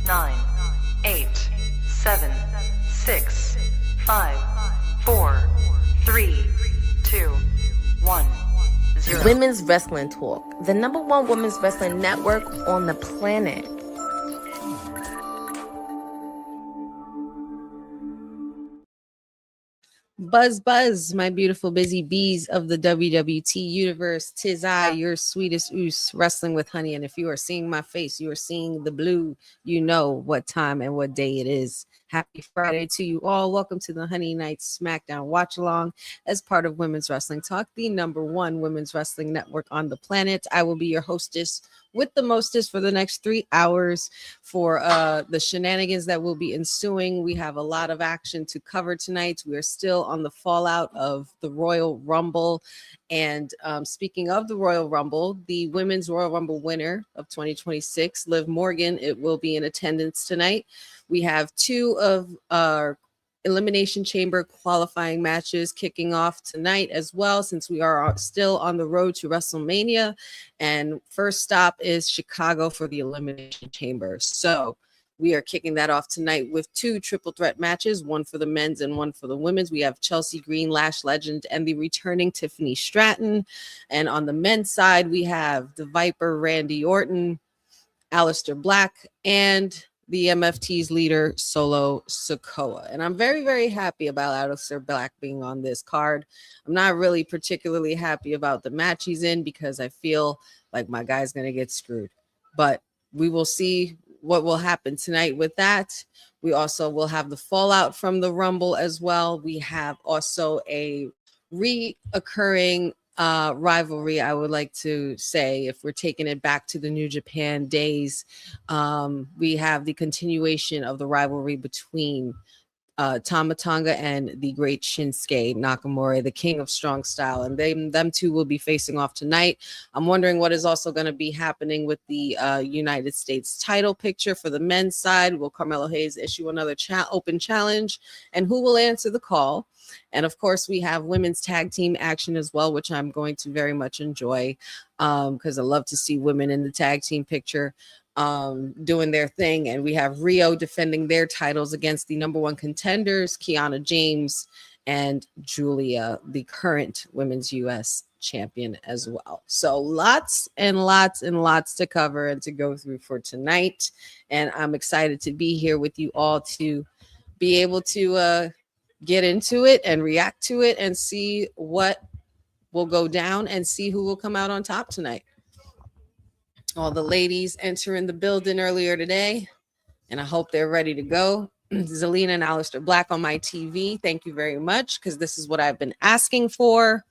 9, 8, 7, 6, 5, 4, 3, 2, 1, 0. Women's Wrestling Talk, the #1 women's wrestling network on the planet. Buzz, buzz, my beautiful busy bees of the WWT universe. 'Tis I, your sweetest oos, wrestling with honey. And if you are seeing my face, you are seeing the blue. You know what time and what day it is. Happy Friday to you all. Welcome to the Honey Night SmackDown watch along as part of Women's Wrestling Talk, the #1 women's wrestling network on the planet. I will be your hostess with the mostest for the next 3 hours for the shenanigans that will be ensuing. We have a lot of action to cover tonight. We are still on the fallout of the Royal Rumble. And speaking of the Royal Rumble, the Women's Royal Rumble winner of 2026, Liv Morgan, it will be in attendance tonight. We have 2 of our Elimination Chamber qualifying matches kicking off tonight as well, since we are still on the road to WrestleMania. And first stop is Chicago for the Elimination Chamber. So we are kicking that off tonight with 2 triple threat matches, one for the men's and one for the women's. We have Chelsea Green, Lash Legend, and the returning Tiffany Stratton. And on the men's side, we have the Viper, Randy Orton, Aleister Black, and the MFT's leader, Solo Sikoa. And I'm very, very happy about Aleister Black being on this card. I'm not really particularly happy about the match he's in because I feel like my guy's going to get screwed. But we will see what will happen tonight with that. We also will have the fallout from the Rumble as well. We have also a reoccurring rivalry, I would like to say, if we're taking it back to the New Japan days. We have the continuation of the rivalry between Tama Tonga and the great Shinsuke Nakamura, the king of strong style, and them two will be facing off tonight. I'm wondering what is also going to be happening with the United States title picture for the men's side. Will Carmelo Hayes issue another open challenge, and who will answer the call? And of course, we have women's tag team action as well, which I'm going to very much enjoy because I love to see women in the tag team picture doing their thing. And we have RHIYO defending their titles against the #1 contenders, KIANA James and GIULIA, the current women's US champion as well. So lots and lots and lots to cover and to go through for tonight. And I'm excited to be here with you all to be able to get into it and react to it and see what will go down and see who will come out on top tonight. All the ladies entering the building earlier today, and I hope they're ready to go. Zelina and Aleister Black on my TV. Thank you very much, because this is what I've been asking for.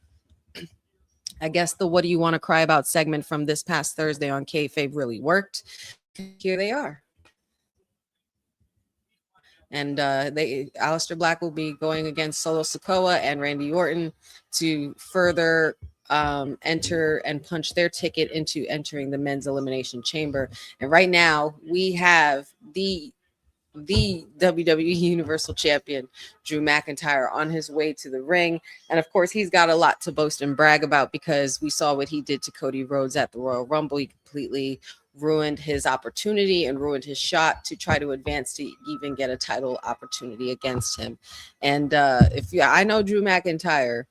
I guess the "What Do You Want to Cry About" segment from this past Thursday on Kayfabe really worked. Here they are. And Aleister Black will be going against Solo Sikoa and Randy Orton to further enter and punch their ticket into entering the men's elimination chamber. And right now we have the WWE Universal Champion Drew McIntyre on his way to the ring. And of course, he's got a lot to boast and brag about, because we saw what he did to Cody Rhodes at the Royal Rumble. He completely ruined his opportunity and ruined his shot to try to advance to even get a title opportunity against him. And I know Drew McIntyre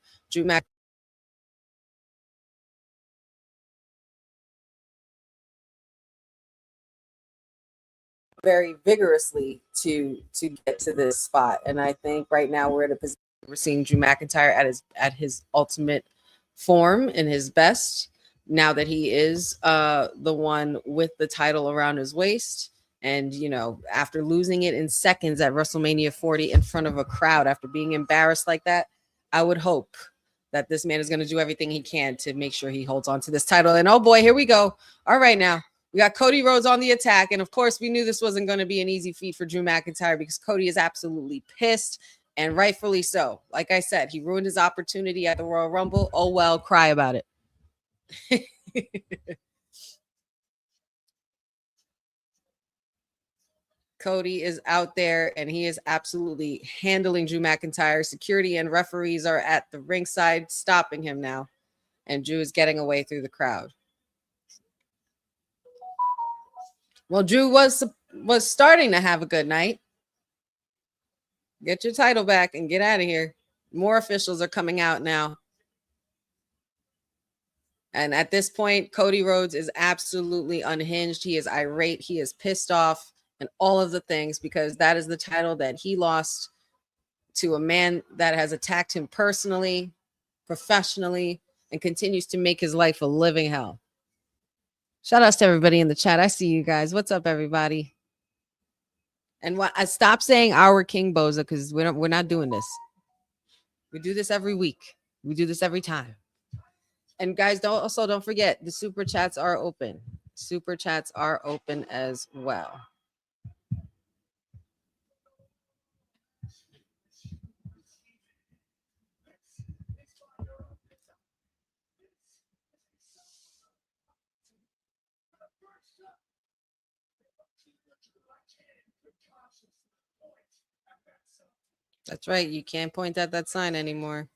very vigorously to get to this spot. And I think right now we're at a position we're seeing Drew McIntyre at his ultimate form and his best, now that he is the one with the title around his waist. And, you know, after losing it in seconds at WrestleMania 40 in front of a crowd, after being embarrassed like that, I would hope that this man is going to do everything he can to make sure he holds on to this title. And oh boy, here we go. All right, now we got Cody Rhodes on the attack. And of course, we knew this wasn't going to be an easy feat for Drew McIntyre, because Cody is absolutely pissed, and rightfully so. Like I said, he ruined his opportunity at the Royal Rumble. Oh, well, cry about it. Cody is out there, and he is absolutely handling Drew McIntyre. Security and referees are at the ringside stopping him now, and Drew is getting away through the crowd. Well, Drew was was starting to have a good night. Get your title back and get out of here. More officials are coming out now. And at this point, Cody Rhodes is absolutely unhinged. He is irate. He is pissed off and all of the things, because that is the title that he lost to a man that has attacked him personally, professionally, and continues to make his life a living hell. Shout outs to everybody in the chat. I see you guys. What's up, everybody? And I stop saying our King Boza, because we're not doing this. We do this every week. We do this every time. And guys, don't forget, the super chats are open. Super chats are open as well. That's right. You can't point at that sign anymore.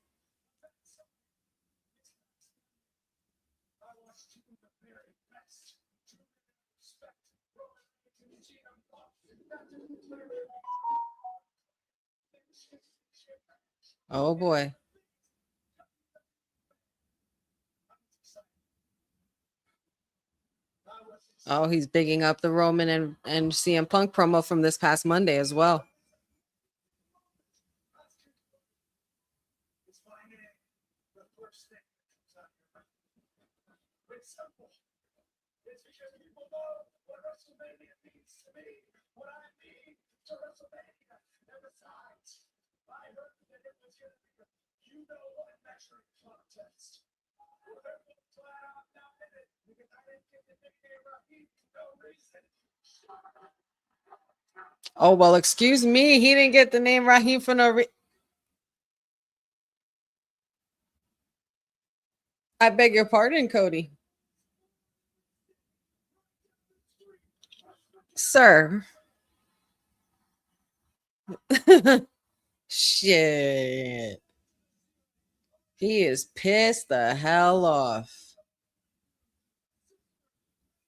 Oh boy. Oh, he's bigging up the Roman and CM Punk promo from this past Monday as well. Oh, well, excuse me. He didn't get the name Raheem for no reason. I beg your pardon, Cody. Sir. Shit. He is pissed the hell off.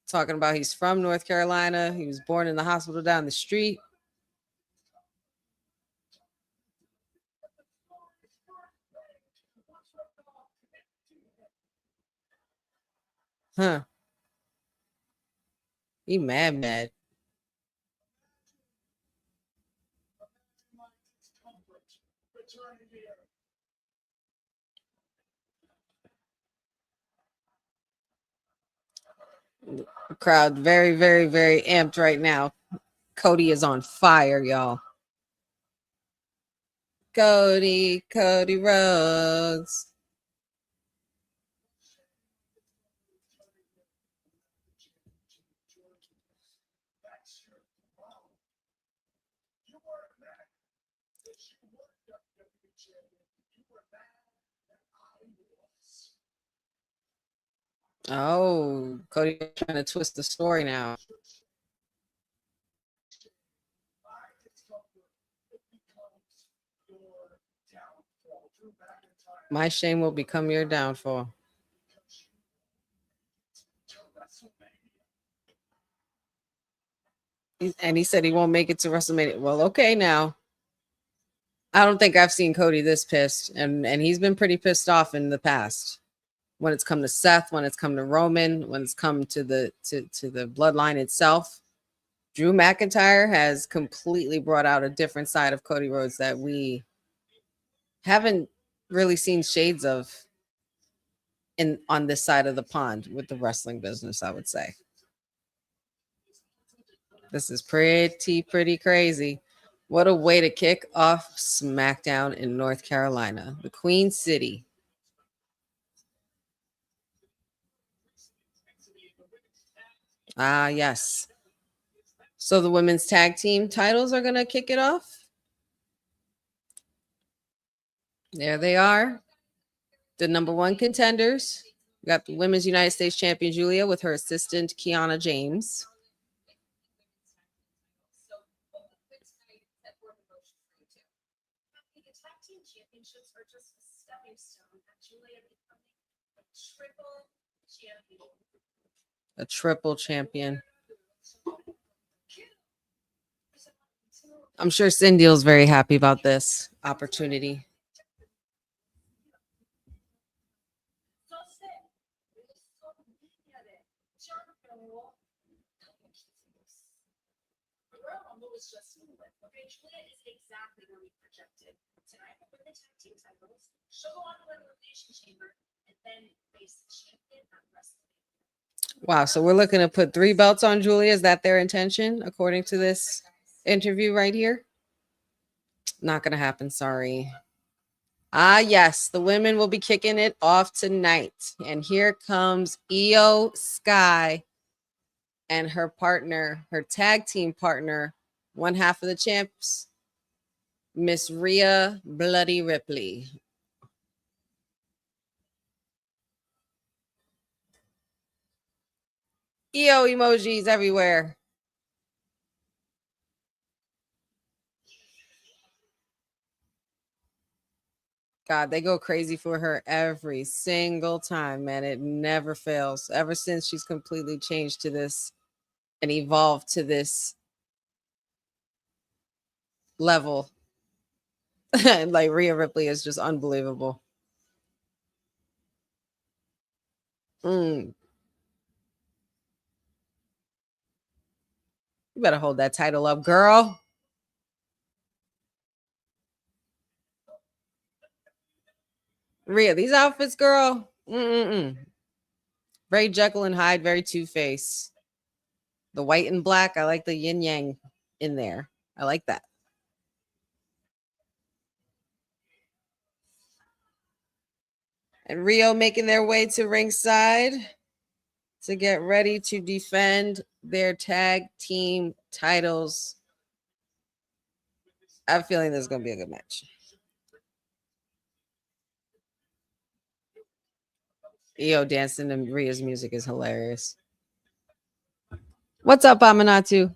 Talking about he's from North Carolina. He was born in the hospital down the street. Huh. He mad. The crowd very, very, very amped right now. Cody is on fire, y'all. Cody Rhodes. Oh, Cody trying to twist the story now. My shame will become your downfall. And he said he won't make it to WrestleMania. Well, okay, now. I don't think I've seen Cody this pissed, and he's been pretty pissed off in the past. When it's come to Seth, when it's come to Roman, when it's come to the bloodline itself. Drew McIntyre has completely brought out a different side of Cody Rhodes that we haven't really seen shades of on this side of the pond with the wrestling business, I would say. This is pretty crazy. What a way to kick off SmackDown in North Carolina, the Queen City. Ah, yes. So the women's tag team titles are going to kick it off. There they are. The number one contenders. We got the Women's United States Champion Giulia with her assistant KIANA James. A triple champion. I'm sure Cindy's very happy about this opportunity. Wow, so we're looking to put 3 belts on Giulia. Is that their intention, according to this interview right here? Not gonna happen, sorry. Ah, yes, the women will be kicking it off tonight. And here comes Io Sky and her partner, her tag team partner, one half of the champs, Miss Rhea Bloody Ripley. Io emojis everywhere. God, they go crazy for her every single time, man. It never fails. Ever since she's completely changed to this and evolved to this level. Like Rhea Ripley is just unbelievable. You better hold that title up, girl. Rhea, these outfits, girl. Very Jekyll and Hyde, very Two-Face. The white and black, I like the yin yang in there. I like that. And Rio making their way to ringside to get ready to defend their tag team titles. I have a feeling this is going to be a good match. Io dancing and Rhea's music is hilarious. What's up, Aminatu?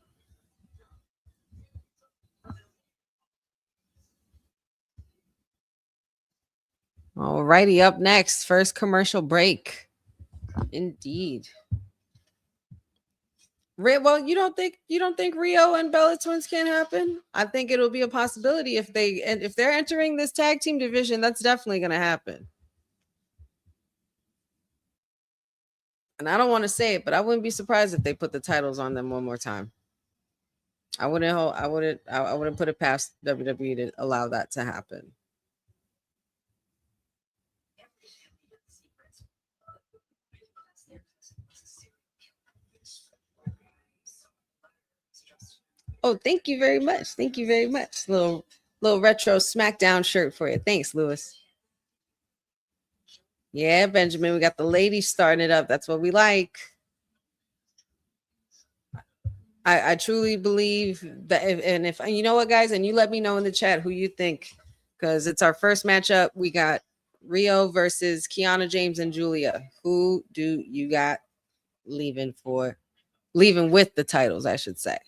All righty, up next, first commercial break. Indeed. Well, you don't think Rio and Bella Twins can't happen? I think it'll be a possibility if they're entering this tag team division. That's definitely going to happen. And I don't want to say it, but I wouldn't be surprised if they put the titles on them one more time. I wouldn't put it past WWE to allow that to happen. Oh, thank you very much. Thank you very much. Little retro SmackDown shirt for you. Thanks, Lewis. Yeah, Benjamin, we got the ladies starting it up. That's what we like. I truly believe that, if you know what, guys, and you let me know in the chat who you think, because it's our first matchup. We got Rio versus Kiana James and Giulia. Who do you got leaving with the titles, I should say?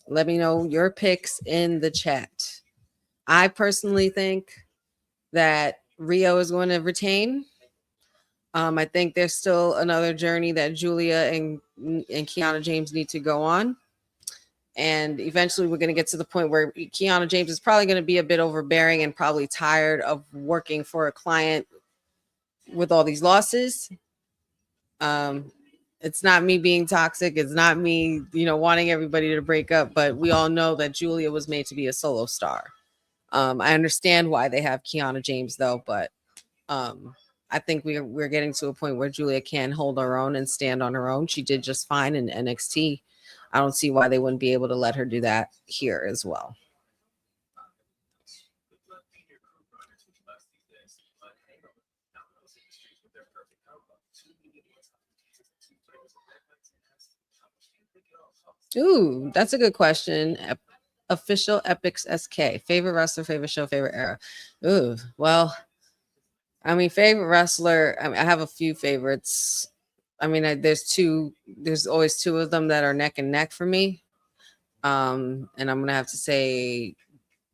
Let me know your picks in the chat. I personally think that Rio is going to retain. I think there's still another journey that Giulia and Kiana James need to go on. And eventually we're going to get to the point where Kiana James is probably going to be a bit overbearing and probably tired of working for a client with all these losses. It's not me being toxic. It's not me, wanting everybody to break up. But we all know that Giulia was made to be a solo star. I understand why they have Kiana James, though. But I think we're getting to a point where Giulia can hold her own and stand on her own. She did just fine in NXT. I don't see why they wouldn't be able to let her do that here as well. Ooh, that's a good question. Official Epics SK. Favorite wrestler, favorite show, favorite era. Ooh, well, I mean, favorite wrestler. I have a few favorites. I mean, there's always two of them that are neck and neck for me. And I'm gonna have to say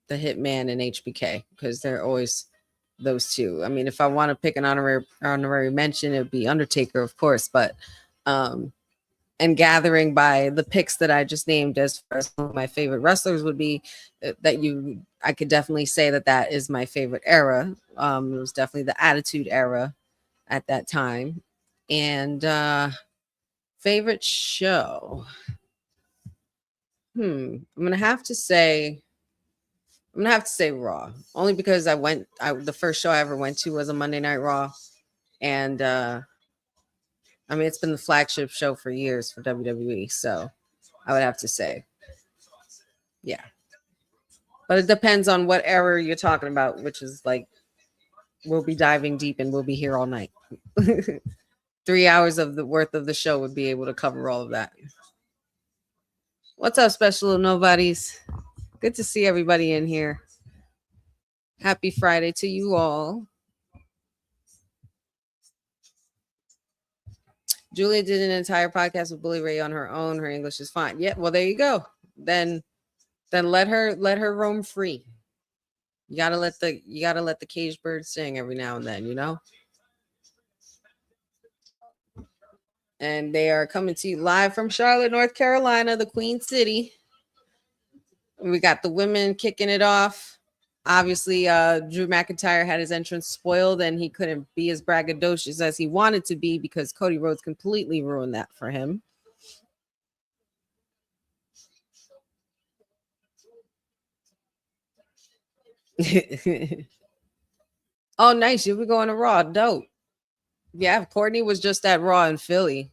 the Hitman and HBK because they're always those two. I mean, if I want to pick an honorary mention, it would be Undertaker, of course, but and gathering by the picks that I just named as far as my favorite wrestlers would be, I could definitely say that is my favorite era. It was definitely the Attitude Era at that time. And favorite show. I'm gonna have to say Raw, only because the first show I ever went to was a Monday Night Raw, and I mean, it's been the flagship show for years for WWE, so I would have to say, yeah. But it depends on what era you're talking about, which is like, we'll be diving deep and we'll be here all night. 3 hours of the worth of the show would be able to cover all of that. What's up, special nobodies? Good to see everybody in here. Happy Friday to you all. Julia did an entire podcast with Bully Ray on her own. Her English is fine. Yeah, well, there you go. Then let her roam free. You gotta let the caged bird sing every now and then, you know. And they are coming to you live from Charlotte, North Carolina, the Queen City. We got the women kicking it off. Obviously, Drew McIntyre had his entrance spoiled, and he couldn't be as braggadocious as he wanted to be because Cody Rhodes completely ruined that for him. Oh, nice. You'll be going to Raw. Dope. Yeah, Courtney was just at Raw in Philly.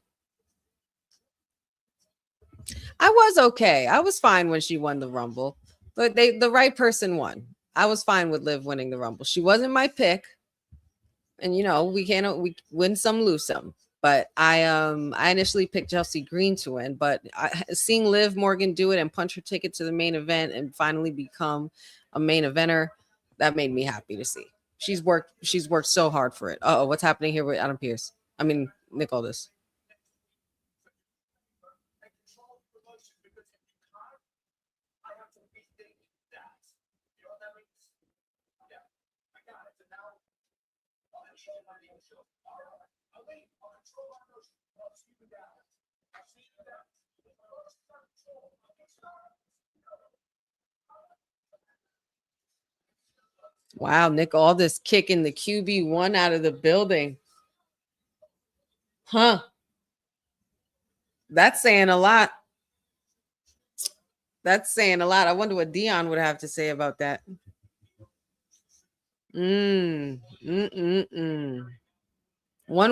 I was okay. I was fine when she won the Rumble. But the right person won. I was fine with Liv winning the Rumble. She wasn't my pick. And you know, we win some, lose some. But I initially picked Chelsea Green to win, but seeing Liv Morgan do it and punch her ticket to the main event and finally become a main eventer, that made me happy to see. She's worked so hard for it. Oh, what's happening here with Adam Pearce? I mean, Nick Aldis. Wow, Nick Aldis kicking the QB1 out of the building. Huh. That's saying a lot. That's saying a lot. I wonder what Dion would have to say about that. 1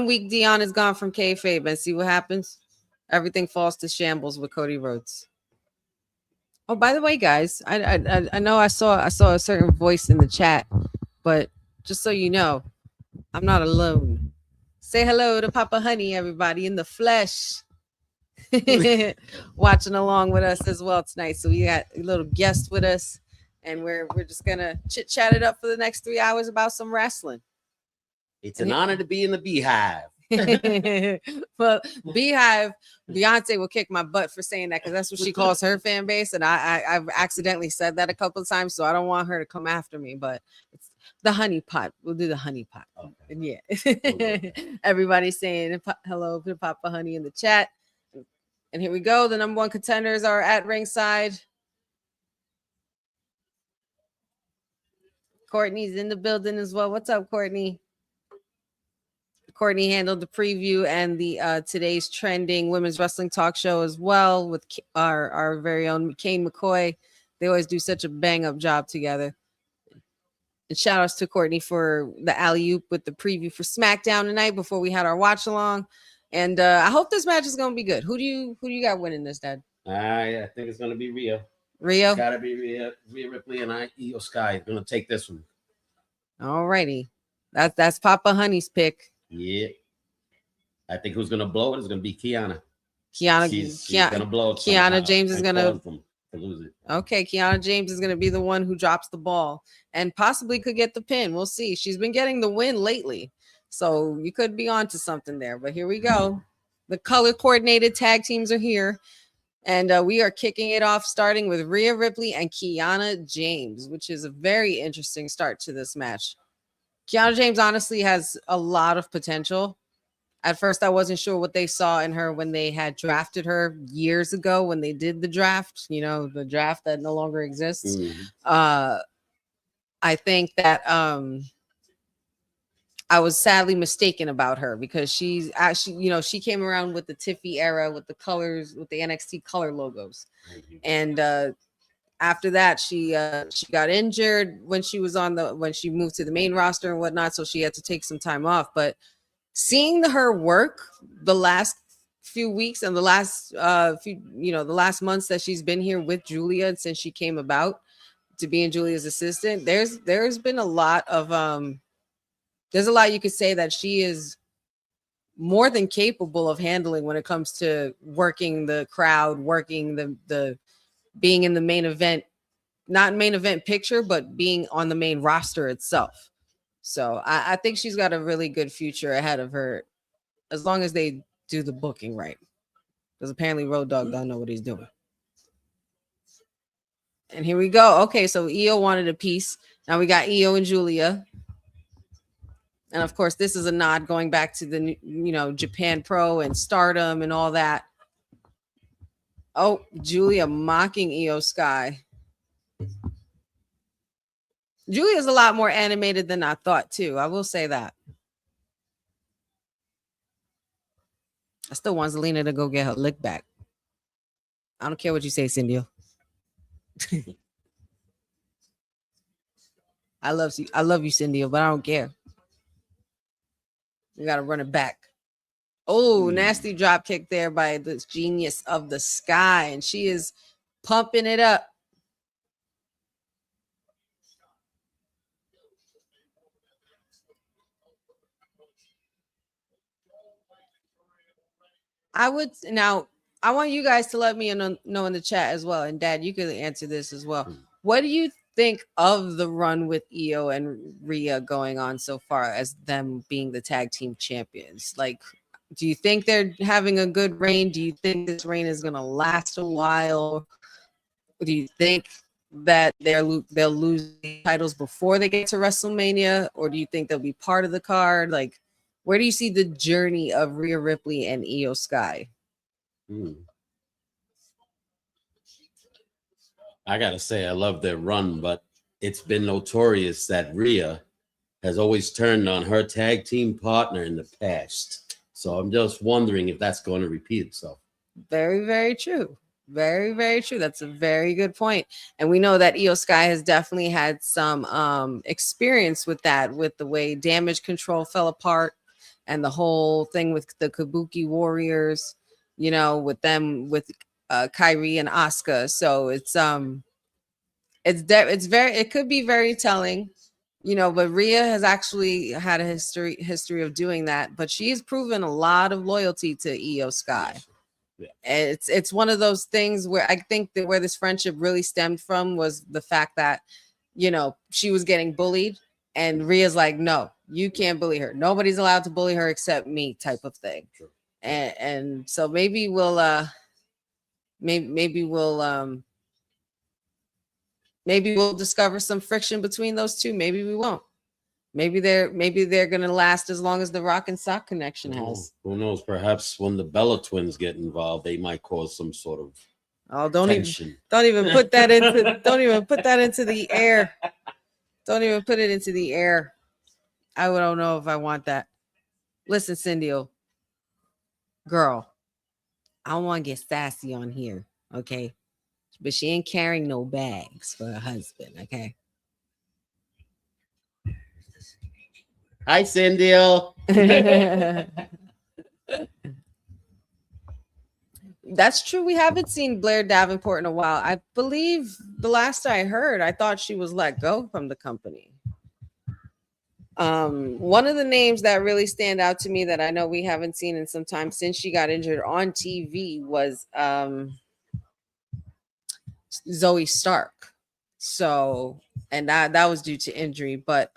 week Dion is gone from kayfabe, and see what happens. Everything falls to shambles with Cody Rhodes. Oh, by the way, guys, I know I saw a certain voice in the chat, but just so you know, I'm not alone. Say hello to Papa Honey, everybody in the flesh. Watching along with us as well tonight. So we got a little guest with us, and we're just gonna chit chat it up for the next 3 hours about some wrestling. It's an honor to be in the Beehive. Well, Beehive, Beyonce will kick my butt for saying that, because that's what she calls her fan base, and I've accidentally said that a couple of times, so I don't want her to come after me. But it's the honey pot. We'll do the honey pot. Okay. Yeah. Everybody's saying hello to Papa Honey in the chat. And here we go. The number one contenders are at ringside. Courtney's in the building as well. What's up, Courtney? Courtney handled the preview and the today's trending women's wrestling talk show as well with our very own Kane McCoy. They always do such a bang up job together. And shout outs to Courtney for the alley-oop with the preview for SmackDown tonight before we had our watch along. And I hope this match is gonna be good. Who do you got winning this, Dad? I think it's gonna be Rhio. Rhio? Gotta be Rhea Ripley and Io Sky is gonna take this one. All righty. That's Papa Honey's pick. Yeah. I think who's gonna blow it is gonna be Kiana. She's gonna blow it. Kiana James is gonna lose it. Okay, Kiana James is gonna be the one who drops the ball and possibly could get the pin. We'll see. She's been getting the win lately, so you could be onto something there. But here we go. The color coordinated tag teams are here, and we are kicking it off, starting with Rhea Ripley and Kiana James, which is a very interesting start to this match. Kiana James honestly has a lot of potential. At first, I wasn't sure what they saw in her when they had drafted her years ago when they did the draft, you know, the draft that no longer exists. I think that I was sadly mistaken about her because she's actually, you know, she came around with the Tiffy era with the colors, with the NXT color logos. And after that, she got injured when she was when she moved to the main roster and whatnot. So she had to take some time off. But seeing her work the last few weeks and the last the last months that she's been here with Giulia since she came about to being Giulia's assistant, there's been a lot of there's a lot you could say that she is more than capable of handling when it comes to working the crowd, working the being in the main event, not main event picture, but being on the main roster itself. So I think she's got a really good future ahead of her, as long as they do the booking right. Because apparently Road Dogg don't know what he's doing. And here we go. Okay, so Io wanted a piece. Now we got Io and Giulia. And of course, this is a nod going back to the, you know, Japan Pro and Stardom and all that. Oh, Giulia mocking Io Sky. Giulia's a lot more animated than I thought, too. I will say that. I still want Zelina to go get her lick back. I don't care what you say, Cindy. I love you, Cindy, but I don't care. You got to run it back. Oh, nasty drop kick there by this genius of the sky. And she is pumping it up. I want you guys to let me know in the chat as well. And Dad, you could answer this as well. What do you think of the run with Io and Rhea going on so far as them being the tag team champions? Like, do you think they're having a good reign? Do you think this reign is going to last a while? Do you think that they'll lose the titles before they get to WrestleMania? Or do you think they'll be part of the card? Like, where do you see the journey of Rhea Ripley and Io Sky? I gotta say, I love their run, but it's been notorious that Rhea has always turned on her tag team partner in the past. So I'm just wondering if that's going to repeat itself. Very, very true. Very, very true. That's a very good point. And we know that Io Sky has definitely had some experience with that, with the way Damage Control fell apart and the whole thing with the Kabuki Warriors, you know, with them, with Kairi and Asuka. So it could be very telling, you know, but Rhea has actually had a history of doing that, but she's proven a lot of loyalty to Io Sky. Yeah. It's one of those things where I think that where this friendship really stemmed from was the fact that, you know, she was getting bullied and Rhea's like, no, you can't bully her. Nobody's allowed to bully her except me, type of thing. Sure. And so maybe we'll discover some friction between those two. Maybe we won't. Maybe they're gonna last as long as the Rock and Sock connection has. Who knows? Perhaps when the Bella twins get involved, they might cause some sort of don't tension. even put that into the air. Don't even put it into the air. I don't know if I want that. Listen, Cindy, girl, I don't want to get sassy on here, okay? But she ain't carrying no bags for her husband, okay? Hi, Cindy. That's true. We haven't seen Blair Davenport in a while. I believe the last I heard, I thought she was let go from the company. One of the names that really stand out to me that I know we haven't seen in some time since she got injured on TV was Zoe Stark. So, and that was due to injury, but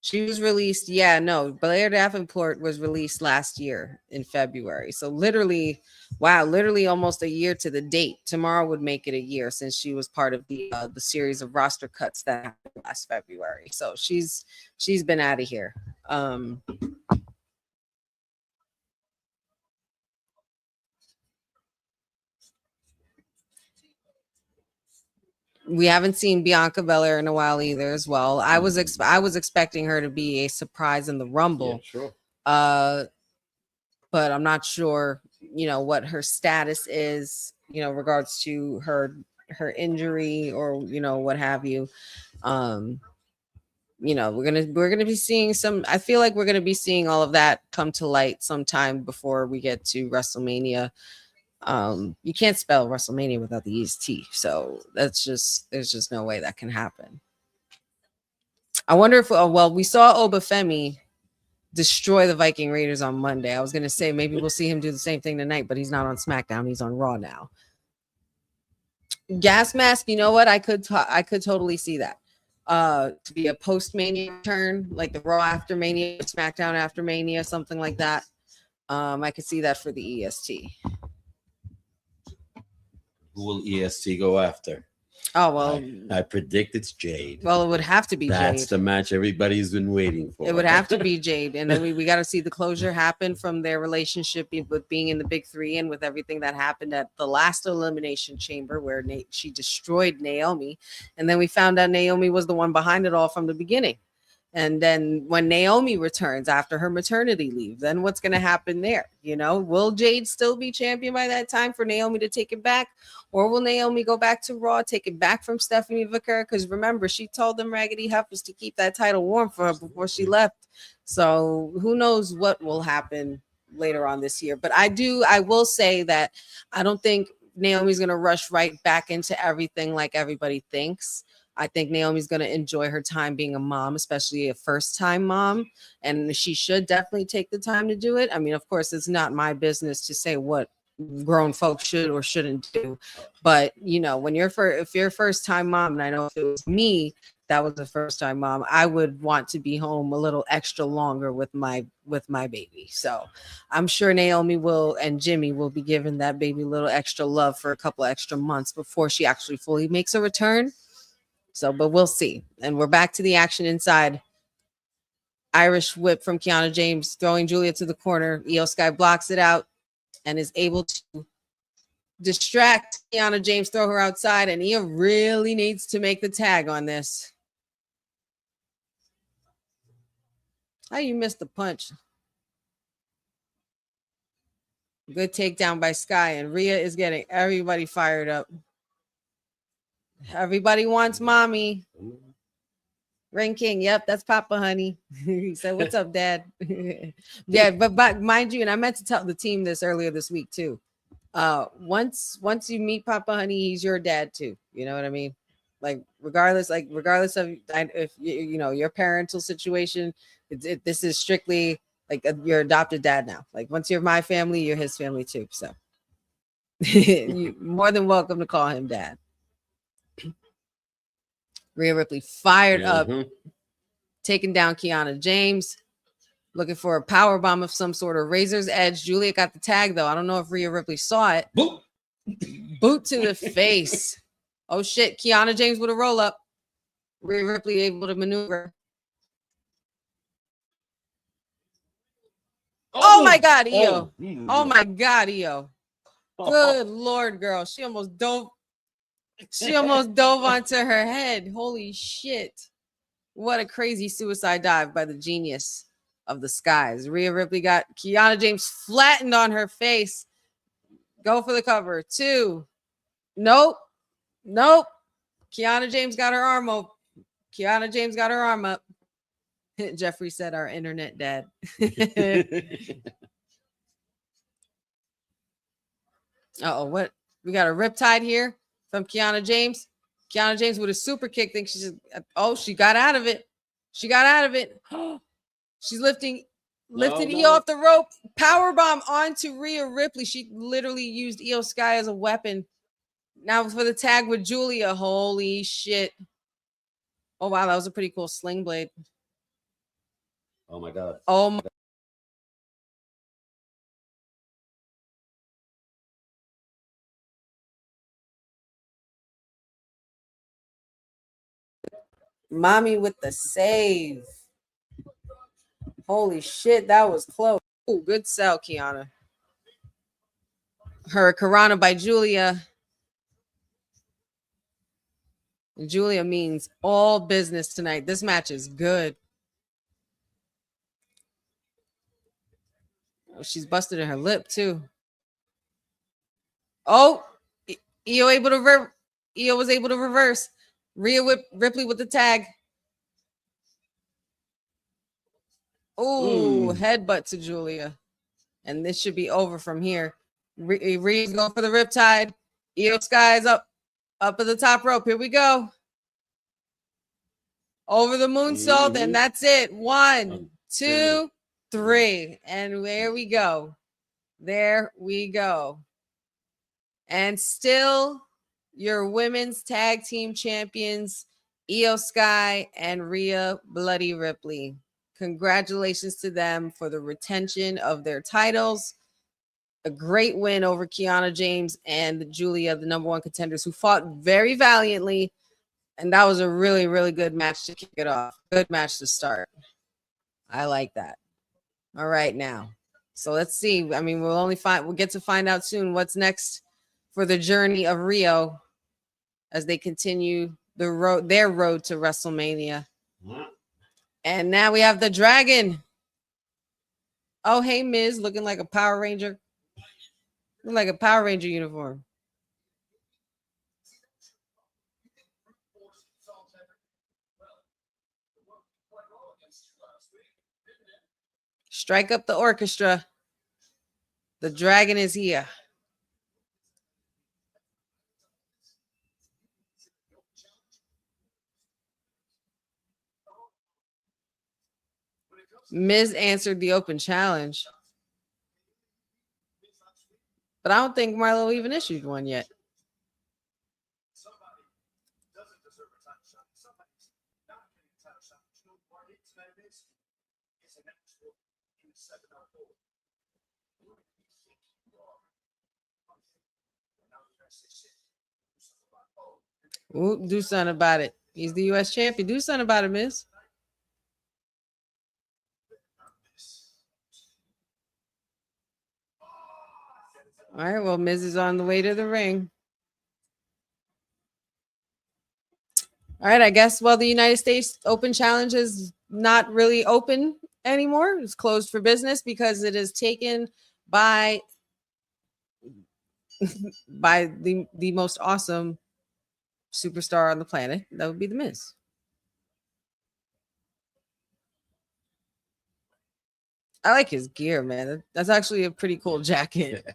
she was released. Yeah, no, Blair Davenport was released last year in February. So literally almost a year to the date. Tomorrow would make it a year since she was part of the series of roster cuts that happened last February. So she's been out of here. We haven't seen Bianca Belair in a while either as well. I was expecting her to be a surprise in the Rumble. Yeah, sure. But I'm not sure, what her status is, regards to her injury or what have you. We're gonna be seeing some. I feel like we're gonna be seeing all of that come to light sometime before we get to WrestleMania. You can't spell WrestleMania without the EST, so there's just no way that can happen. I wonder if we saw Obafemi destroy the Viking Raiders on Monday. I was gonna say maybe we'll see him do the same thing tonight, but he's not on SmackDown. He's on Raw now. Gas mask. You know what? I could totally see that. To be a post-Mania return, like the Raw after Mania, SmackDown after Mania, something like that. I could see that for the EST. Who will EST go after? Oh, well. I predict it's Jade. Well, it would have to be Jade. That's the match everybody's been waiting for. It would have to be Jade. And then we got to see the closure happen from their relationship with being in the Big Three and with everything that happened at the last Elimination Chamber where she destroyed Naomi. And then we found out Naomi was the one behind it all from the beginning. And then when Naomi returns after her maternity leave, then what's going to happen there? Will Jade still be champion by that time for Naomi to take it back? Or will Naomi go back to Raw, take it back from Stephanie Vickers? Because remember, she told them Raggedy Heifers to keep that title warm for her before she left. So who knows what will happen later on this year. But I will say that I don't think Naomi's going to rush right back into everything like everybody thinks. I think Naomi's going to enjoy her time being a mom, especially a first-time mom, and she should definitely take the time to do it. I mean, of course, it's not my business to say what grown folks should or shouldn't do, but when if you're a first-time mom, and I know if it was me that was a first-time mom, I would want to be home a little extra longer with my baby. So I'm sure Naomi and Jimmy will be giving that baby a little extra love for a couple extra months before she actually fully makes a return. So, but we'll see. And we're back to the action inside. Irish whip from KIANA James, throwing Giulia to the corner. Io Sky blocks it out and is able to distract KIANA James, throw her outside. And Io really needs to make the tag on this. How you missed the punch? Good takedown by Sky. And Rhea is getting everybody fired up. Everybody wants mommy. Rain King, yep, that's Papa, honey. He said, "What's up, Dad?" Yeah, but mind you, and I meant to tell the team this earlier this week too. Once you meet Papa, honey, he's your dad too. You know what I mean? Like regardless of if your parental situation, this is strictly like your adopted dad now. Like once you're my family, you're his family too. So you're more than welcome to call him Dad. Rhea Ripley fired up, taking down KIANA James, looking for a power bomb of some sort of razor's edge. Giulia got the tag though. I don't know if Rhea Ripley saw it. Boot to the face. Oh shit! KIANA James with a roll up. Rhea Ripley able to maneuver. Oh my God, Io! Oh my God, Io! Good Lord, girl, she almost dove. She almost dove onto her head. Holy shit. What a crazy suicide dive by the genius of the skies. Rhea Ripley got KIANA James flattened on her face. Go for the cover. 2. Nope. KIANA James got her arm up. KIANA James got her arm up. Jeffrey said our internet dad. Uh-oh, what? We got a riptide here from KIANA James. KIANA James with a super kick. Think she got out of it. She got out of it. She's lifting Io off the rope. Power bomb onto Rhea Ripley. She literally used Io Sky as a weapon. Now for the tag with Giulia. Holy shit. Oh wow, that was a pretty cool sling blade. Oh my God. Oh my. Mommy with the save. Holy shit, that was close. Oh, good sell, KIANA. Hurricanrana by Giulia. Giulia means all business tonight. This match is good. Oh, she's busted in her lip too. Oh, Io able to Io was able to reverse. Rhea Ripley with the tag. Oh, headbutt to Giulia. And this should be over from here. Rhea's going for the riptide. Io Sky is up at the top rope. Here we go. Over the moonsault, and that's it. 1, 2, 3. And there we go. There we go. And still your women's tag team champions, Io Sky and Rhea Bloody Ripley. Congratulations to them for the retention of their titles. A great win over KIANA James and Giulia, the #1 contenders, who fought very valiantly. And that was a really, really good match to kick it off. Good match to start. I like that. All right, now. So let's see. I mean, we'll get to find out soon what's next for the journey of Riho as they continue their road to WrestleMania. And now we have the Dragon. Oh, hey, Miz, looking like a Power Ranger. Looking like a Power Ranger uniform. Strike up the orchestra. The Dragon is here. Miz answered the open challenge. But I don't think Marlo even issued one yet. Ooh, do something about it. He's the U.S. champion. Do something about it, Miz. All right, well, Miz is on the way to the ring. All right, I guess, well, the United States Open Challenge is not really open anymore. It's closed for business because it is taken by the most awesome superstar on the planet. That would be The Miz. I like his gear, man. That's actually a pretty cool jacket.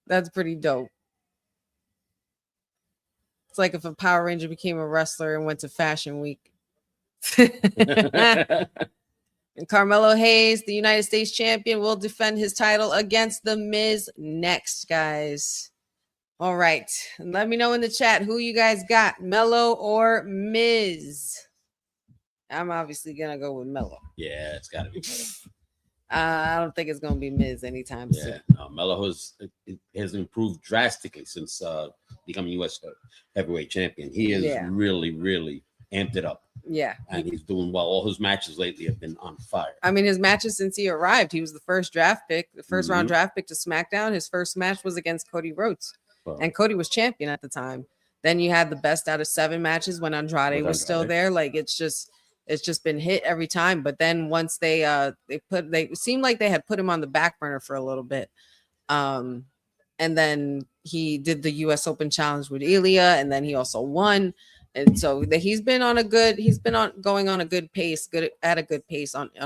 That's pretty dope. It's like if a Power Ranger became a wrestler and went to Fashion Week. And Carmelo Hayes, the United States champion, will defend his title against The Miz next, guys. All right. And let me know in the chat who you guys got, Melo or Miz. I'm obviously going to go with Melo. Yeah, it's got to be Melo. I don't think it's going to be Miz anytime soon. No, Melo has improved drastically since becoming U.S. heavyweight champion. He has really, really amped it up. Yeah. And he's doing well. All his matches lately have been on fire. I mean, his matches since he arrived, he was the first draft pick, the first round draft pick to SmackDown. His first match was against Cody Rhodes. Wow. And Cody was champion at the time. Then you had the best out of 7 matches when Andrade was still there. Like, it's just been hit every time. But then once they seemed like they had put him on the back burner for a little bit. And then he did the US Open Challenge with Ilya, and then he also won. And so he's been on a good pace on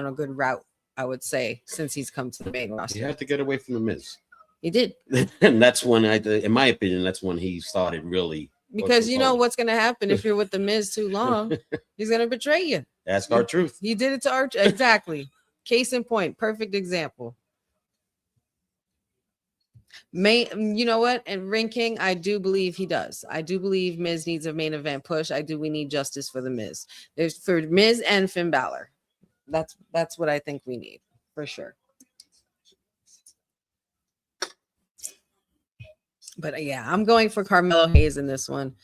a good route, I would say, since he's come to the main roster. He had to get away from The Miz. He did. And that's when, in my opinion, that's when he started really. Because you know what's going to happen if you're with The Miz too long. He's going to betray you. Ask R-Truth. He did it to R. Exactly. Case in point. Perfect example. You know what? And Ring King, I do believe he does. I do believe Miz needs a main event push. We need justice for The Miz. There's for Miz and Finn Balor. That's what I think we need for sure. But yeah, I'm going for Carmelo Hayes in this one.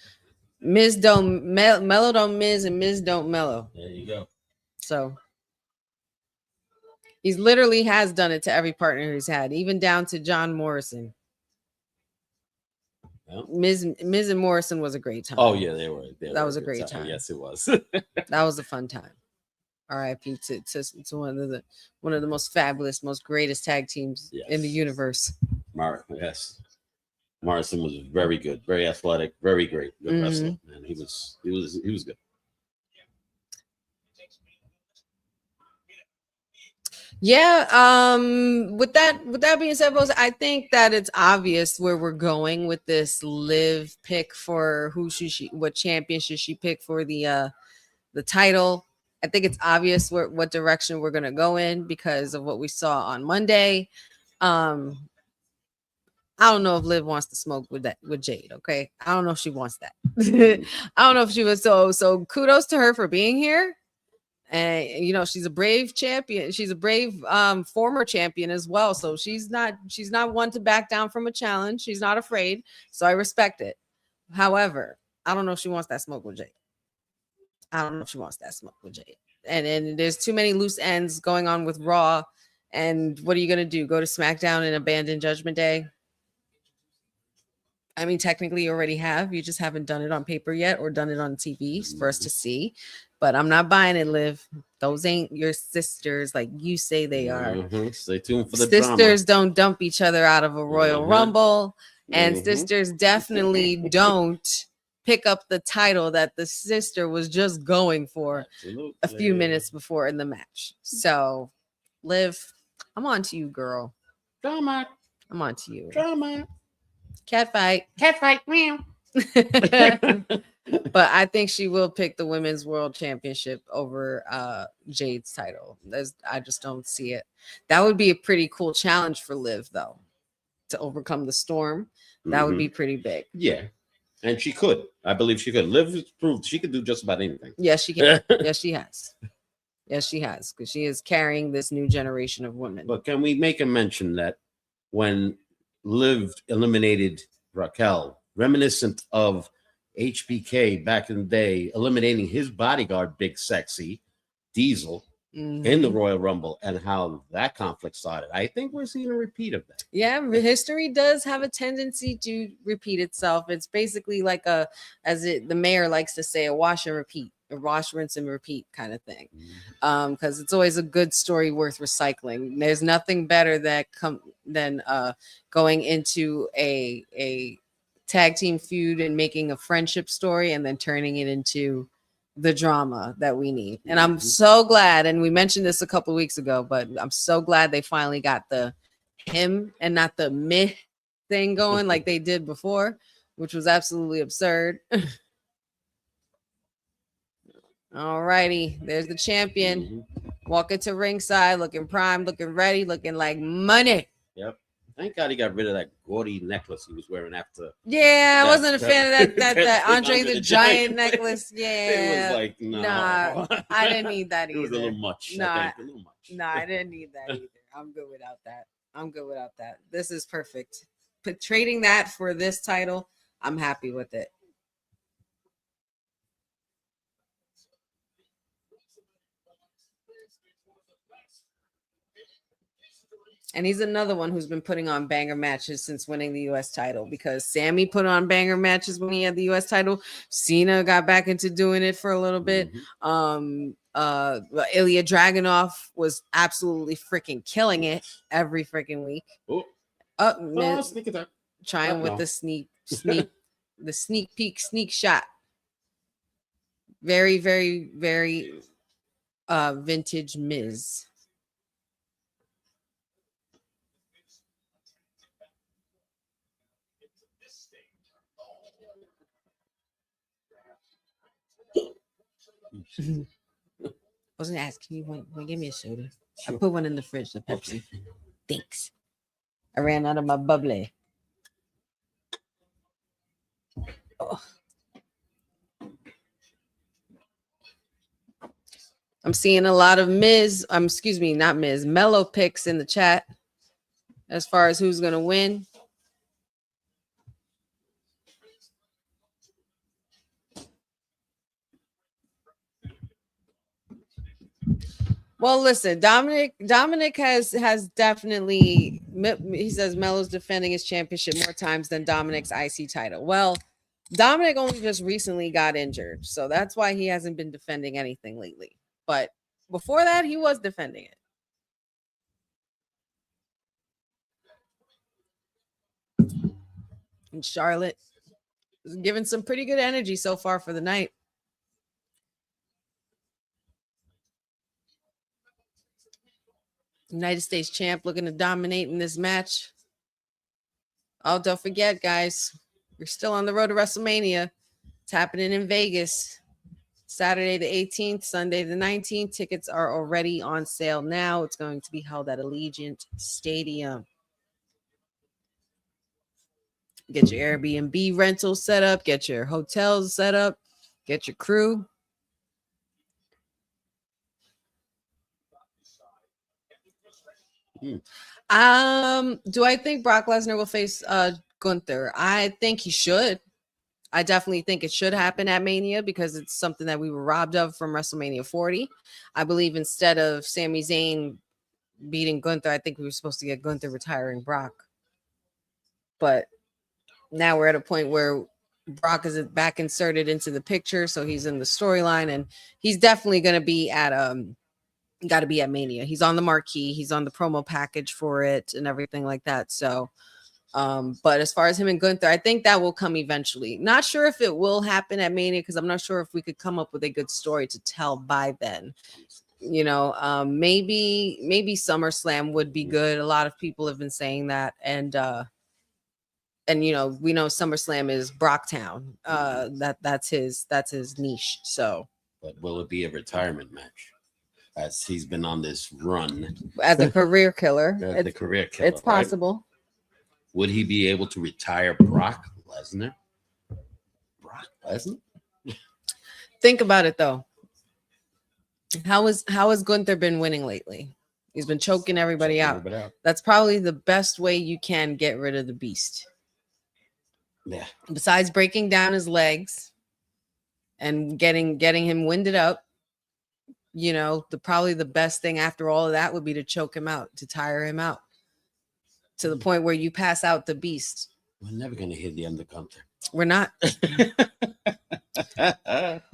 Miz don't Mellow don't Miz, and Miz don't Mellow. There you go. So he's literally has done it to every partner he's had, even down to John Morrison. Yeah. Miz and Morrison was a great time. Oh yeah, they were. That was a great time. Yes, it was. That was a fun time. R.I.P. to one of the most fabulous, most greatest tag teams in the universe. Yes. Morrison was very good, very athletic, very great, good wrestler, and he was good. Yeah. With that being said, boss, I think that it's obvious where we're going with this Liv pick for what champion should she pick for the title. I think it's obvious what direction we're gonna go in because of what we saw on Monday. I don't know if Liv wants to smoke with Jade. Okay, I don't know if she wants that. I don't know if she was so. Kudos to her for being here, and she's a brave champion. She's a brave former champion as well. So she's not one to back down from a challenge. She's not afraid. So I respect it. However, I don't know if she wants that smoke with Jade. And there's too many loose ends going on with Raw. And what are you gonna do? Go to SmackDown and abandon Judgment Day? I mean, technically you already have. You just haven't done it on paper yet or done it on TV for us to see. But I'm not buying it, Liv. Those ain't your sisters like you say they are. Stay tuned for the sisters drama. Don't dump each other out of a Royal Rumble. And sisters definitely don't pick up the title that the sister was just going for a few minutes before in the match. So, Liv, I'm on to you, girl. Drama. I'm on to you. Drama. Cat fight. Meow. But I think she will pick the Women's World Championship over Jade's title. I just don't see it. That would be a pretty cool challenge for Liv, though, to overcome the storm. That would be pretty big. Yeah. And she could. I believe she could. Liv has proved she could do just about anything. Yes, she can. Yes, she has. Yes, she has. Because she is carrying this new generation of women. But can we make a mention that when Liv eliminated Raquel, reminiscent of HBK back in the day, eliminating his bodyguard, Big Sexy Diesel, in the Royal Rumble, and how that conflict started. I think we're seeing a repeat of that. Yeah, history does have a tendency to repeat itself. It's basically like the mayor likes to say, a wash and repeat, a wash, rinse, and repeat kind of thing. Because it's always a good story worth recycling. There's nothing better than going into a tag team feud and making a friendship story and then turning it into the drama that we need. And I'm so glad, and we mentioned this a couple of weeks ago, but I'm so glad they finally got the him and not the meh thing going like they did before, which was absolutely absurd. All righty, there's the champion walking to ringside, looking prime, looking ready, looking like money. Yep. Thank God he got rid of that gaudy necklace he was wearing after. Yeah, I wasn't a fan of that Andre the Giant necklace. Yeah, it was like, nah, I didn't need that either. It was a little much. Nah, I didn't need that either. I'm good without that. This is perfect. But trading that for this title, I'm happy with it. And he's another one who's been putting on banger matches since winning the U.S. title, because Sammy put on banger matches when he had the U.S. title. Cena got back into doing it for a little bit. Ilya Dragunov was absolutely freaking killing it every freaking week. Trying with the sneak peek, sneak shot. Very, very, very vintage Miz. I was gonna ask, can you give me a soda? Sure. I put one in the fridge, the Pepsi. Okay. Thanks. I ran out of my bubbly. Oh. I'm seeing a lot of Mellow picks in the chat as far as who's gonna win. Well, listen, Dominic has definitely, he says Melo's defending his championship more times than Dominic's IC title. Well, Dominic only just recently got injured, so that's why he hasn't been defending anything lately. But before that, he was defending it. And Charlotte is giving some pretty good energy so far for the night. United States champ looking to dominate in this match. Oh, don't forget, guys, we're still on the road to WrestleMania. It's happening in Vegas. Saturday the 18th, Sunday the 19th. Tickets are already on sale now. It's going to be held at Allegiant Stadium. Get your Airbnb rentals set up. Get your hotels set up. Get your crew. Do I think Brock Lesnar will face Gunther? I think he should. I definitely think it should happen at Mania because it's something that we were robbed of from WrestleMania 40. I believe instead of Sami Zayn beating Gunther, I think we were supposed to get Gunther retiring Brock. But now we're at a point where Brock is back inserted into the picture, so he's in the storyline, and he's definitely going to be at got to be at Mania. He's on the marquee, he's on the promo package for it and everything like that. So but as far as him and Gunther, I think that will come eventually. Not sure if it will happen at Mania because I'm not sure if we could come up with a good story to tell by then. You know, maybe SummerSlam would be good. A lot of people have been saying that, and you know, we know SummerSlam is Brocktown. That's his niche. So, but will it be a retirement match? As he's been on this run as a career killer, the career killer, it's possible. Right? Would he be able to retire Brock Lesnar? Brock Lesnar? Think about it though. How has Gunther been winning lately? He's been choking everybody out. That's probably the best way you can get rid of the beast. Yeah. Besides breaking down his legs and getting him winded up, you know, probably the best thing after all of that would be to choke him out, to tire him out to the point where you pass out the beast. We're never going to hit the Undergunter. We're not.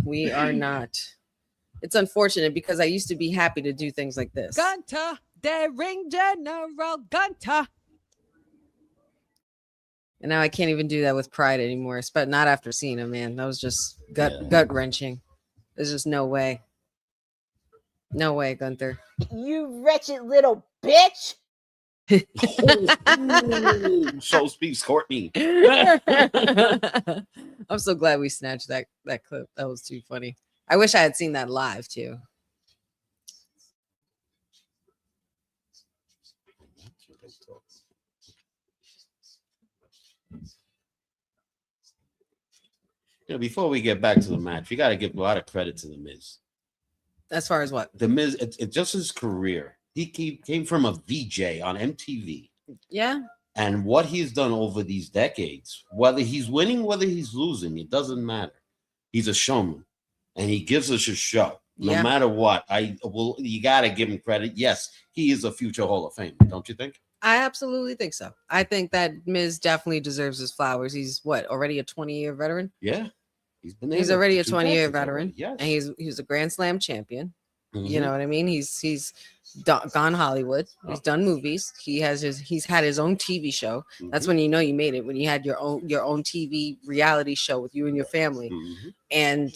We are not. It's unfortunate because I used to be happy to do things like this. Gunter, the ring general Gunter. And now I can't even do that with pride anymore, but not after Cena, man. That was just gut wrenching. There's just no way. No way, Gunther. You wretched little bitch. So speaks Courtney. I'm so glad we snatched that clip. That was too funny. I wish I had seen that live too. You know, before we get back to the match, you got to give a lot of credit to The Miz. As far as what? The Miz, it's just his career. He came from a VJ on MTV. Yeah. And what he's done over these decades, whether he's winning, whether he's losing, it doesn't matter. He's a showman, and he gives us a show. No matter what, you got to give him credit. Yes, he is a future Hall of Famer, don't you think? I absolutely think so. I think that Miz definitely deserves his flowers. He's already a 20-year veteran? Yeah. He's already a 20-year veteran. Yes. And he's a Grand Slam champion. Mm-hmm. You know what I mean? He's gone Hollywood. He's done movies. He's had his own TV show. Mm-hmm. That's when you know you made it, when you had your own TV reality show with you and your family. Mm-hmm. And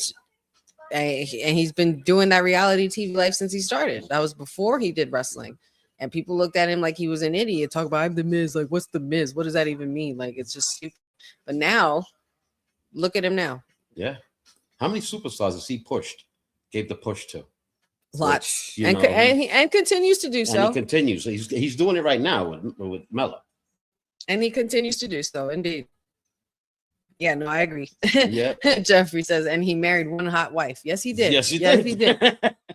he's been doing that reality TV life since he started. That was before he did wrestling. And people looked at him like he was an idiot. Talk about, I'm the Miz. Like, what's the Miz? What does that even mean? Like, it's just stupid. But now, look at him now. Yeah. How many superstars has he pushed? Gave the push to? Lots. Which, and continues to do so. And he continues. He's doing it right now with Melo. And he continues to do so, indeed. Yeah, no, I agree. Yeah. Jeffrey says, and he married one hot wife. Yes, he did. Yes, he did.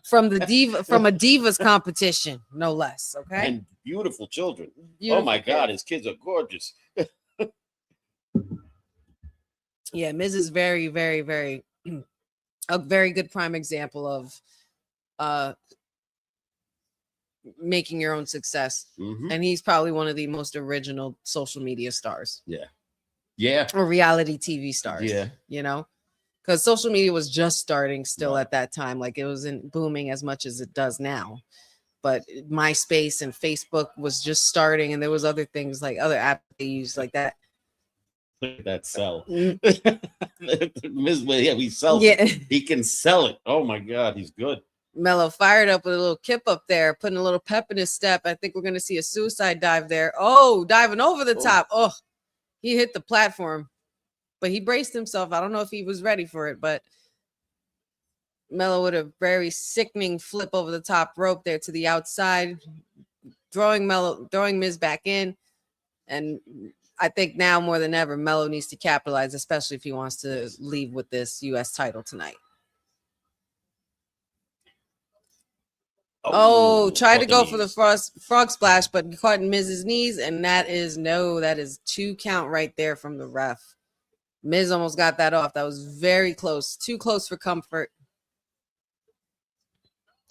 From a divas competition, no less. Okay. And beautiful children. Oh my God, his kids are gorgeous. Yeah, Miz is very, very, very a very good prime example of making your own success. Mhm. And he's probably one of the most original social media stars. Yeah. Or reality TV stars. Yeah. You know, because social media was just starting still Right. at that time. Like it wasn't booming as much as it does now. But MySpace and Facebook was just starting, and there was other things like other apps they used like that. Look at that sell. Mm. Yeah, he sells Yeah. it. He can sell it. Oh my God, he's good. Mello fired up with a little kip up there, putting a little pep in his step. I think we're going to see a suicide dive there. Oh, diving over the top. Oh, he hit the platform, but he braced himself. I don't know if he was ready for it, but Mello with a very sickening flip over the top rope there to the outside, throwing Miz back in. And I think now more than ever, Mello needs to capitalize, especially if he wants to leave with this U.S. title tonight. Oh, tried to go for the frog splash, but caught in Miz's knees, and that is 2 count right there from the ref. Miz almost got that off. That was very close, too close for comfort.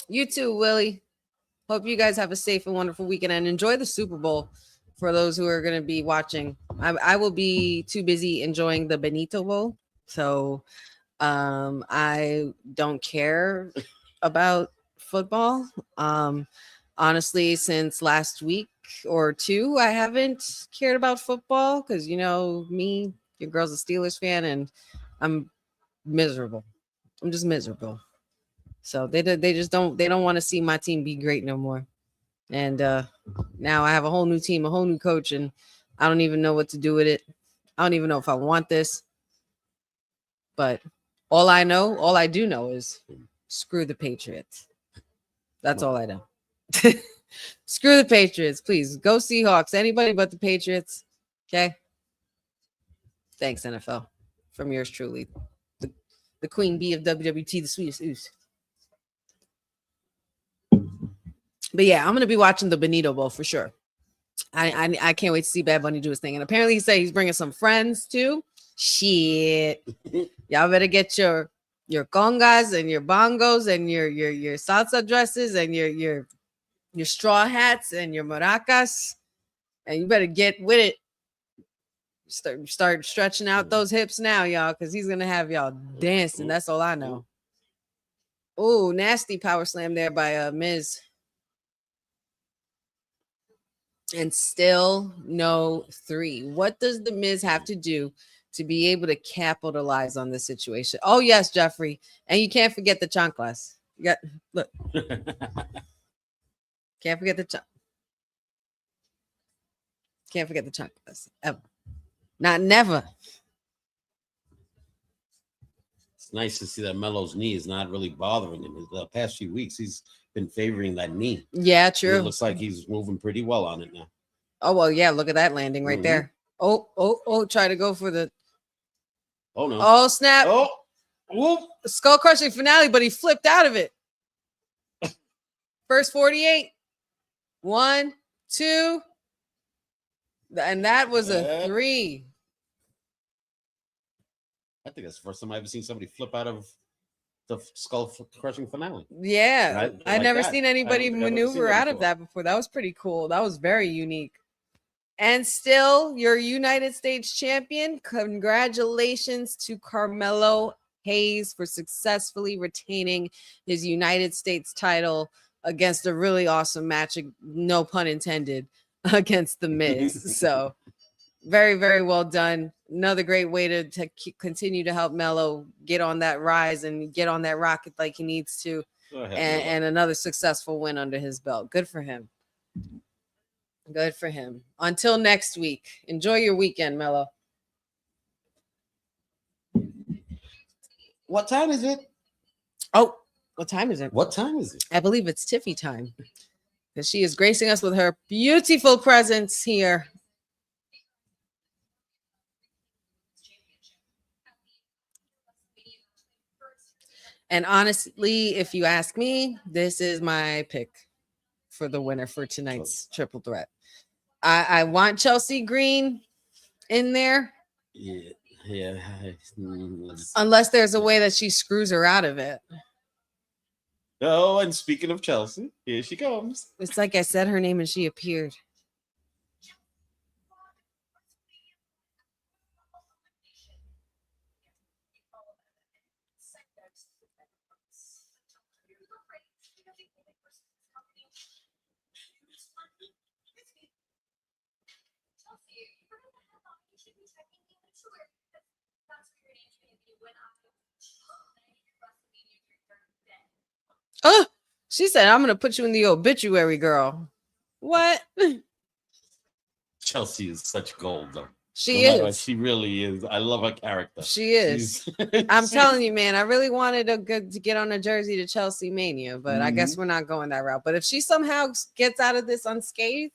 You too, Willie. Hope you guys have a safe and wonderful weekend and enjoy the Super Bowl for those who are going to be watching. I will be too busy enjoying the Benito Bowl, so I don't care about football. Honestly, since last week or two, I haven't cared about football because, you know, me, your girl's a Steelers fan, and I'm miserable. I'm just miserable. So they don't want to see my team be great no more. And now I have a whole new team, a whole new coach, and I don't even know what to do with it. I don't even know if I want this. But all I do know is screw the Patriots. That's all I know. Screw the Patriots, please. Go Seahawks. Anybody but the Patriots. Okay. Thanks, NFL. From yours truly, the queen bee of WWT, the sweetest ooze. But yeah, I'm gonna be watching the Benito Bowl for sure. I can't wait to see Bad Bunny do his thing. And apparently he said he's bringing some friends too. Shit, y'all better get your congas and your bongos and your salsa dresses and your straw hats and your maracas, and you better get with it. Start stretching out those hips now, y'all, because he's gonna have y'all dancing. That's all I know. Oh, nasty power slam there by Miz. And still no 3. What does the Miz have to do to be able to capitalize on this situation? Oh, yes, Jeffrey. And you can't forget the chanclas. You got, look. Can't forget the chanclas. Ever. Not never. It's nice to see that Melo's knee is not really bothering him. The past few weeks, he's been favoring that knee. Yeah, true. It looks like he's moving pretty well on it now. Oh, well, yeah, look at that landing right there. Oh, try to go for the... Oh, no. Oh, snap. Oh, whoop. Skull-crushing finale, but he flipped out of it. First 48. 1, 2. And that was a 3. I think that's the first time I've ever seen somebody flip out of the skull-crushing finale. Yeah, I've never that. seen anybody maneuver out of before. that before. That was pretty cool. That was very unique. And still, your United States champion. Congratulations to Carmelo Hayes for successfully retaining his United States title against a really awesome match, no pun intended, against The Miz. So very, very well done. Another great way to continue to help Melo get on that rise and get on that rocket like he needs to. And another successful win under his belt. Good for him. Good for him. Until next week, enjoy your weekend, Melo. What time is it? Oh, what time is it? What time is it? I believe it's Tiffy time, because she is gracing us with her beautiful presence here. And honestly, if you ask me, this is my pick for the winner for tonight's triple threat. I want Chelsea Green in there. Yeah. Unless there's a way that she screws her out of it. Oh, and speaking of Chelsea, here she comes. It's like I said her name and she appeared. Oh, she said, I'm going to put you in the obituary, girl. What? Chelsea is such gold, though. She No matter what, is. she really is. I love her character. She is. I'm telling you, man, I really wanted to get on a jersey to Chelsea Mania, but I guess we're not going that route. But if she somehow gets out of this unscathed,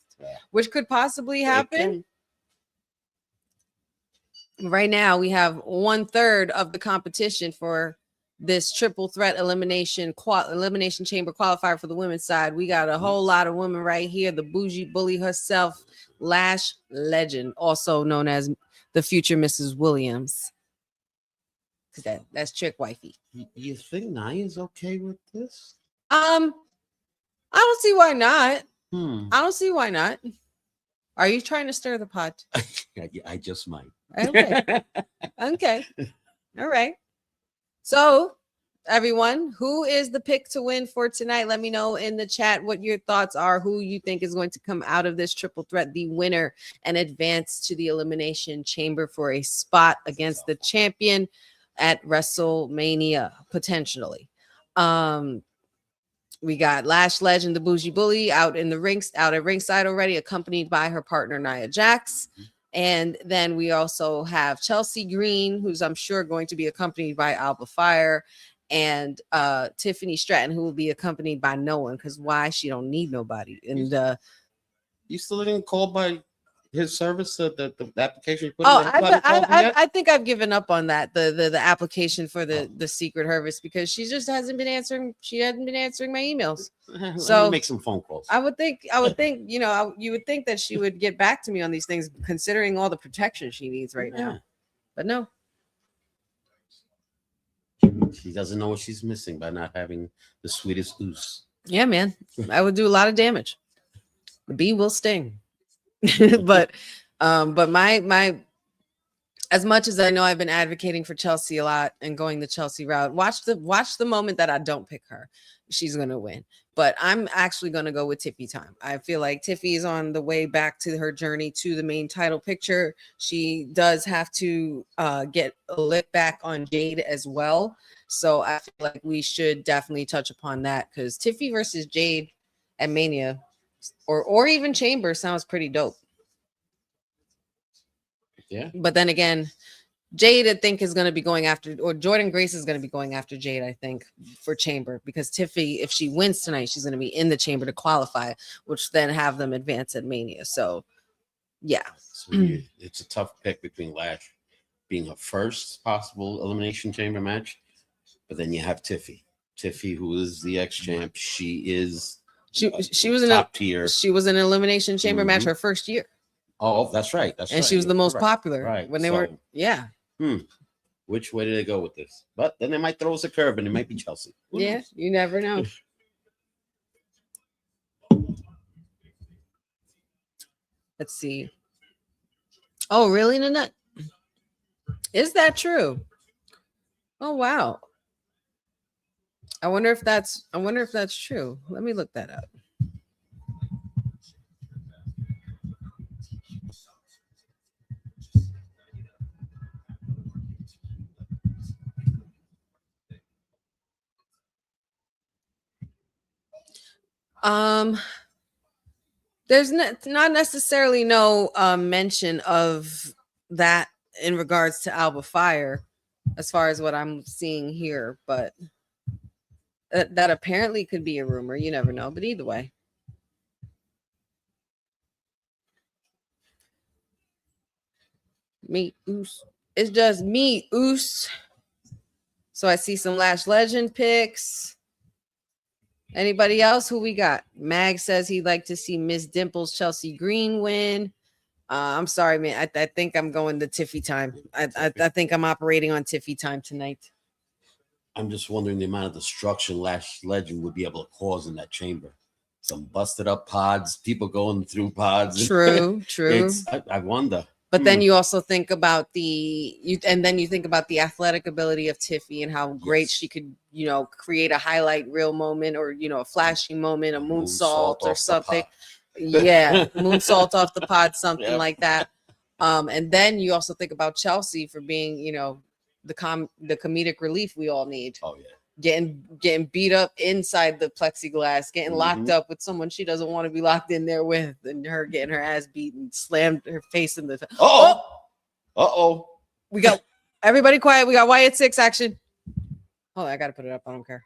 which could possibly happen, right now we have 1/3 of the competition for this triple threat elimination chamber qualifier for the women's side. We got a whole lot of women right here. The bougie bully herself, Lash Legend, also known as the future Mrs. Williams. That's trick wifey. You think Naya's okay with this? I don't see why not. I don't see why not. Are you trying to stir the pot? I just might. Okay. Okay. All right. So, everyone, who is the pick to win for tonight? Let me know in the chat what your thoughts are, who you think is going to come out of this triple threat, the winner, and advance to the elimination chamber for a spot against the champion at WrestleMania, potentially. We got Lash Legend, the bougie bully, out at ringside already, accompanied by her partner Nia Jax. And then we also have Chelsea Green, who's I'm sure going to be accompanied by Alba Fire, and Tiffany Stratton, who will be accompanied by no one, because why? She don't need nobody. And you still didn't call by his service, the application you put oh, in? I think I've given up on that, the application for the secret harvest, because she just hasn't been answering. She hasn't been answering my emails. So make some phone calls. I would think, you would think that she would get back to me on these things, considering all the protection she needs right now. But no. She doesn't know what she's missing by not having the sweetest ooze. Yeah, man. I would do a lot of damage. The bee will sting. but my as much as I know I've been advocating for Chelsea a lot and going the Chelsea route, watch the moment that I don't pick her. She's gonna win. But I'm actually gonna go with Tiffy time. I feel like Tiffy is on the way back to her journey to the main title picture. She does have to get a lick back on Jade as well. So I feel like we should definitely touch upon that, because Tiffy versus Jade at Mania or even Chamber sounds pretty dope. Yeah. But then again, Jade, I think, is going to be going after, or Jordan Grace is going to be going after Jade, I think, for Chamber, because Tiffy, if she wins tonight, she's going to be in the Chamber to qualify, which then have them advance at Mania. So, yeah. So it's a tough pick between Lash being her first possible elimination chamber match, but then you have Tiffy, who is the ex-champ. She is she was in top tier. She was in an elimination chamber match her first year. Oh, that's right. And she was the most popular when they were. Yeah. Which way did they go with this? But then they might throw us a curve, and it might be Chelsea. Yeah, you never know. Let's see. Oh, really, Nanette? Is that true? Oh, wow. I wonder if that's true. Let me look that up. There's not necessarily no mention of that in regards to Alba Fire, as far as what I'm seeing here, but that apparently could be a rumor. You never know, but either way. Me, oos. It's just me, oos. So I see some Lash Legend picks. Anybody else? Who we got? Mag says he'd like to see Miss Dimples Chelsea Green win. I'm sorry, man. I think I'm going to Tiffy time. I think I'm operating on Tiffy time tonight. I'm just wondering the amount of destruction Lash Legend would be able to cause in that chamber. Some busted up pods, people going through pods. True, true. I wonder. But then you also think about the athletic ability of Tiffy and how great she could, you know, create a highlight reel moment or, you know, a flashy moment, a moonsault or something. Yeah, moonsault off the pod, something like that. And then you also think about Chelsea for being, you know, the comedic relief we all need. Oh yeah. Getting beat up inside the plexiglass, getting locked up with someone she doesn't want to be locked in there with, and her getting her ass beaten, slammed her face in the. We got everybody quiet. We got Wyatt 6 action. Oh, I gotta put it up. I don't care.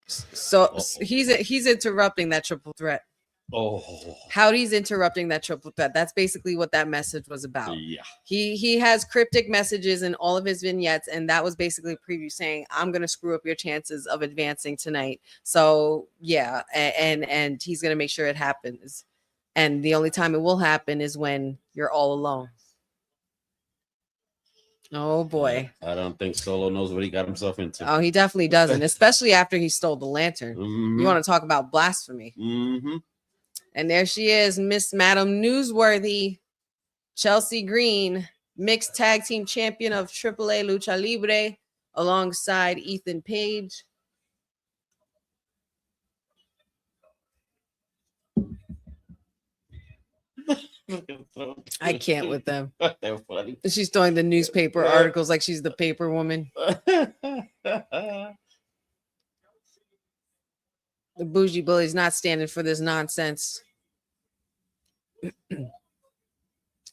So he's interrupting that triple threat. Howdy's interrupting that triple threat. That's basically what that message was about. Yeah. He has cryptic messages in all of his vignettes, and that was basically a preview saying, I'm gonna screw up your chances of advancing tonight. So yeah, and he's gonna make sure it happens. And the only time it will happen is when you're all alone. Oh boy. I don't think Solo knows what he got himself into. Oh, he definitely doesn't, especially after he stole the lantern. You want to talk about blasphemy? And there she is, Miss Madam Newsworthy, Chelsea Green, mixed tag team champion of AAA Lucha Libre, alongside Ethan Page. I can't with them. They're funny. She's throwing the newspaper articles like she's the paper woman. The bougie bully's not standing for this nonsense.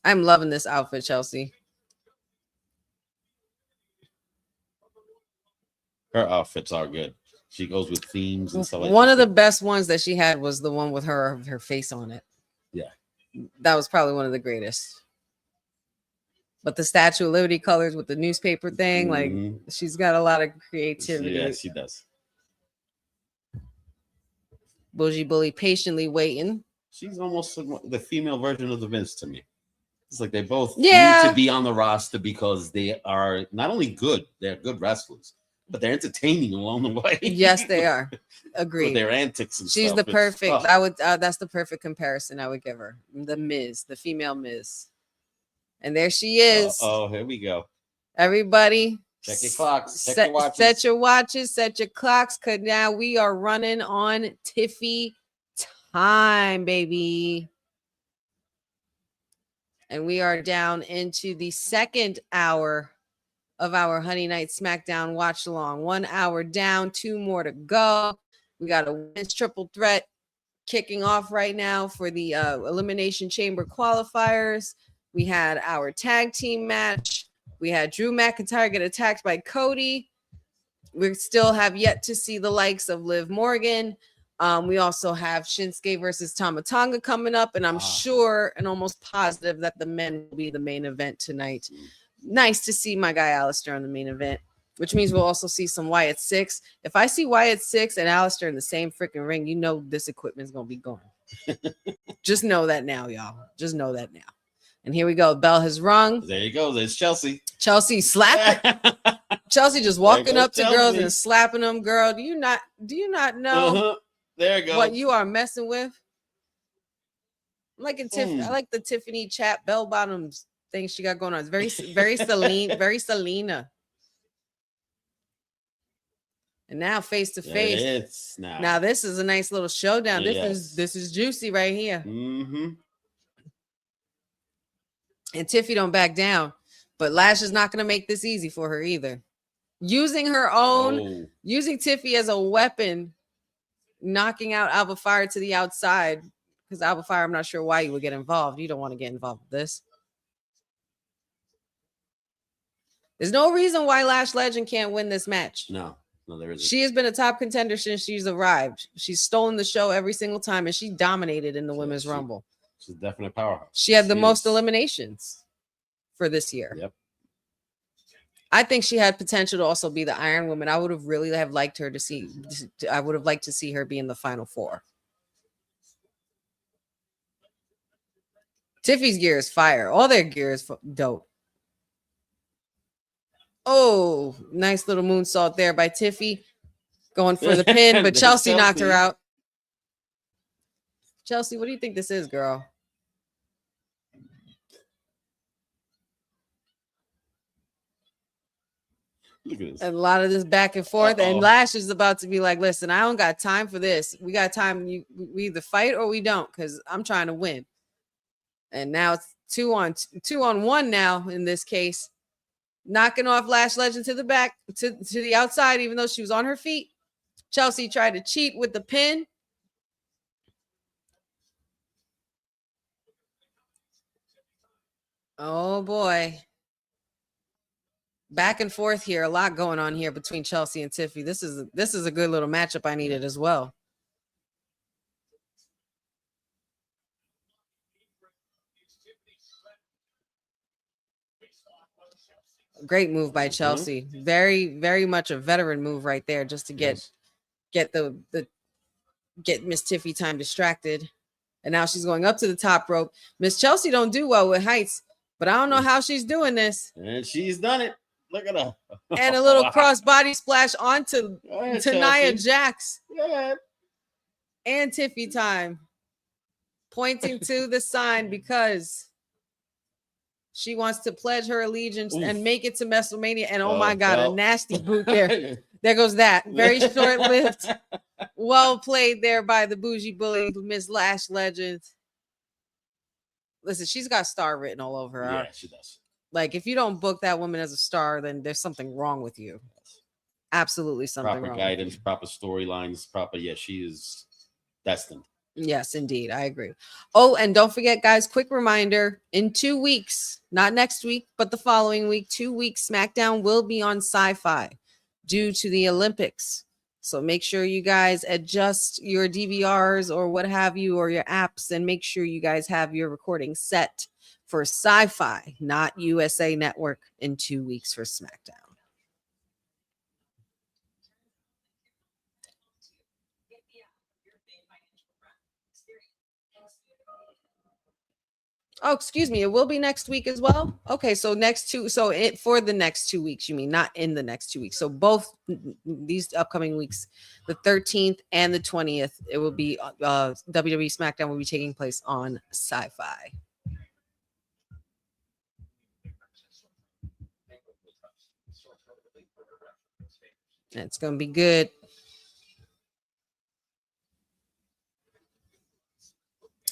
I'm loving this outfit, Chelsea. Her outfits are good. She goes with themes and stuff like that. One of the best ones that she had was the one with her face on it. Yeah. That was probably one of the greatest. But the Statue of Liberty colors with the newspaper thing, like she's got a lot of creativity. Yeah, she does. Bougie bully patiently waiting. She's almost the female version of the Vince to me. It's like they both need to be on the roster because they are not only good, they're good wrestlers, but they're entertaining along the way. Yes, they are. Agreed. With their antics and She's stuff. the perfect. I would. That's the perfect comparison I would give her. The Miz, the female Miz, and there she is. Oh, here we go. Everybody, check your clocks. Set your watches. Set your clocks. Cause now we are running on Tiffy time, baby. And we are down into the second hour of our Honey Night SmackDown watch along. 1 hour down, 2 more to go. We got a women's triple threat kicking off right now for the Elimination Chamber qualifiers. We had our tag team match. We had Drew McIntyre get attacked by Cody. We still have yet to see the likes of Liv Morgan. We also have Shinsuke versus Tama Tonga coming up, and I'm sure and almost positive that the men will be the main event tonight. Nice to see my guy Alistair on the main event, which means we'll also see some Wyatt 6. If I see Wyatt 6 and Alistair in the same freaking ring, you know this equipment's going to be gone. Just know that now, y'all. Just know that now. And here we go. Bell has rung. There you go. There's Chelsea. Chelsea slapping. Chelsea just walking up to Chelsea. Girls and slapping them. Girl, do you not know there you go. what you are messing with? I'm like I like the Tiffany chat bell bottoms things she got going on. It's very, very Celine, very Selena. And now face to face. It's now this is a nice little showdown. Yes. This is juicy right here. Mm-hmm. And Tiffy don't back down, but Lash is not going to make this easy for her either. Using her own, using Tiffy as a weapon, knocking out Alba Fire to the outside. Because Alba Fire, I'm not sure why you would get involved. You don't want to get involved with this. There's no reason why Lash Legend can't win this match. No, there isn't. She has been a top contender since she's arrived. She's stolen the show every single time, and she dominated in the Women's Rumble. She's definitely a powerhouse. She had the most eliminations for this year. Yep. I think she had potential to also be the Iron Woman. I would have really have liked her to see. I would have liked to see her be in the Final Four. Tiffy's gear is fire. All their gear is dope. Oh, nice little moonsault there by Tiffy. Going for the pin, but Chelsea knocked her out. Chelsea, what do you think this is, girl? Look at this. A lot of this back and forth. And Lash is about to be like, listen, I don't got time for this. We got time. We either fight or we don't, because I'm trying to win. And now it's 2-on-1 now in this case. Knocking off Lash Legend to the back, to the outside, even though she was on her feet. Chelsea tried to cheat with the pin. Oh boy. Back and forth here. A lot going on here between Chelsea and Tiffy. This is a good little matchup I needed as well. Great move by Chelsea. Very, very much a veteran move right there, just to get Miss Tiffy time distracted. And now she's going up to the top rope. Miss Chelsea don't do well with heights, but I don't know how she's doing this. And she's done it. Look at her. And a little cross body splash onto Nia Jax. Yeah. And Tiffy time. Pointing to the sign because she wants to pledge her allegiance and make it to WrestleMania. And oh my God, a nasty boot there. There goes that. Very short-lived. Well played there by the bougie bully, Miss Lash Legend. Listen, she's got star written all over her. Yeah, she does. Like, if you don't book that woman as a star, then there's something wrong with you. Absolutely something wrong. Proper guidance, proper storylines, proper. Yeah, she is destined. Yes, indeed. I agree. Oh, and don't forget, guys, quick reminder, in 2 weeks, not next week, but the following week, 2 weeks, SmackDown will be on Sci-Fi due to the Olympics. So make sure you guys adjust your DVRs or what have you, or your apps, and make sure you guys have your recording set for Sci-Fi, not USA Network, in 2 weeks for SmackDown. Oh, excuse me. It will be next week as well. Okay, so for the next 2 weeks, you mean, not in the next 2 weeks. So both these upcoming weeks, the 13th and the 20th, it will be WWE SmackDown will be taking place on Sci-Fi. It's going to be good.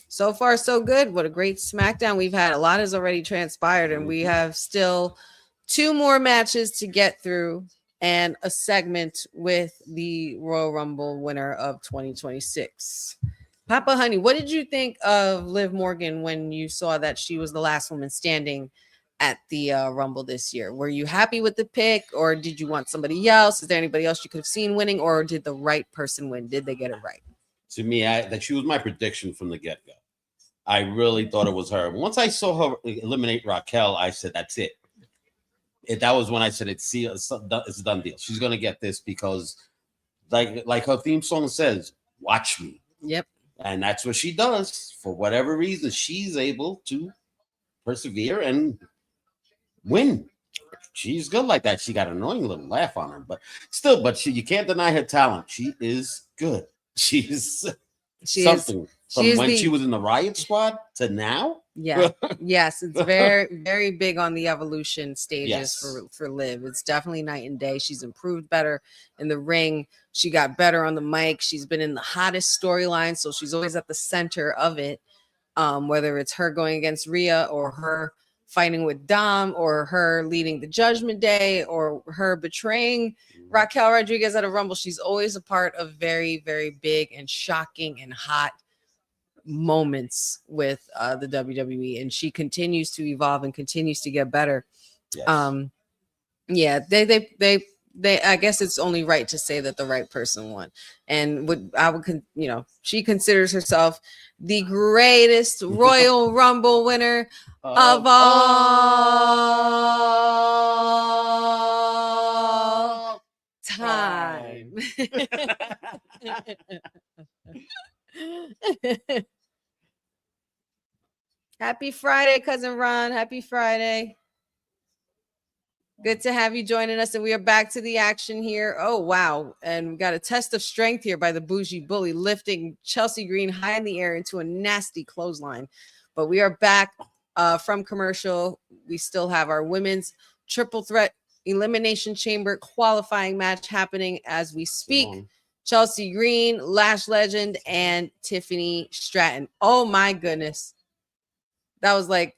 So far, so good. What a great SmackDown we've had. A lot has already transpired, and we have still 2 more matches to get through and a segment with the Royal Rumble winner of 2026. Papa Honey, what did you think of Liv Morgan when you saw that she was the last woman standing at the Rumble this year? Were you happy with the pick, or did you want somebody else? Is there anybody else you could have seen winning, or did the right person win? Did they get it right? To me, that she was my prediction from the get-go. I really thought it was her. Once I saw her eliminate Raquel, I said, that's it. That was when I said, it's a done deal. She's going to get this because, like her theme song says, watch me. Yep. And that's what she does. For whatever reason, she's able to persevere and win. She's good like that. She got an annoying little laugh on her, but still, you can't deny her talent. She is good. She's something. From when she was in the Riot Squad to now? Yeah. Yes, it's very, very big on the evolution stages Yes. for Liv. It's definitely night and day. She's improved better in the ring. She got better on the mic. She's been in the hottest storyline, so she's always at the center of it. Whether it's her going against Rhea or her fighting with Dom or her leading the Judgment Day or her betraying Raquel Rodriguez at a Rumble, she's always a part of very, very big and shocking and hot moments with the WWE, and she continues to evolve and continues to get better. Yes. Yeah, they I guess it's only right to say that the right person won. And she considers herself the greatest Royal Rumble winner of all time. Happy Friday, cousin Ron. Happy Friday. Good to have you joining us, and we are back to the action here. Oh, wow. And we got a test of strength here by the Bougie Bully, lifting Chelsea Green high in the air into a nasty clothesline. But we are back from commercial. We still have our women's triple threat elimination chamber qualifying match happening as we speak. Chelsea Green, Lash Legend, and Tiffany Stratton. Oh, my goodness. That was like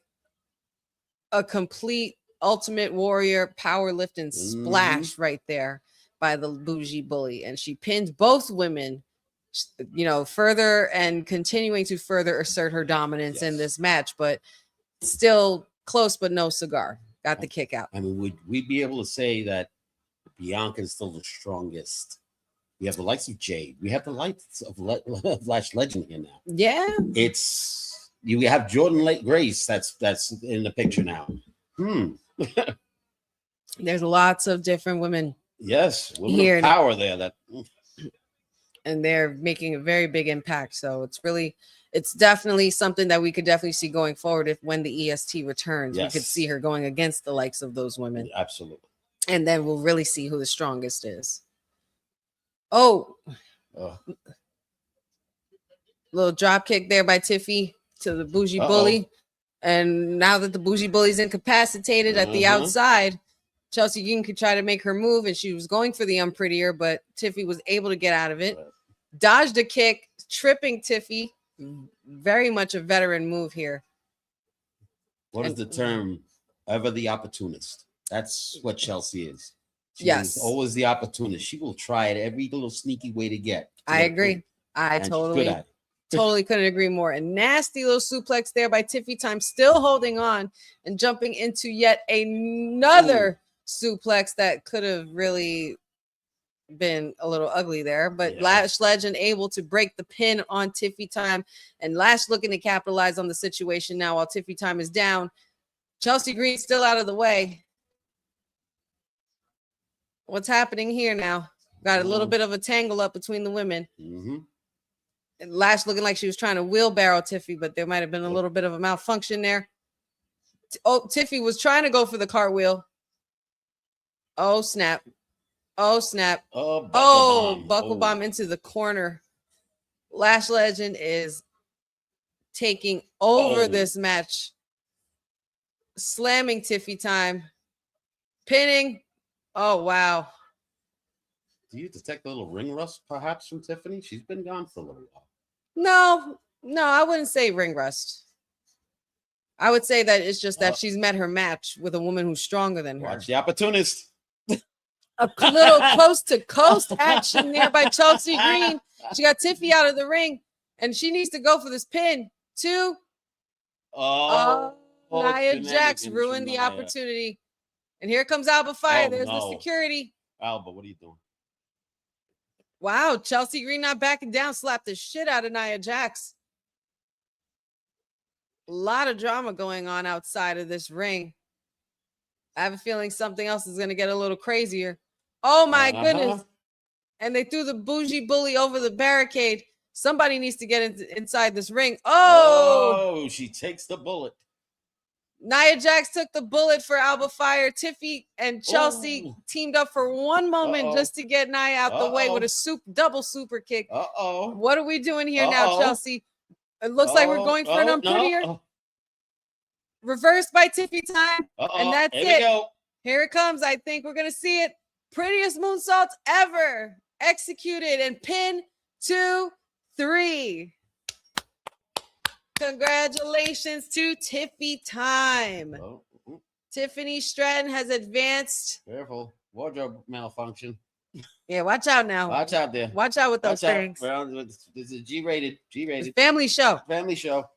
a complete Ultimate Warrior powerlifting splash right there by the Bougie Bully. And she pinned both women, further and continuing to further assert her dominance in this match, but still close, but no cigar. Got the kick out. I mean, would we be able to say that Bianca is still the strongest? We have the likes of Jade. We have the likes of Lash Legend here now. Yeah. You have Jordan Lake Grace that's in the picture now. There's lots of different women. Yes, women here of power there and they're making a very big impact. So it's definitely something that we could definitely see going forward. When the EST returns, we could see her going against the likes of those women. Absolutely. And then we'll really see who the strongest is. Oh, little drop kick there by Tiffy to the Bougie Bully. And now that the Bougie Bully's incapacitated at the outside, Chelsea Green could try to make her move, and she was going for the unprettier, but Tiffy was able to get out of it. Dodged a kick, tripping Tiffy. Very much a veteran move here. What is the term? Ever the opportunist. That's what Chelsea is. She's always the opportunist. She will try it every little sneaky way to get. I agree. I totally couldn't agree more. A nasty little suplex there by Tiffy Time, still holding on and jumping into yet another suplex that could have really been a little ugly there. But Lash Legend able to break the pin on Tiffy Time, and Lash looking to capitalize on the situation now while Tiffy Time is down. Chelsea Green still out of the way. What's happening here now? Got a little bit of a tangle up between the women. And Lash looking like she was trying to wheelbarrow Tiffy, but there might have been a little bit of a malfunction there. Tiffy was trying to go for the cartwheel. Oh, snap. Oh, snap. Buckle bomb into the corner. Lash Legend is taking over this match. Slamming Tiffy Time. Pinning. Oh, wow. Do you detect a little ring rust perhaps from Tiffany? She's been gone for a little while. No, I wouldn't say ring rust. I would say that it's just that she's met her match with a woman who's stronger than her. Watch the opportunist. A little coast to coast action there by Chelsea Green. She got Tiffy out of the ring, and she needs to go for this pin. Nia Jax ruined the opportunity. And here comes Alba Fire. There's the security. Alba, what are you doing? Wow, Chelsea Green not backing down, slapped the shit out of Nia Jax. A lot of drama going on outside of this ring. I have a feeling something else is going to get a little crazier. Oh, my goodness. And they threw the Bougie Bully over the barricade. Somebody needs to get inside this ring. Oh, she takes the bullet. Nia Jax took the bullet for Alba Fire. Tiffy and Chelsea teamed up for one moment just to get Nia out the way with a double super kick. What are we doing here now, Chelsea? It looks like we're going for an unprettier. No. Reversed by Tiffy time. And that's Here it. we go. Here it comes. I think we're going to see it. Prettiest moonsault ever executed and pin 2, 3. Congratulations to Tiffy time. Tiffany Stratton has advanced. Careful. Wardrobe malfunction. Yeah, watch out now. Watch out there. Watch out with those things. This is G-rated. It's family show. Family show.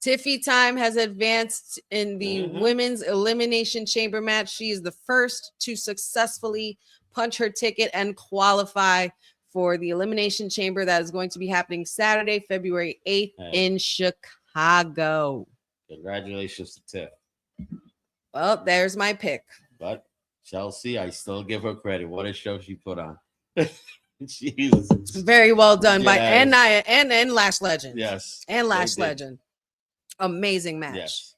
Tiffy time has advanced in the women's elimination chamber match. She is the first to successfully punch her ticket and qualify for the elimination chamber that is going to be happening Saturday, February 8th in Chicago. Congratulations to Tiff. Well, there's my pick. But Chelsea, I still give her credit. What a show she put on. Jesus. Very well done by and Lash Legend. Yes. And Lash Legend. Amazing match. Yes.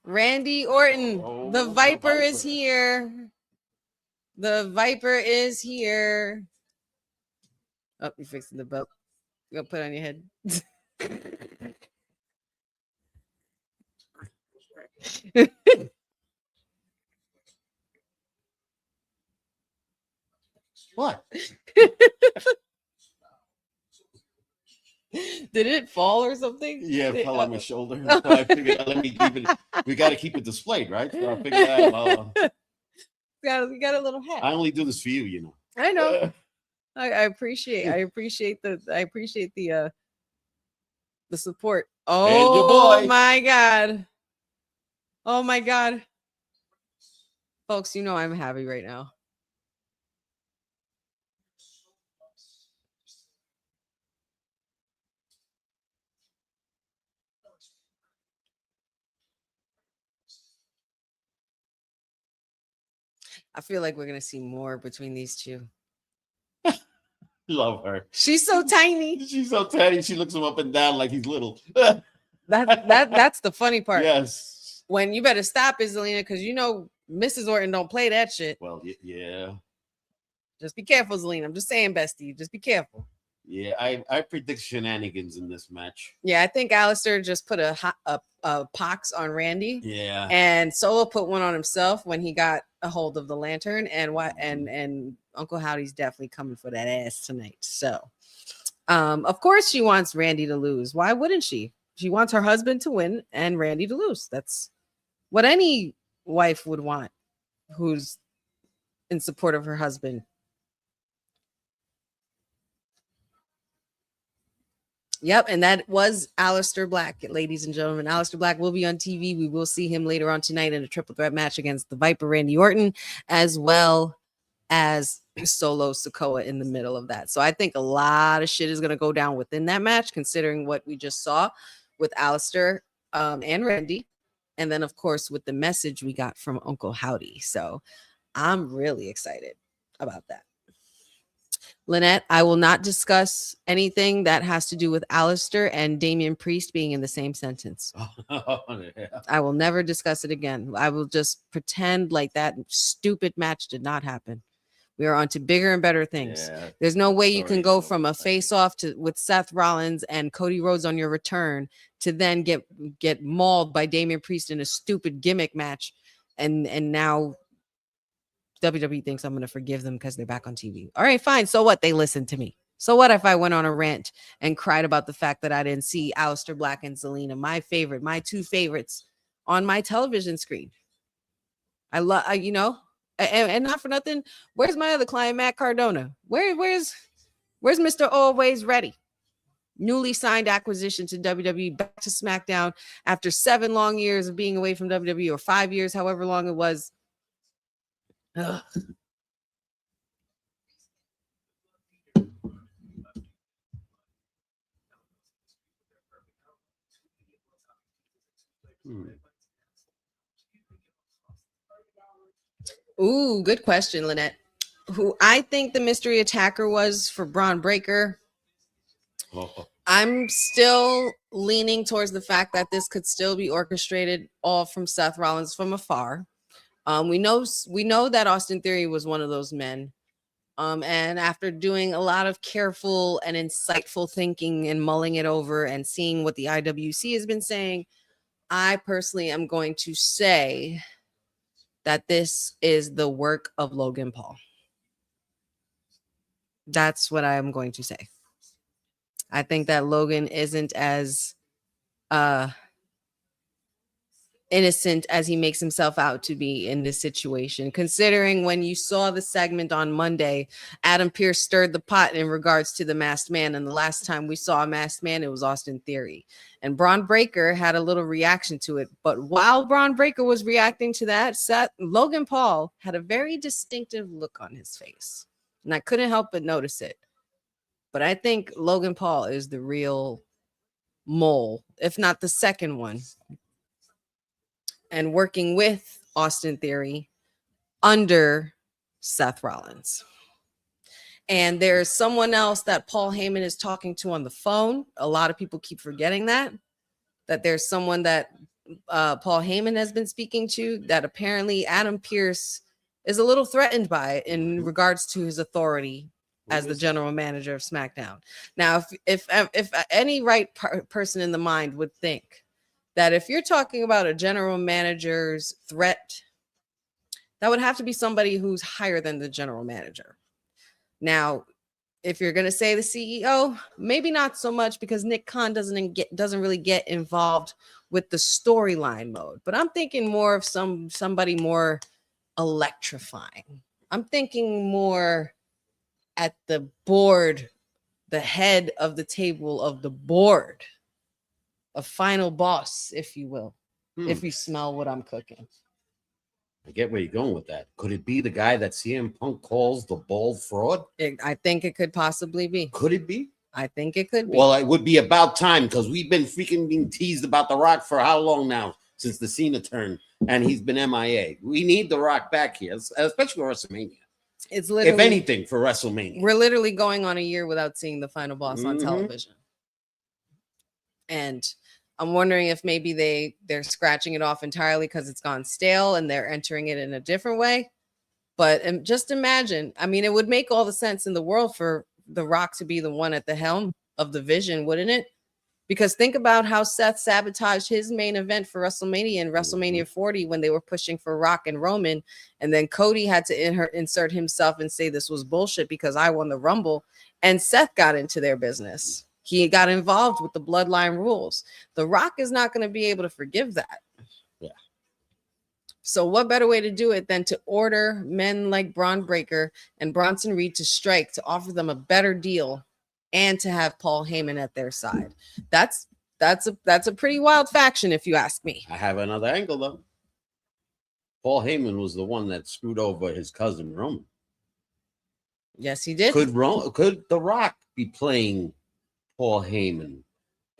Randy Orton, the Viper is here. The Viper is here. Oh, you're fixing the belt. You're gonna put it on your head. What? Did it fall or something? Yeah, it fell on my shoulder. So I figured, let me keep it. We got to keep it displayed, right? So I figured out. You got a little hat. I only do this for you, you know. I know. I appreciate the support. Oh my God. Oh my God. Folks, you know I'm happy right now. I feel like we're gonna see more between these two. Love her. She's so tiny. She's so tiny. She looks him up and down like he's little. That's the funny part. Yes. When you better stop it, Zelina, because you know Mrs. Orton don't play that shit. Well, yeah. Just be careful, Zelina. I'm just saying, bestie. Just be careful. Yeah, I predict shenanigans in this match. Yeah, I think Alistair just put a pox on Randy. Yeah. And Solo put one on himself when he got a hold of the lantern. And Uncle Howdy's definitely coming for that ass tonight. So, of course she wants Randy to lose. Why wouldn't she? She wants her husband to win and Randy to lose. That's what any wife would want who's in support of her husband. Yep, and that was Aleister Black, ladies and gentlemen. Aleister Black will be on TV. We will see him later on tonight in a triple threat match against the Viper Randy Orton, as well as Solo Sikoa in the middle of that. So I think a lot of shit is going to go down within that match, considering what we just saw with Aleister and Randy. And then, of course, with the message we got from Uncle Howdy. So I'm really excited about that. Lynette, I will not discuss anything that has to do with Aleister and Damian Priest being in the same sentence. I will never discuss it again. I will just pretend like that stupid match did not happen. We are on to bigger and better things. Yeah. There's no way you can go from a face-off with Seth Rollins and Cody Rhodes on your return to then get mauled by Damian Priest in a stupid gimmick match, and now WWE thinks I'm going to forgive them because they're back on TV. All right, fine. So what? They listened to me. So what if I went on a rant and cried about the fact that I didn't see Aleister Black and Zelina, my two favorites, on my television screen? I love, and not for nothing. Where's my other client, Matt Cardona? Where's Mr. Always Ready? Newly signed acquisition to WWE, back to SmackDown after 7 long years of being away from WWE, or 5 years, however long it was. Ugh. Ooh, good question, Lynette. Who I think the mystery attacker was for Braun Breaker. I'm still leaning towards the fact that this could still be orchestrated all from Seth Rollins from afar. We know that Austin Theory was one of those men. And after doing a lot of careful and insightful thinking and mulling it over and seeing what the IWC has been saying, I personally am going to say that this is the work of Logan Paul. That's what I am going to say. I think that Logan isn't as innocent as he makes himself out to be in this situation, considering when you saw the segment on Monday, Adam Pearce stirred the pot in regards to the masked man, and the last time we saw a masked man, it was Austin Theory, and Braun Breaker had a little reaction to it. But while Braun Breaker was reacting to that, Logan Paul had a very distinctive look on his face, and I couldn't help but notice it. But I think Logan Paul is the real mole, if not the second one, and working with Austin Theory under Seth Rollins. And there's someone else that Paul Heyman is talking to on the phone. A lot of people keep forgetting that there's someone that Paul Heyman has been speaking to that apparently Adam Pearce is a little threatened by in regards to his authority as the general manager of SmackDown. Now, if any person in the mind would think that if you're talking about a general manager's threat, that would have to be somebody who's higher than the general manager. Now, if you're going to say the CEO, maybe not so much, because Nick Khan doesn't really get involved with the storyline mode. But I'm thinking more of somebody more electrifying. I'm thinking more at the board, the head of the table of the board, a final boss, if you will, if you smell what I'm cooking. I get where you're going with that. Could it be the guy that CM Punk calls the bald fraud? I think it could possibly be. Could it be? I think it could be. Well, it would be about time, because we've been freaking being teased about The Rock for how long now? Since the Cena turn, and he's been MIA. We need The Rock back here, especially for WrestleMania. It's literally, if anything, for WrestleMania. We're literally going on a year without seeing the final boss on television. And I'm wondering if maybe they're scratching it off entirely because it's gone stale and they're entering it in a different way. But just imagine, I mean, it would make all the sense in the world for The Rock to be the one at the helm of the vision, wouldn't it? Because think about how Seth sabotaged his main event for WrestleMania in WrestleMania 40 when they were pushing for Rock and Roman. And then Cody had to insert himself and say this was bullshit because I won the Rumble. And Seth got into their business. He got involved with the bloodline rules. The Rock is not going to be able to forgive that. Yeah. So what better way to do it than to order men like Braun Breaker and Bronson Reed to strike, to offer them a better deal, and to have Paul Heyman at their side. That's a pretty wild faction, if you ask me. I have another angle, though. Paul Heyman was the one that screwed over his cousin Roman. Yes, he did. Could The Rock be playing Paul Heyman?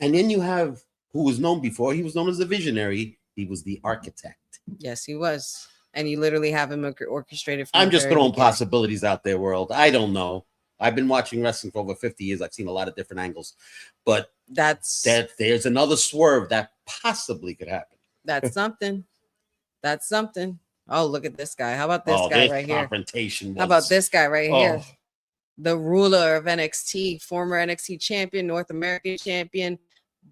And then you have, who was known before, he was known as a visionary. He was the architect. Yes, he was. And you literally have him orchestrated. I'm just throwing possibilities out there, world. I don't know. I've been watching wrestling for over 50 years. I've seen a lot of different angles, but there's another swerve that possibly could happen. That's something. That's something. Oh, look at this guy. How about this guy right here? How about this guy right here? The ruler of NXT, former NXT champion, North American champion,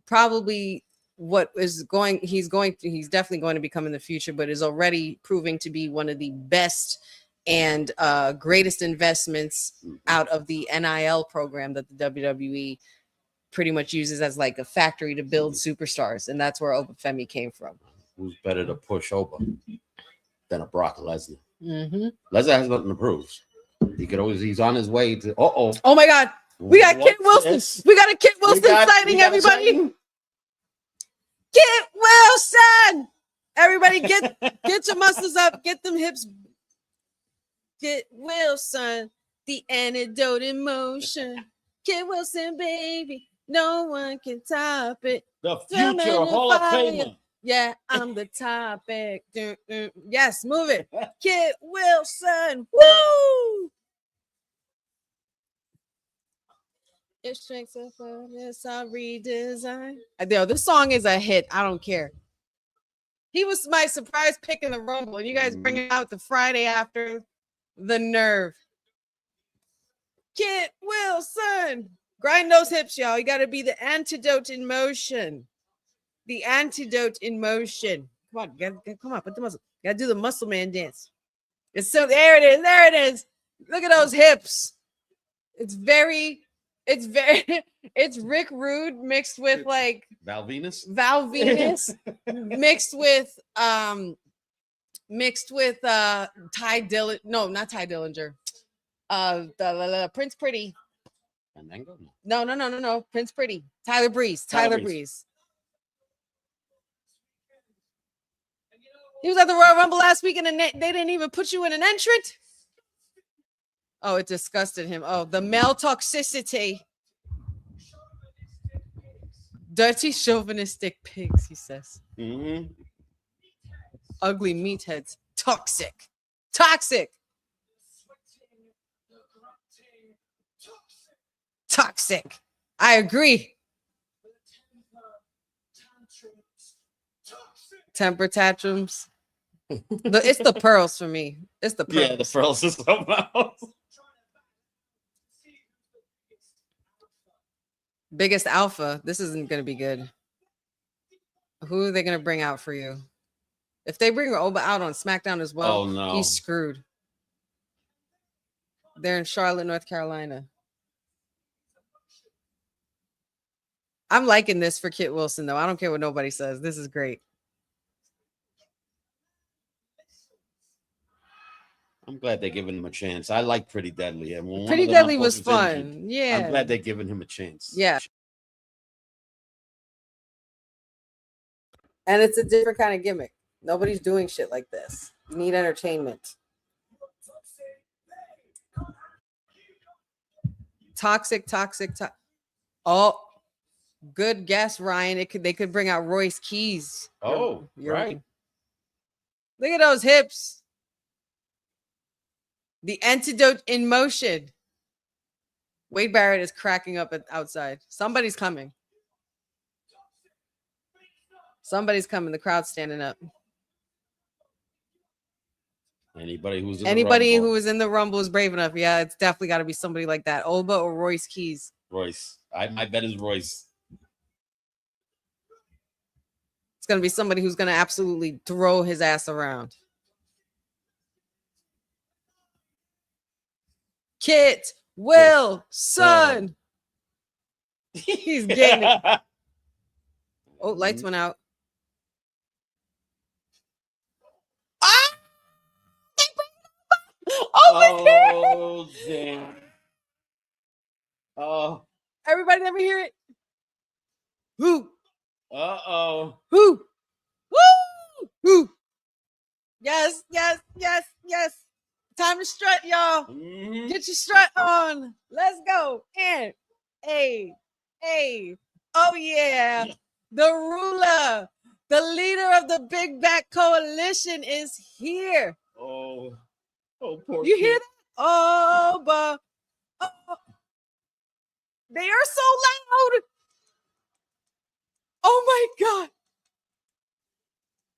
probably he's definitely going to become in the future, but is already proving to be one of the best and greatest investments out of the NIL program that the WWE pretty much uses as like a factory to build superstars. And that's where Obafemi came from. Who's better to push over than a Brock Lesnar? Lesnar has nothing to prove. He's on his way to, oh my God. We got Kit Wilson. We got a Kit Wilson sighting, everybody. Kit Wilson. Everybody get your muscles up. Get them hips. Kit Wilson, the antidote in motion. Kit Wilson, baby, no one can top it. The future Hall of Famer. Yeah, I'm the topic. Yes, move it. Kit Wilson, woo! It's strength of focus, I redesign. This song is a hit. I don't care. He was my surprise pick in the Rumble, and you guys bring it out the Friday after. The nerve. Kit Wilson. Grind those hips, y'all. You got to be the antidote in motion. The antidote in motion. Come on, come on, put the muscle. Got to do the muscle man dance. It's so there it is. There it is. Look at those hips. It's Rick Rude mixed with like Val Venus mixed with Ty Dillinger. No, not Ty Dillinger. The Prince Pretty. No. Prince Pretty. Tyler Breeze. He was at the Royal Rumble last week and they didn't even put you in an entrant. Oh, it disgusted him. Oh, the male toxicity. Dirty chauvinistic pigs, he says. Mm-hmm. Ugly meatheads. Toxic. I agree. Temper tantrums. It's the pearls for me. It's the pearls. Yeah, the pearls is something else. Biggest alpha. This isn't going to be good. Who are they going to bring out for you? If they bring Oba out on SmackDown as well, no. He's screwed. They're in Charlotte, North Carolina. I'm liking this for Kit Wilson, though. I don't care what nobody says. This is great. I'm glad they're giving him a chance. I like Pretty Deadly. Pretty Deadly was fun. Injured. Yeah. I'm glad they're giving him a chance. Yeah. And it's a different kind of gimmick. Nobody's doing shit like this. You need entertainment. Toxic. Oh, good guess, Ryan. They could bring out Royce Keys. Oh, right. Look at those hips. The antidote in motion. Wade Barrett is cracking up outside. Somebody's coming. The crowd's standing up. Anybody who was in the Rumble is brave enough. Yeah, it's definitely got to be somebody like that. Oba or Royce Keys. Royce. My bet is Royce. It's going to be somebody who's going to absolutely throw his ass around. Kit Wilson. He's getting it. Oh, lights went out. Oh, damn. Oh. Everybody let me hear it. Who? Uh-oh. Who? Woo! Who? Yes. Time to strut, y'all. Mm-hmm. Get your strut on. Let's go. And oh yeah. The ruler, the leader of the Big Back Coalition is here. Oh, poor you kid. hear that? Oh, but they are so loud. Oh my God.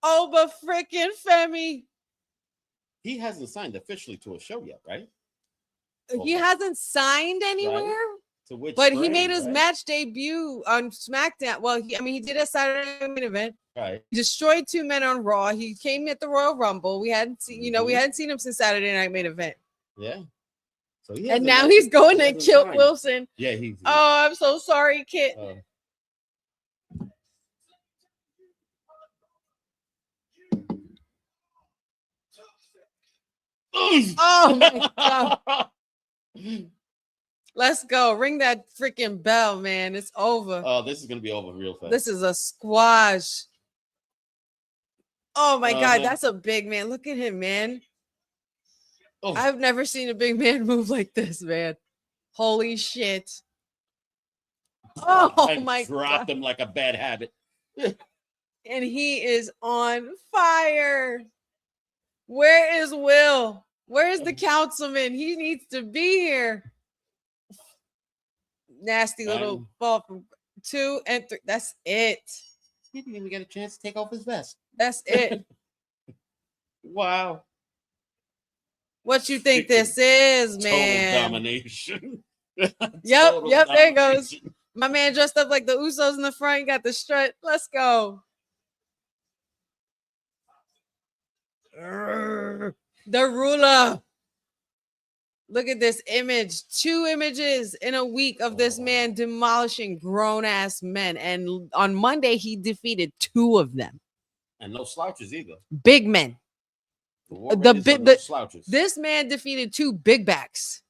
Oh, but freaking Femi. He hasn't signed officially to a show yet, right? He hasn't signed anywhere. Right. To which but brand, he made his right? match debut on SmackDown. Well, he did a Saturday main event. Right. He destroyed 2 men on Raw. He came at the Royal Rumble. We hadn't seen, we hadn't seen him since Saturday Night Main Event. Yeah. So and now he's going to kill signed. Wilson. Yeah, he's. Oh, I'm so sorry, Kit. Oh my God. Let's go. Ring that freaking bell, man. It's over. Oh, this is going to be over real fast. This is a squash. Oh my God. That's a big man. Look at him, man. Oh. I've never seen a big man move like this, man. Holy shit. Oh my God. Dropped him like a bad habit. And he is on fire. Where is Will? Where is the councilman? He needs to be here. Nasty little ball from 2 and 3. That's it. He didn't even get a chance to take off his vest. That's it. Wow. What you think this is, man? Total domination. Yep, Total there it goes. domination. My man dressed up like the Usos in the front. Got the strut. Let's go. The ruler. Look at this image. 2 images in a week of this man demolishing grown-ass men. And on Monday, he defeated 2 of them. And no slouches either. Big men. No slouches. This man defeated 2 big backs.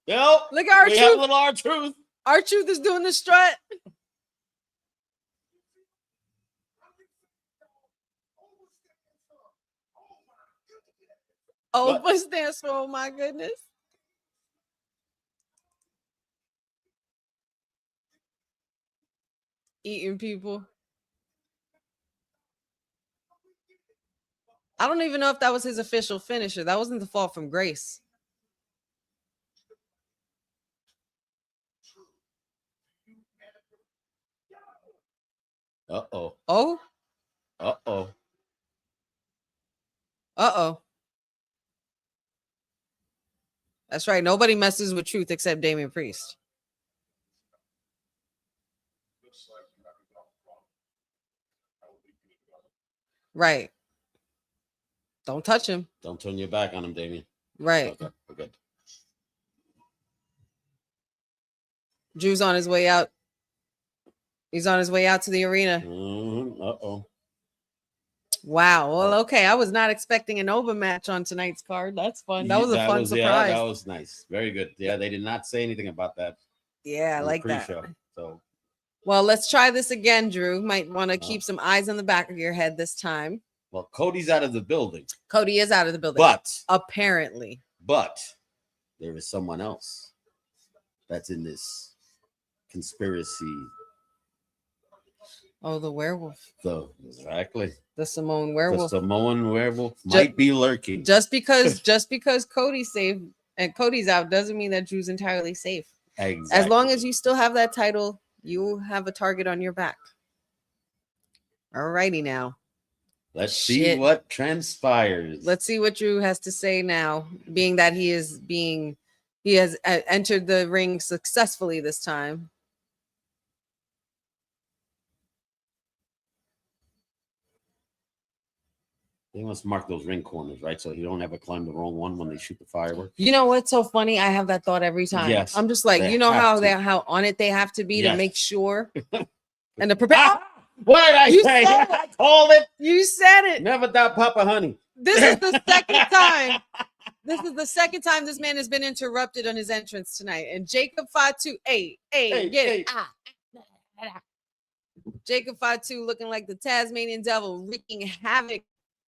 Yep. Look at We have a little R-Truth. R-Truth is doing the strut. Oh, what stands for? Oh my goodness. Eating people. I don't even know if that was his official finisher. That wasn't the fall from grace. Uh-oh. Oh? Uh-oh. Uh-oh. That's right. Nobody messes with truth except Damian Priest. Right. Don't touch him. Don't turn your back on him, Damian. Right. Okay, we're good. Drew's on his way out. He's on his way out to the arena. Uh-oh. Wow. Well, okay. I was not expecting an Nova match on tonight's card. That's fun. That was a fun surprise. Yeah, that was nice. Very good. Yeah, they did not say anything about that. Yeah, I like that. Pre-show, so. Well, let's try this again, Drew. Might want to keep some eyes on the back of your head this time. Well, Cody's out of the building. Cody is out of the building. But apparently. But there is someone else that's in this conspiracy. Oh, the werewolf. Exactly. The Samoan werewolf. The Samoan werewolf might be lurking. Just because Cody's safe and Cody's out doesn't mean that Drew's entirely safe. Exactly. As long as you still have that title, you have a target on your back. All righty now. Let's see what transpires. Let's see what Drew has to say now, being that he has entered the ring successfully this time. They must mark those ring corners, right? So you don't ever climb the wrong one when they shoot the fireworks. You know what's so funny? I have that thought every time. Yes, I'm just like, you know how on it they have to be to make sure. And the prepare. What did I say? I called it. You said it. Never doubt Papa Honey. This is the second time. This is the second time this man has been interrupted on his entrance tonight. And Jacob Fatu, get it. Jacob Fatu looking like the Tasmanian devil, wreaking havoc,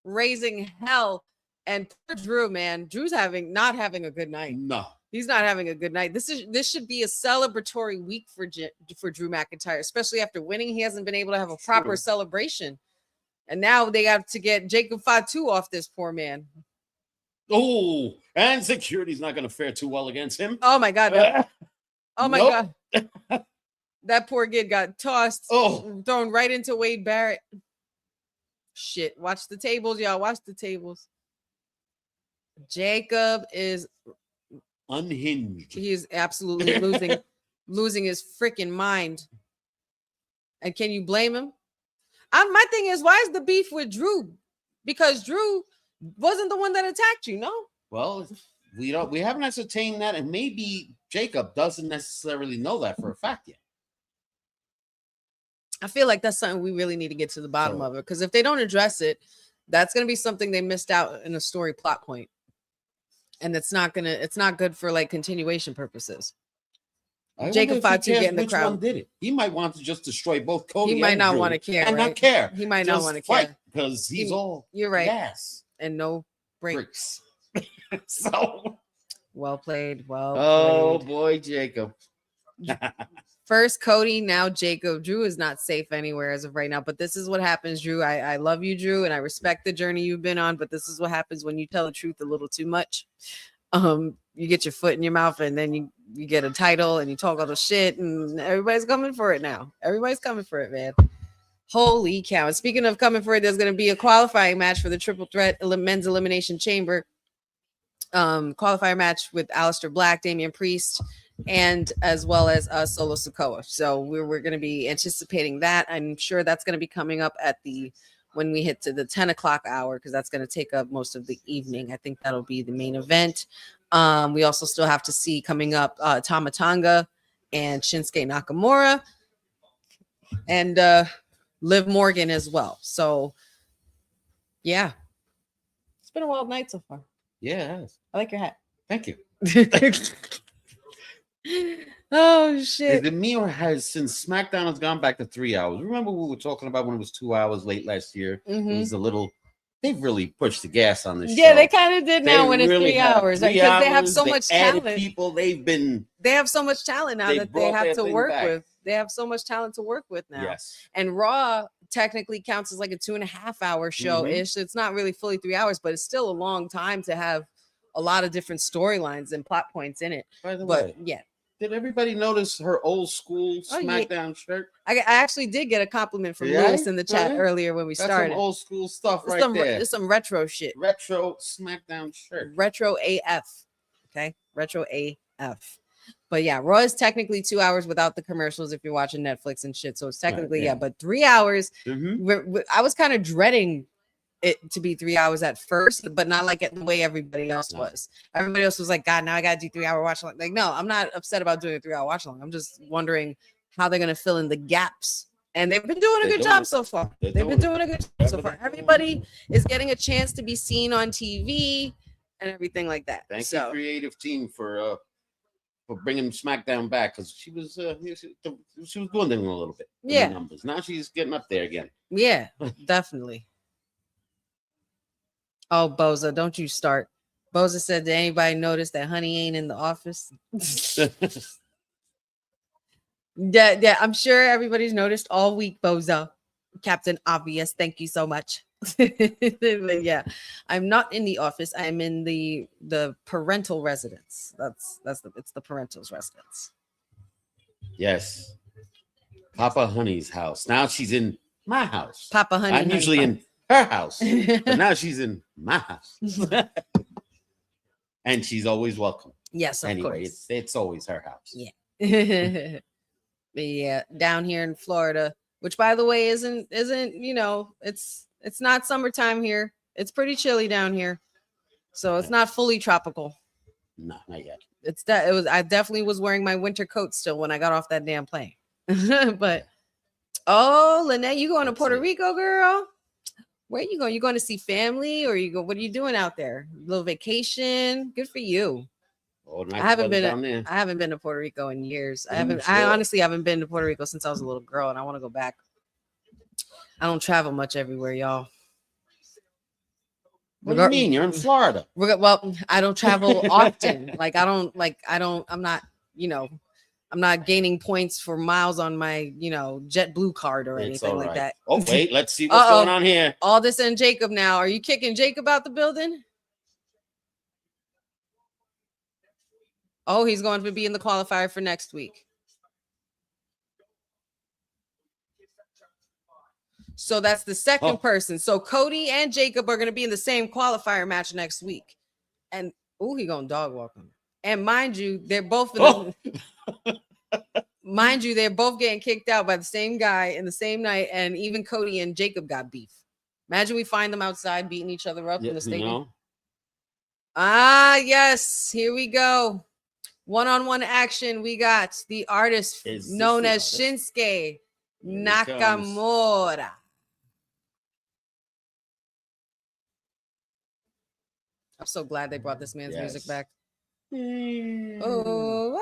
raising hell. And poor Drew, man. Drew's not having a good night. No. He's not having a good night. This should be a celebratory week for Drew McIntyre, especially after winning. He hasn't been able to have a proper celebration. And now they have to get Jacob Fatu off this poor man. Oh, and security's not going to fare too well against him. Oh, my God. Oh, my God. That poor kid got tossed, thrown right into Wade Barrett. Shit. Watch the tables, y'all. Watch the tables. Jacob is unhinged. He is absolutely losing his freaking mind. And can you blame him? My thing is, why is the beef with Drew? Because Drew wasn't the one that attacked you, no? Well, we haven't ascertained that, and maybe Jacob doesn't necessarily know that for a fact yet. I feel like that's something we really need to get to the bottom of it, because if they don't address it, that's going to be something they missed out in a story plot point. And it's not good for like continuation purposes. Jacob Fatu getting the crowd. One did it? He might want to just destroy both Cody. He might not want to care, and right? not care. He might not want to care because he's all. You're right. Yes, and no breaks. So well played. Oh boy, Jacob. First Cody, now Jacob. Drew is not safe anywhere as of right now, but this is what happens, Drew. I love you, Drew, and I respect the journey you've been on, but this is what happens when you tell the truth a little too much. You get your foot in your mouth, and then you get a title, and you talk all the shit, and everybody's coming for it now. Everybody's coming for it, man. Holy cow. And speaking of coming for it, there's going to be a qualifying match for the triple threat men's elimination chamber. Qualifier match with Aleister Black, Damian Priest, and as well as Solo Sikoa. So we're going to be anticipating that. I'm sure that's going to be coming up at the when we hit to the 10 o'clock hour, because that's going to take up most of the evening. I think that'll be the main event. We also still have to see coming up Tama Tonga and Shinsuke Nakamura and Liv Morgan as well. So yeah, it's been a wild night so far. Yeah, I like your hat. thank you. Oh shit. Is it me, or has since SmackDown has gone back to 3 hours? Remember we were talking about when it was 2 hours late last year? Mhm. It was a little. They've really pushed the gas on this. Yeah, show. they kind of did now They when it's really 3 have. hours 3 because they have hours, so they much added talent. people. They have so much talent now they that they brought have their to thing work back. with. They have so much talent to work with now. Yes. And Raw technically counts as like a 2.5 hour show ish. It's not really fully 3 hours, but it's still a long time to have a lot of different storylines and plot points in it. By the But way, yeah, did everybody notice her old school Oh, yeah. SmackDown shirt? I actually did get a compliment from Yeah? Lewis in the chat Yeah. earlier when we That's started. some old school stuff It's right some, there. it's some retro shit. Retro SmackDown shirt. Retro AF. Okay. Retro AF. But yeah, Raw is technically 2 hours without the commercials if you're watching Netflix and shit. So it's technically, yeah. but 3 hours. Mhm. I was kind of dreading it to be 3 hours at first, but not like the way everybody else No. was. Everybody else was like, God, now I got to do 3 hour watch along. Like, no, I'm not upset about doing a 3 hour watch along. I'm just wondering how they're going to fill in the gaps. And they've been doing a They're good doing job it. so far. They're They've been doing doing a good job so far. Everybody is getting a chance to be seen on TV and everything like that. Thank So you, creative team, for bringing SmackDown back, because she was dwindling a little bit. in the Yeah. numbers. Now she's getting up there again. yeah, definitely. Oh, Boza, don't you start. Boza said, did anybody notice that Honey ain't in the office? Yeah, I'm sure everybody's noticed all week, Boza. Captain Obvious, thank you so much. But yeah, I'm not in the office. I'm in the parental residence. It's the parental's residence. Yes. Papa Honey's house. Now she's in my house. Papa Honey. I'm usually in her house, but now she's in my house. And she's always welcome. Yes, of Anyway, course. it's always her house. Yeah. But yeah, down here in Florida, which by the way isn't it's not summertime here. It's pretty chilly down here. So it's not fully tropical. No, not yet. I definitely was wearing my winter coat still when I got off that damn plane. But oh, Lynette, you going to Puerto Rico, girl? Where you going? You going to see family, or what are you doing out there? A little vacation? Good for you. I haven't been to Puerto Rico in years. I honestly haven't been to Puerto Rico since I was a little girl, and I want to go back. I don't travel much everywhere, y'all. What do you mean? You're in Florida. Well, I don't travel often. I'm not gaining points for miles on my, JetBlue card or anything like that. Oh, wait, let's see what's going on here. Aldous and Jacob now. Are you kicking Jacob out the building? Oh, he's going to be in the qualifier for next week. So that's the second person. So Cody and Jacob are going to be in the same qualifier match next week. And he going to dog walk him. And mind you, they're both mind you, they're both getting kicked out by the same guy in the same night. And even Cody and Jacob got beef. Imagine we find them outside beating each other up in the stadium. Ah, yes. Here we go. One-on-one action. We got the artist known as Shinsuke Nakamura. I'm so glad they brought this man's music back. Oh,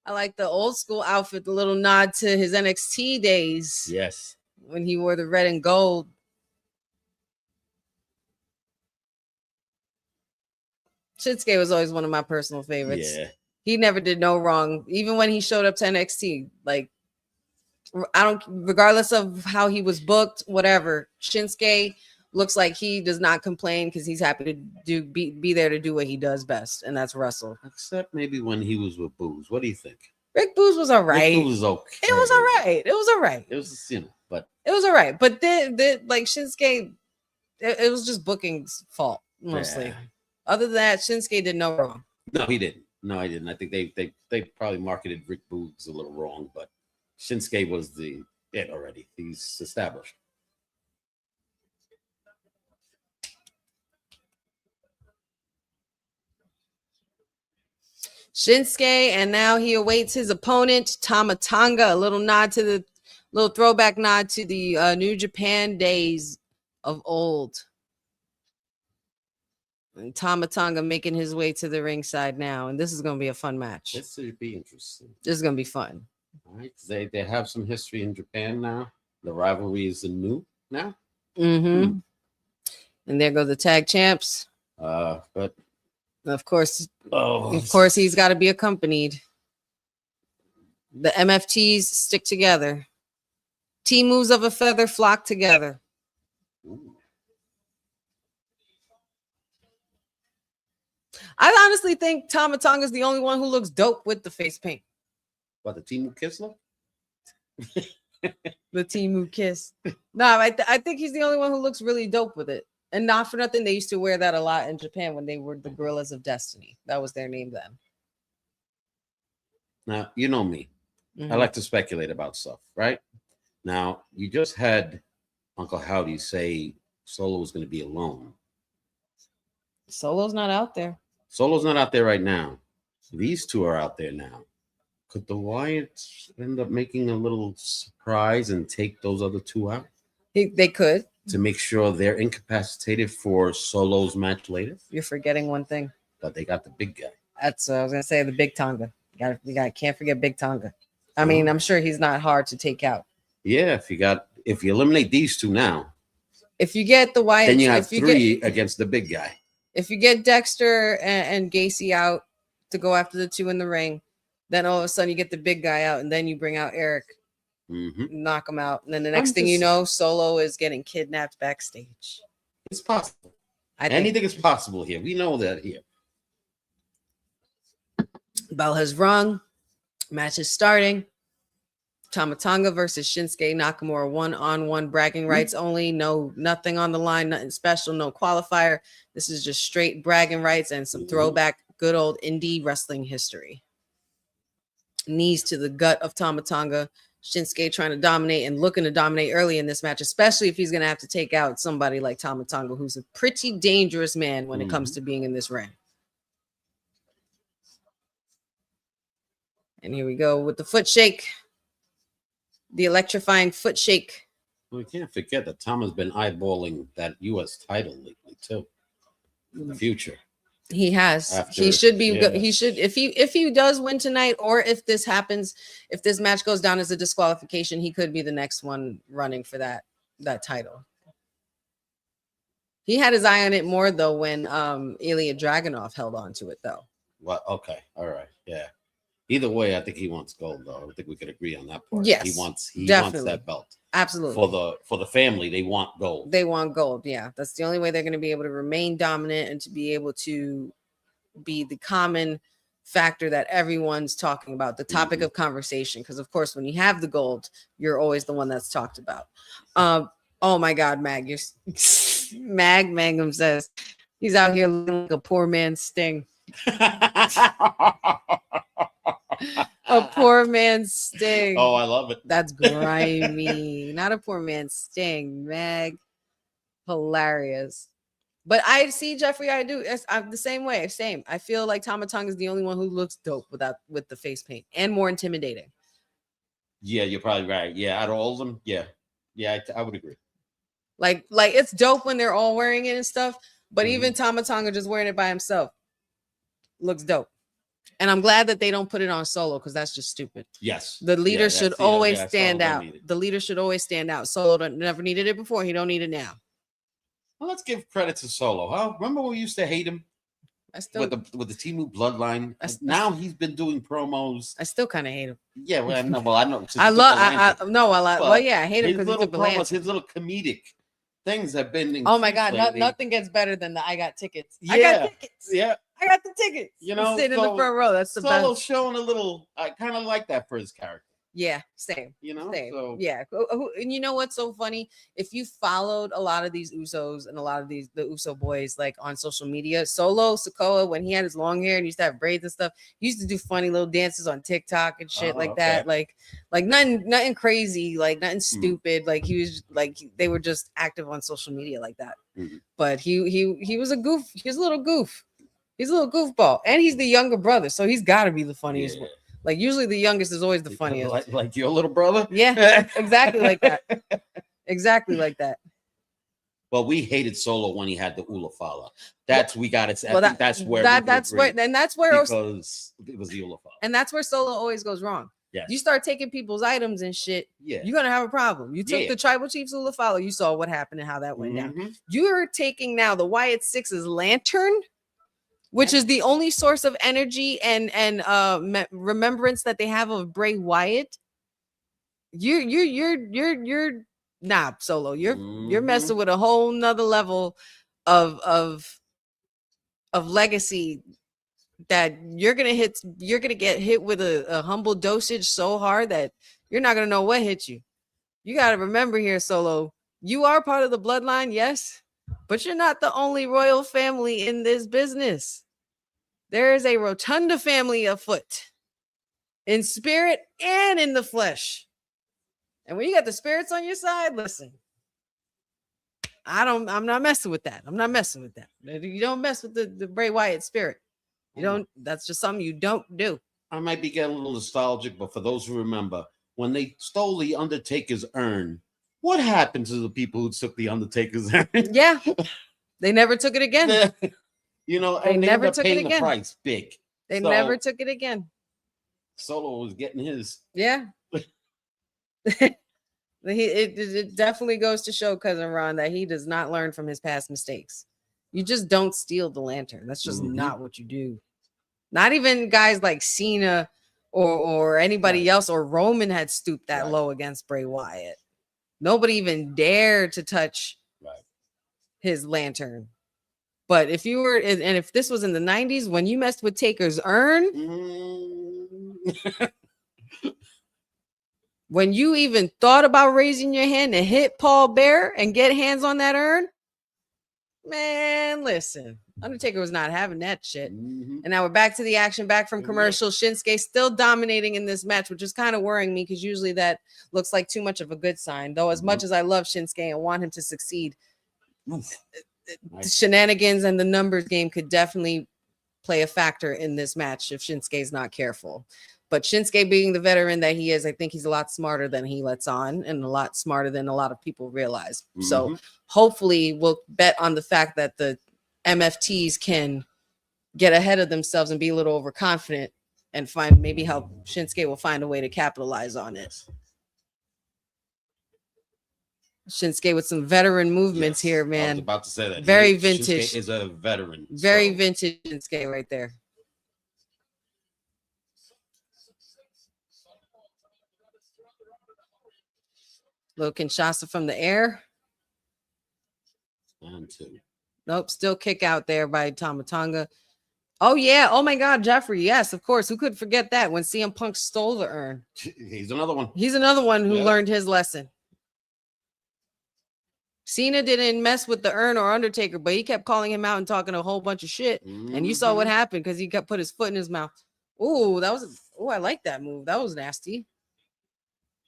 I like the old school outfit, the little nod to his NXT days. Yes. When he wore the red and gold. Shinsuke was always one of my personal favorites. Yeah. He never did no wrong. Even when he showed up to NXT, regardless of how he was booked, whatever, Shinsuke looks like he does not complain because he's happy to be there to do what he does best, and that's wrestle. Except maybe when he was with Booze. What do you think? Rick Booze was all right. Rick Booze was okay. It was all right. It was all right. It was, you know, but it was all right. But like Shinsuke, it was just booking's fault mostly. Yeah. Other than that, Shinsuke did no wrong. No, he didn't. No, I didn't. I think they probably marketed Rick Boogs a little wrong, but Shinsuke was it already. He's established. Shinsuke, and now he awaits his opponent, Tama Tonga. A little throwback nod to the New Japan days of old. And Tama Tonga making his way to the ringside now, and this is going to be a fun match. This should be interesting. This is going to be fun. All right, they have some history in Japan now. The rivalry is new now. Mm-hmm. And there go the tag champs. But of course, he's got to be accompanied. The MFTs stick together. Team moves of a feather flock together. Ooh. I honestly think Tama Tonga is the only one who looks dope with the face paint. What, the team who kiss look? The team who kiss. No, I think he's the only one who looks really dope with it. And not for nothing, they used to wear that a lot in Japan when they were the Gorillas of Destiny. That was their name then. Now, you know me. Mm-hmm. I like to speculate about stuff, right? Now, you just had Uncle Howdy say Solo was going to be alone. Solo's not out there. Solo's not out there right now. These two are out there now. Could the Wyatts end up making a little surprise and take those other two out? They could. To make sure they're incapacitated for Solo's match later? You're forgetting one thing. But they got the big guy. That's I was going to say, the Big Tonga. You can't forget Big Tonga. I mean, I'm sure he's not hard to take out. Yeah, if you eliminate these two now. If you get the Wyatts, then you have three against the big guy. If you get Dexter and Gacy out to go after the two in the ring, then all of a sudden you get the big guy out, and then you bring out Eric, knock him out, and then the next thing you know, Solo is getting kidnapped backstage. It's possible. Anything is possible here. We know that here. Bell has rung. Match is starting. Tama Tonga versus Shinsuke Nakamura, 1-on-1 bragging rights only. No, nothing on the line, nothing special, no qualifier. This is just straight bragging rights and some throwback good old indie wrestling history. Knees to the gut of Tama Tonga. Shinsuke trying to dominate and looking to dominate early in this match, especially if he's going to have to take out somebody like Tama Tonga, who's a pretty dangerous man when it comes to being in this ring. And here we go with the foot shake. The electrifying foot shake. We can't forget that Tom has been eyeballing that U.S. title lately too. In the future, he has. He should be. Yeah. He should. If he does win tonight, or if this happens, if this match goes down as a disqualification, he could be the next one running for that title. He had his eye on it more though when Ilya Dragunov held on to it though. Well, okay, all right, yeah. Either way, I think he wants gold, though. I think we could agree on that part. Yes, he wants that belt. Absolutely. For the family, they want gold. They want gold. Yeah, that's the only way they're going to be able to remain dominant and to be able to be the common factor that everyone's talking about, the topic of conversation. Because of course, when you have the gold, you're always the one that's talked about. Oh my God, Mag, Mag Mangum says he's out here looking like a poor man's Sting. A poor man's Sting. Oh, I love it. That's grimy. Not a poor man's Sting, Meg. Hilarious. But I see, Jeffrey, I do. I'm the same way. Same. I feel like Tama Tonga is the only one who looks dope with the face paint and more intimidating. Yeah, you're probably right. Yeah, out of all of them, yeah, I would agree. Like it's dope when they're all wearing it and stuff. But even Tama Tonga just wearing it by himself looks dope. And I'm glad that they don't put it on Solo because that's just stupid. Yes. The leader should always stand out. The leader should always stand out. Solo never needed it before. He don't need it now. Well, let's give credit to Solo. Huh? Remember when we used to hate him? With the Timu bloodline. Now he's been doing promos. I still kind of hate him. Yeah, well, I know. Well, I know. I hate him because his little promos, his little comedic things have been. Oh my God, lately. nothing gets better than the I got tickets. Yeah, I got tickets. yeah. I got the tickets. You know, sitting in the front row. That's the Solo best. showing a little. I kind of like that for his character. Yeah, same. You know, same. so Yeah. And you know what's so funny? If you followed a lot of these Usos and a lot of the Uso boys like on social media, Solo Sikoa, when he had his long hair and used to have braids and stuff, he used to do funny little dances on TikTok and shit like that. Like nothing crazy, like nothing stupid. Like he was like they were just active on social media like that. But he was a goof. He was a little goof. He's a little goofball, and he's the younger brother, so he's got to be the funniest one. Like usually the youngest is always the funniest. Like your little brother? Yeah, exactly like that. Exactly like that. Well, we hated Solo when he had the Ulafala. That's we got it. Well, that's where that's where because it was the Ulafala. And that's where Solo always goes wrong. Yes. You start taking people's items and shit, yeah, you're gonna have a problem. You took the tribal chief's Ulafala, you saw what happened and how that went down. You're taking now the Wyatt Six's lantern, which is the only source of energy and remembrance that they have of Bray Wyatt. You're nah, Solo. You're messing with a whole nother level of legacy that you're gonna get hit with a humble dosage so hard that you're not gonna know what hit you. You gotta remember here, Solo. You are part of the bloodline, yes, but you're not the only royal family in this business. There is a Rotunda family afoot in spirit and in the flesh. And when you got the spirits on your side, listen, I'm not messing with that. I'm not messing with that. You don't mess with the Bray Wyatt spirit. You don't, that's just something you don't do. I might be getting a little nostalgic, but for those who remember, when they stole the Undertaker's urn, what happened to the people who took the Undertaker's urn? Yeah. They never took it again. You know, they never took it again. The price big. They never took it again. Solo was getting his. Yeah. It definitely goes to show Cousin Ron that he does not learn from his past mistakes. You just don't steal the lantern. That's just not what you do. Not even guys like Cena or anybody else, or Roman had stooped that low against Bray Wyatt. Nobody even dared to touch his lantern. But if you were, and if this was in the 90s, when you messed with Taker's urn, when you even thought about raising your hand to hit Paul Bearer and get hands on that urn, man, listen, Undertaker was not having that shit. And now we're back to the action, back from commercial. Shinsuke still dominating in this match, which is kind of worrying me because usually that looks like too much of a good sign. Though as much as I love Shinsuke and want him to succeed, the shenanigans and the numbers game could definitely play a factor in this match if Shinsuke is not careful. But Shinsuke, being the veteran that he is, I think he's a lot smarter than he lets on and a lot smarter than a lot of people realize. So hopefully we'll bet on the fact that the MFTs can get ahead of themselves and be a little overconfident and find maybe how Shinsuke will find a way to capitalize on it. Shinsuke with some veteran movements here, man. I was about to say that. Very vintage. Shinsuke is a veteran. Very vintage Shinsuke right there. Little Kinshasa from the air. And two. Nope, still kick out there by Tamatonga. Oh, yeah. Oh, my God, Jeffrey. Yes, of course. Who could forget that when CM Punk stole the urn? He's another one. He's another one who learned his lesson. Cena didn't mess with the urn or Undertaker, but he kept calling him out and talking a whole bunch of shit. And you saw what happened because he kept put his foot in his mouth. Oh, that was, oh, I like that move. That was nasty.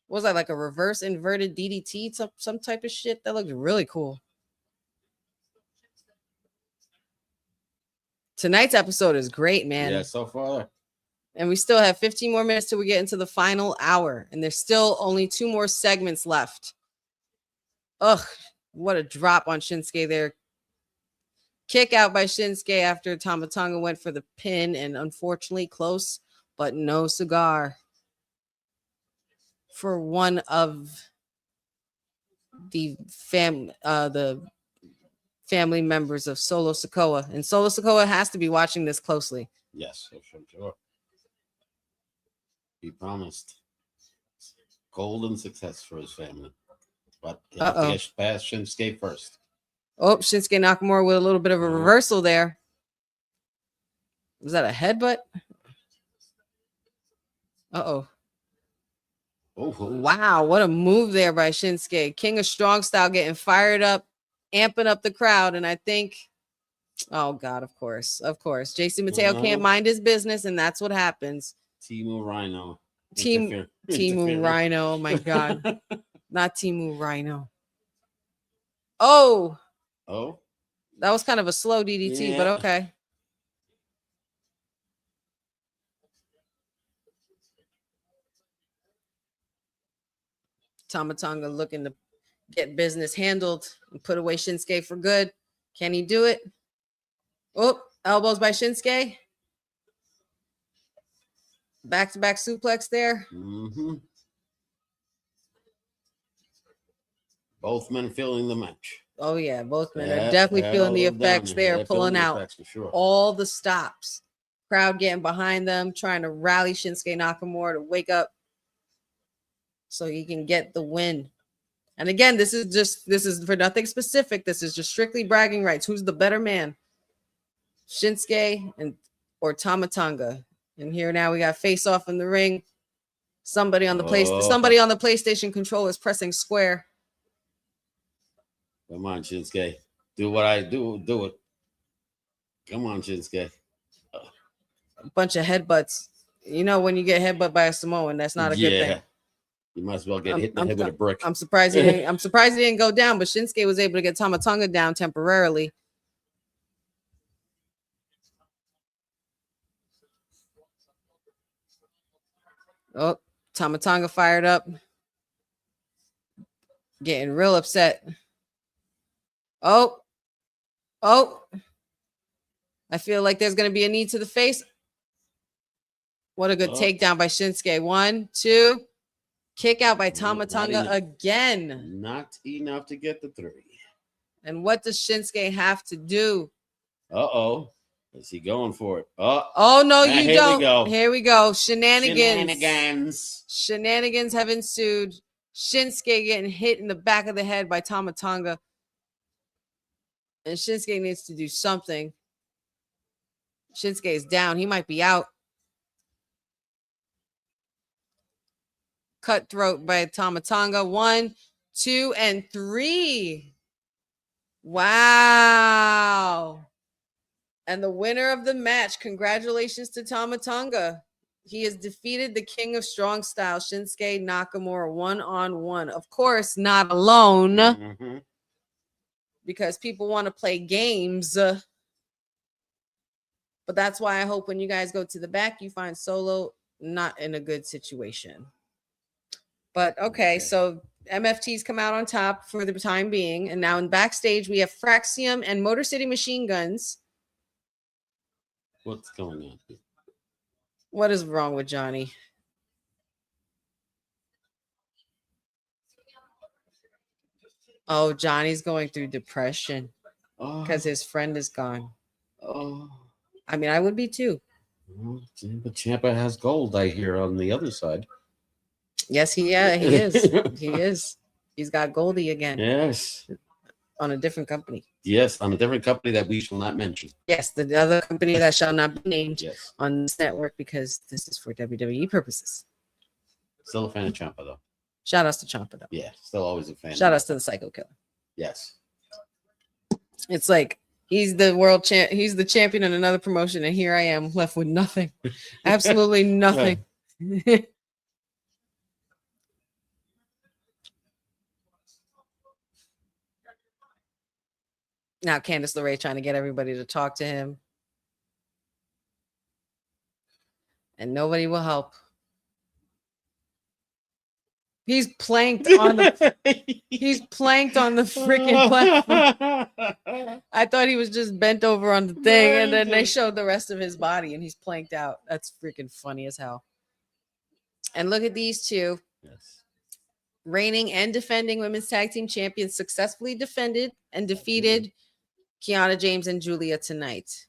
What was that, like a reverse inverted DDT? Some type of shit? That looked really cool. Tonight's episode is great, man. Yeah, so far. And we still have 15 more minutes till we get into the final hour. And there's still only 2 more segments left. Ugh, what a drop on Shinsuke there. Kick out by Shinsuke after Tamatonga went for the pin. And unfortunately close, but no cigar for one of the family members of Solo Sikoa. And Solo Sikoa has to be watching this closely. Yes, sure. He promised golden success for his family. but you have to Uh-oh. get past Shinsuke first. Oh, Shinsuke Nakamura with a little bit of a reversal there. Was that a headbutt? Uh-oh. Oh, Wow, what a move there by Shinsuke. King of Strong Style getting fired up, amping up the crowd. And I think, oh God, of course. JC Mateo can't mind his business, and that's what happens. Timu Rhino. Timu Rhino, oh my God. Not Timu Rhino. Oh, that was kind of a slow DDT, but okay. Tama Tonga looking to get business handled and put away Shinsuke for good. Can he do it? Oh, elbows by Shinsuke. Back-to-back suplex there. Both men feeling the match. Oh, yeah. Both men are definitely feeling the effects there, pulling out all the stops. Crowd getting behind them, trying to rally Shinsuke Nakamura to wake up so he can get the win. And again, this is for nothing specific. This is just strictly bragging rights. Who's the better man? Shinsuke or Tama Tonga? And here now we got face off in the ring. Somebody on the PlayStation controller is pressing square. Come on, Shinsuke. Do what I do. Do it. Come on, Shinsuke. A bunch of headbutts. You know, when you get headbutt by a Samoan, that's not a good thing. You might as well get hit in the head with a brick. I'm surprised he didn't go down, but Shinsuke was able to get Tama Tonga down temporarily. Oh, Tama Tonga fired up. Getting real upset. Oh. I feel like there's going to be a knee to the face. What a good takedown by Shinsuke. 1, 2. Kick out by Tama Tonga again. Not enough to get the 3. And what does Shinsuke have to do? Is he going for it? Oh no, you don't. Here we go. Shenanigans have ensued. Shinsuke getting hit in the back of the head by Tama Tonga. And Shinsuke needs to do something. Shinsuke is down. He might be out. Cutthroat by Tama Tonga. 1, 2, and 3. Wow. And the winner of the match, congratulations to Tama Tonga. He has defeated the King of Strong Style, Shinsuke Nakamura, 1-on-1. Of course, not alone, because people want to play games. But that's why I hope when you guys go to the back, you find Solo not in a good situation. But okay, so MFTs come out on top for the time being. And now in backstage, we have Fraxium and Motor City Machine Guns. What's going on here? What is wrong with Johnny? Oh, Johnny's going through depression because his friend is gone. I mean, I would be too. But Ciampa has gold, I hear, on the other side. Yes, he is. He is. He's got Goldie again. Yes. On a different company. Yes, on a different company that we shall not mention. Yes, the other company that shall not be named on this network because this is for WWE purposes. Still a fan of Ciampa, though. Shout outs to Ciampa, though. Yeah, still always a fan. Shout outs to the Psycho Killer. Yes. It's like he's the world champ. He's the champion in another promotion, and here I am left with nothing. Absolutely nothing. Now Candice LeRae trying to get everybody to talk to him. And nobody will help. He's planked on the freaking platform. I thought he was just bent over on the thing, and then they showed the rest of his body and he's planked out. That's freaking funny as hell. And look at these two. Yes. Reigning and defending women's tag team champions successfully defended and defeated KIANA James and Giulia tonight.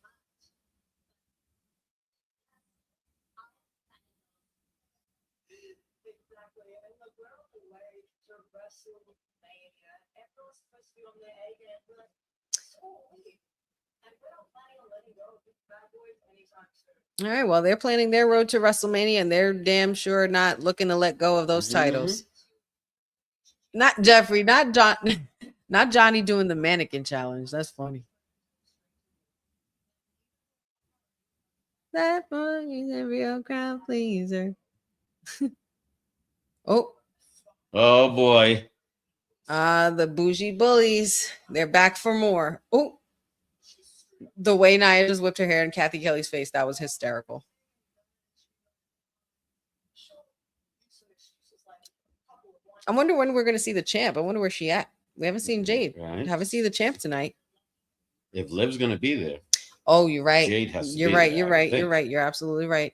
All right, well, they're planning their road to WrestleMania, and they're damn sure not looking to let go of those titles. Not Jeffrey, not John, not Johnny doing the mannequin challenge. That's funny. That boy is a real crowd pleaser. Oh boy. The bougie bullies. They're back for more. Oh, the way Nia just whipped her hair in Kathy Kelly's face, that was hysterical. I wonder when we're going to see the champ. I wonder where she at. We haven't seen Jade. Right. Haven't seen the champ tonight. If Liv's going to be there. Oh, you're right. Jade has to you're be right. there, You're I right. think. You're right. You're absolutely right.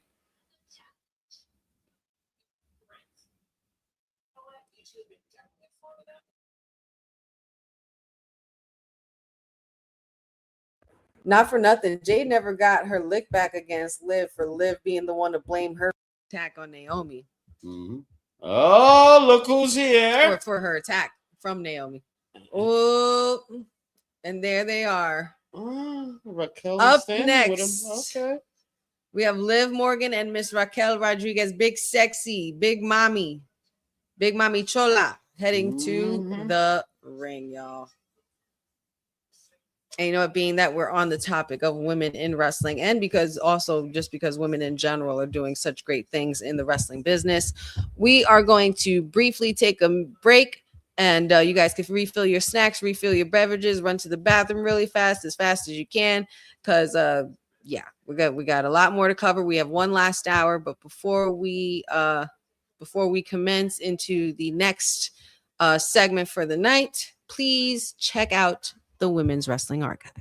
Not for nothing. Jade never got her lick back against Liv for Liv being the one to blame her attack on Naomi. Mm-hmm. Oh, look who's here. Or for her attack from Naomi. Oh, and there they are. Raquel Up with him. next, Okay. we have Liv Morgan and Miss Raquel Rodriguez, big sexy, big mommy Chola, heading to the ring, y'all. And you know what, being that we're on the topic of women in wrestling, and because also just because women in general are doing such great things in the wrestling business, we are going to briefly take a break, and you guys can refill your snacks, refill your beverages, run to the bathroom really fast as you can, because yeah, we got a lot more to cover. We have one last hour, but before we commence into the next segment for the night, please check out the Women's Wrestling Archive.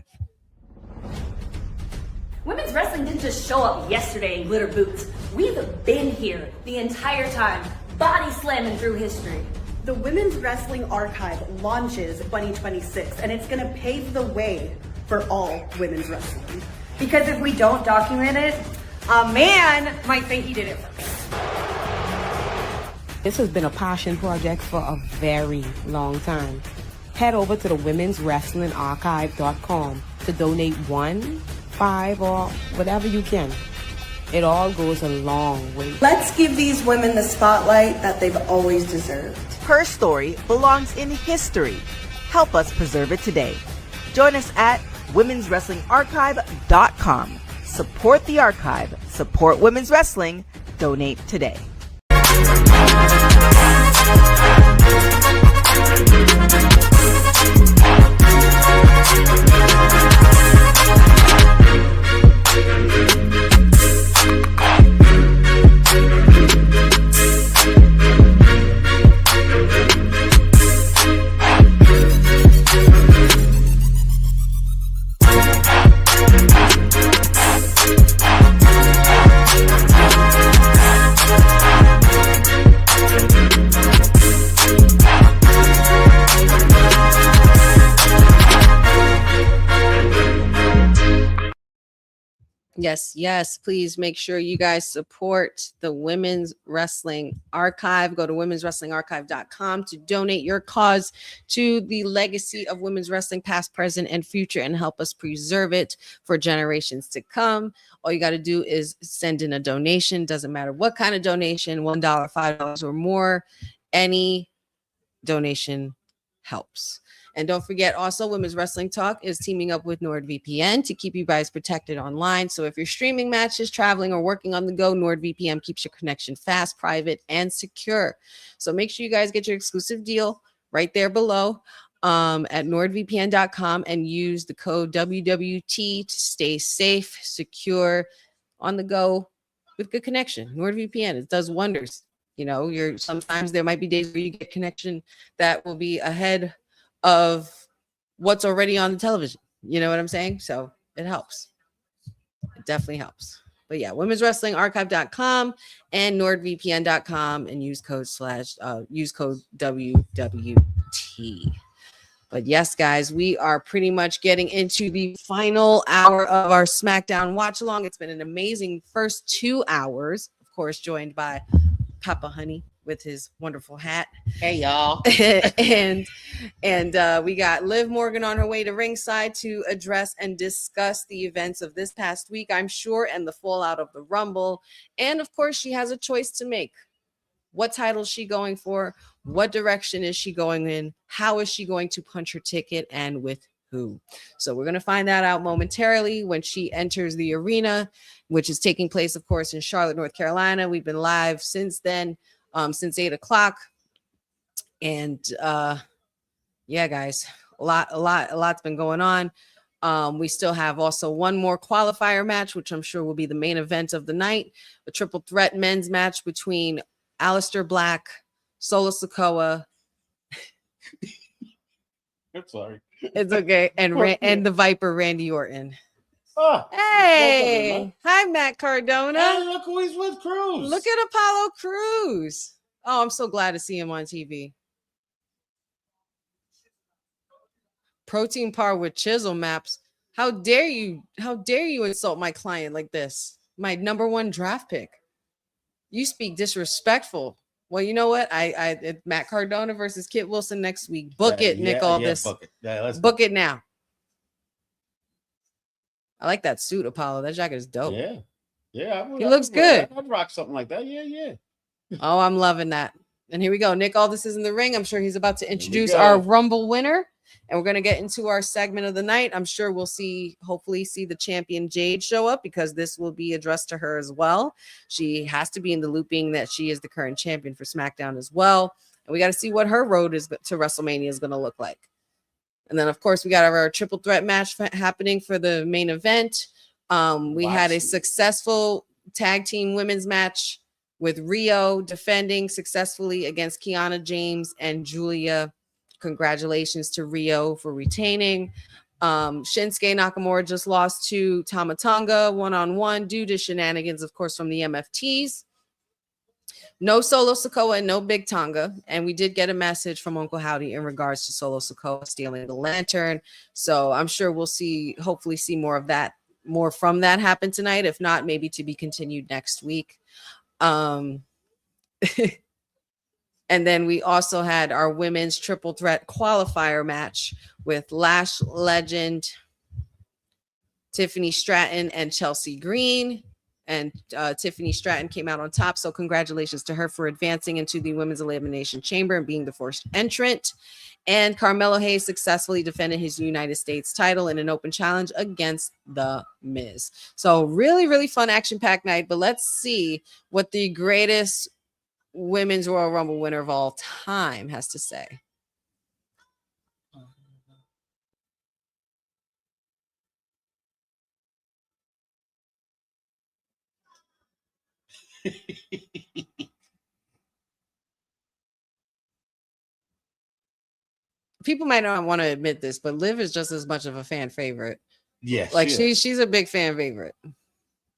Women's wrestling didn't just show up yesterday in glitter boots. We've been here the entire time, body slamming through history. The Women's Wrestling Archive launches 2026, and it's going to pave the way for all women's wrestling. Because if we don't document it, a man might think he did it first. This has been a passion project for a very long time. Head over to the womenswrestlingarchive.com to donate 1, 5, or whatever you can. It all goes a long way. Let's give these women the spotlight that they've always deserved. Her story belongs in history. Help us preserve it today. Join us at womenswrestlingarchive.com. Support the archive. Support women's wrestling. Donate today. Yes, please make sure you guys support the Women's Wrestling Archive. Go to womenswrestlingarchive.com to donate your cause to the legacy of women's wrestling, past, present, and future, and help us preserve it for generations to come. All you got to do is send in a donation. Doesn't matter what kind of donation, $1, $5, or more. Any donation helps. And don't forget, also, Women's Wrestling Talk is teaming up with NordVPN to keep you guys protected online. So if you're streaming matches, traveling, or working on the go, NordVPN keeps your connection fast, private, and secure. So make sure you guys get your exclusive deal right there below at nordvpn.com and use the code WWT to stay safe, secure, on the go with good connection. NordVPN, it does wonders. You know, sometimes there might be days where you get connection that will be ahead of what's already on the television. You know what I'm saying? So it helps. It definitely helps. But yeah, womenswrestlingarchive.com and nordvpn.com and use code WWT. But yes, guys, we are pretty much getting into the final hour of our SmackDown watch along. It's been an amazing first 2 hours, of course, joined by Papa Honey with his wonderful hat. Hey, y'all. and we got Liv Morgan on her way to ringside to address and discuss the events of this past week, I'm sure, and the fallout of the Rumble. And of course, she has a choice to make. What title is she going for? What direction is she going in? How is she going to punch her ticket, and with who? So we're going to find that out momentarily when she enters the arena, which is taking place, of course, in Charlotte, North Carolina. We've been live since then, since 8 o'clock. And yeah, guys, a lot's been going on. We still have also one more qualifier match, which I'm sure will be the main event of the night, a triple threat men's match between Aleister Black, Solo Sikoa. I'm sorry. It's okay. And the Viper, Randy Orton. Oh, Hey, hi, Matt Cardona. hey, look who he's with, Cruz. Look at Apollo Crews. Oh, I'm so glad to see him on TV. Protein par with chisel maps. How dare you? How dare you insult my client like this? My #1 draft pick. You speak disrespectful. Well, you know what? Matt Cardona versus Kit Wilson next week. Book it, Nick. All this. Book it. Yeah, let's book it now. I like that suit, Apollo. That jacket is dope. Yeah. He looks good. I'd rock something like that. Yeah. Oh, I'm loving that. And here we go. Nick Aldis is in the ring. I'm sure he's about to introduce go. our Rumble winner. And we're going to get into our segment of the night. I'm sure we'll hopefully see the champion Jade show up, because this will be addressed to her as well. She has to be in the loop, being that she is the current champion for SmackDown as well. And we got to see what her road to WrestleMania is going to look like. And then, of course, we got our triple threat match happening for the main event. We had a successful tag team women's match with RHIYO defending successfully against Kiana James and Giulia. Congratulations to RHIYO for retaining. Shinsuke Nakamura just lost to Tama Tonga one-on-one due to shenanigans, of course, from the MFTs. No Solo Sikoa and no Big Tonga. And we did get a message from Uncle Howdy in regards to Solo Sikoa stealing the lantern. So I'm sure we'll hopefully see more from that happen tonight. If not, maybe to be continued next week. And then we also had our women's triple threat qualifier match with Lash legend Tiffany Stratton and Chelsea Green. And Tiffany Stratton came out on top. So congratulations to her for advancing into the Women's Elimination Chamber and being the first entrant. And Carmelo Hayes successfully defended his United States title in an open challenge against The Miz. So really, really fun action-packed night. But let's see what the greatest Women's Royal Rumble winner of all time has to say. People might not want to admit this, but Liv is just as much of a fan favorite. Yeah, like she's a big fan favorite.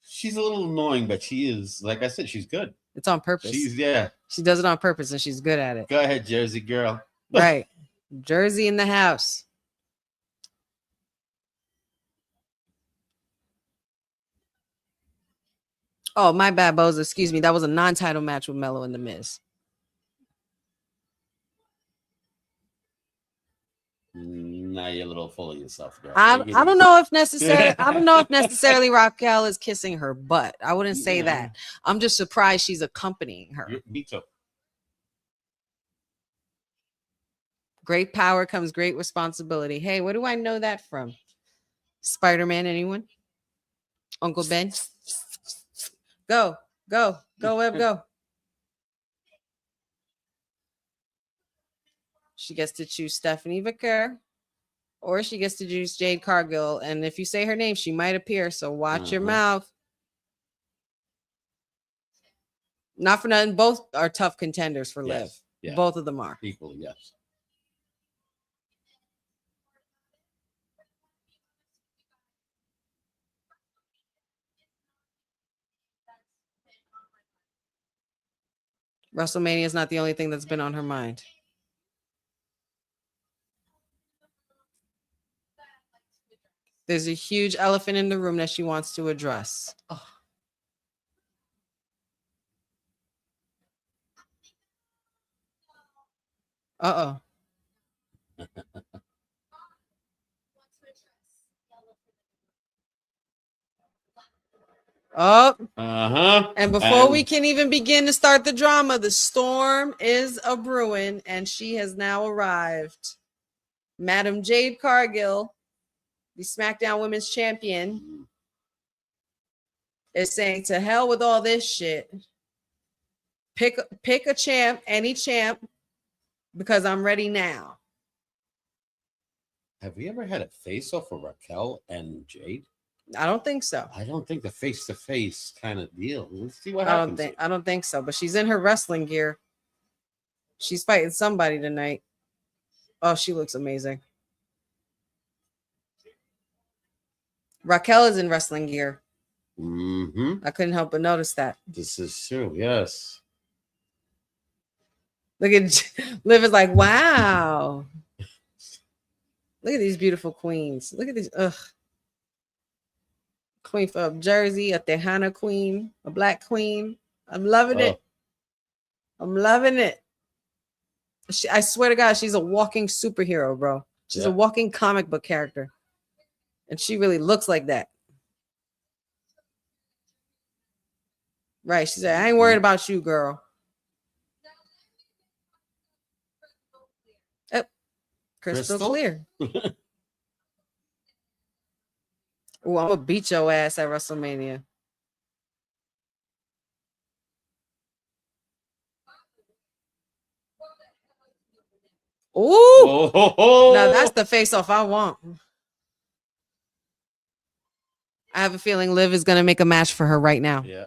She's a little annoying, but she is, like I said, she's good. It's on purpose. She does it on purpose, and she's good at it. Go ahead, Jersey girl. Right. Jersey in the house. Oh, my bad, Boza. Excuse me. That was a non-title match with Melo and The Miz. Now you're a little full of yourself, girl. I don't know if necessarily Raquel is kissing her butt. I wouldn't say that. I'm just surprised she's accompanying her. Me too. Great power comes great responsibility. Hey, where do I know that from? Spider-Man, anyone? Uncle Ben? Go, Web, go. She gets to choose Stephanie Vicker, or she gets to choose Jade Cargill. And if you say her name, she might appear. So watch your mouth. Not for nothing. Both are tough contenders for Liv. Yeah. Both of them are. Equally, yes. WrestleMania is not the only thing that's been on her mind. There's a huge elephant in the room that she wants to address. Oh. Uh-oh. Oh, Uh-huh. and before we can even begin to start the drama, the storm is a brewing, and she has now arrived. Madam Jade Cargill, the SmackDown Women's Champion, is saying to hell with all this shit. Pick a champ, any champ, because I'm ready now. Have we ever had a face-off for Raquel and Jade? I don't think so. I don't think the face-to-face kind of deal. Let's see what happens. I don't think so, but she's in her wrestling gear. She's fighting somebody tonight. Oh, she looks amazing. Raquel is in wrestling gear. Mm-hmm. I couldn't help but notice that. This is true, yes. Look at Liv is like, wow. Look at these beautiful queens. Look at these. Ugh. Queen from Jersey, a Tejana queen, a black queen. I'm loving it. I'm loving it. I swear to God, she's a walking superhero, bro. She's a walking comic book character. And she really looks like that. Right. She said, I ain't worried about you, girl. Oh, crystal clear. Oh, I'm gonna beat your ass at WrestleMania. Ooh, now that's the face-off I want. I have a feeling Liv is gonna make a match for her right now. Yeah.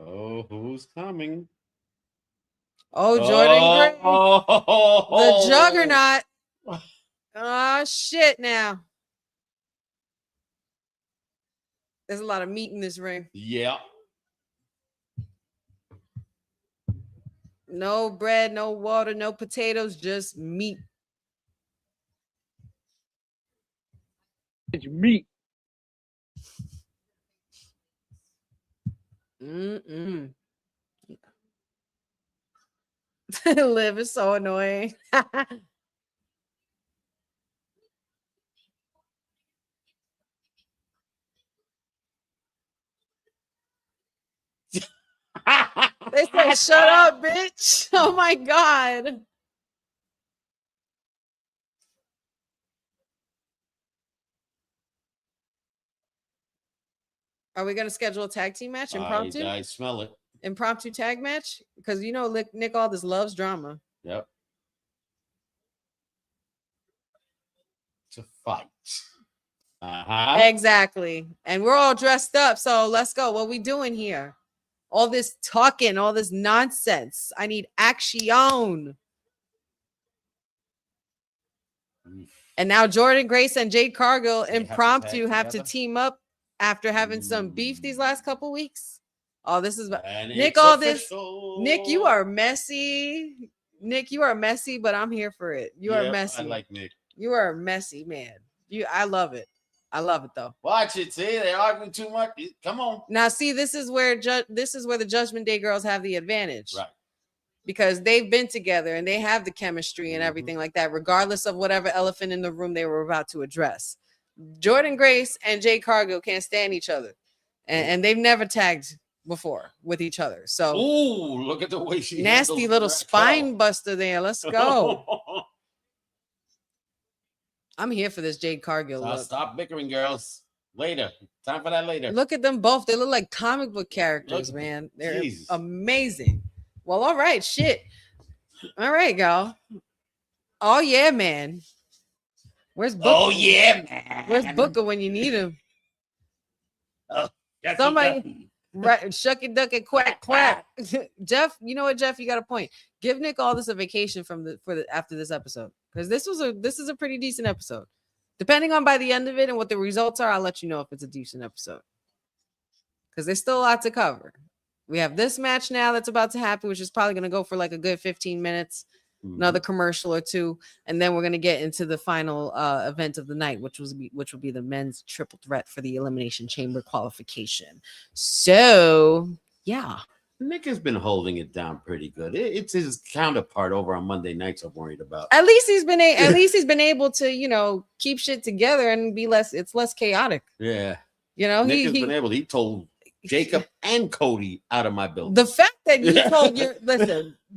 Oh, who's coming? Oh, Jordan Gray, the juggernaut. Oh, shit now. There's a lot of meat in this ring. Yeah. No bread, no water, no potatoes, just meat. It's meat. Mm-mm. Liv is so annoying. They said, shut up, bitch. Oh my God. Are we going to schedule a tag team match? Impromptu? I smell it. Impromptu tag match? Because you know Nick Aldis loves drama. Yep. To fight. Uh-huh. Exactly. And we're all dressed up. So let's go. What we doing here? All this talking, all this nonsense. I need action. And now Jordan Grace and Jade Cargill impromptu have to team up after having some beef these last couple weeks. Oh, this is Nick. All this, Nick, you are messy. Nick, you are messy, but I'm here for it. You are messy. I like Nick. You are a messy man. I love it. I love it though. Watch it. See, they're arguing too much. Come on. Now, see, this is where the Judgment Day girls have the advantage, right? Because they've been together and they have the chemistry and everything like that, regardless of whatever elephant in the room they were about to address. Jordan Grace and Jade Cargill can't stand each other, and they've never tagged before with each other. So, ooh, look at the way she nasty little spine buster there. Let's go. I'm here for this Jade Cargill. So stop bickering, girls. Later. Time for that later. Look at them both. They look like comic book characters, man. They're amazing. Well, all right. Shit. All right, y'all. Oh, yeah, man. Where's Booker? Oh, yeah, man. Where's Booker when you need him? Oh, somebody, right? Shuck it, duck it, quack, quack. Jeff, you know what, Jeff? You got a point. Give Nick Aldis a vacation after this episode, because this is a pretty decent episode. Depending on by the end of it and what the results are, I'll let you know if it's a decent episode. because there's still a lot to cover. We have this match now that's about to happen, which is probably going to go for like a good 15 minutes, another commercial or two, and then we're going to get into the final event of the night, which will be the men's triple threat for the Elimination Chamber qualification. So, yeah. Nick has been holding it down pretty good. It's his counterpart over on Monday nights I'm worried about. At least he's been able to, keep shit together and be less chaotic. Yeah. Nick has been able. He told Jacob and Cody out of my building. The fact that you told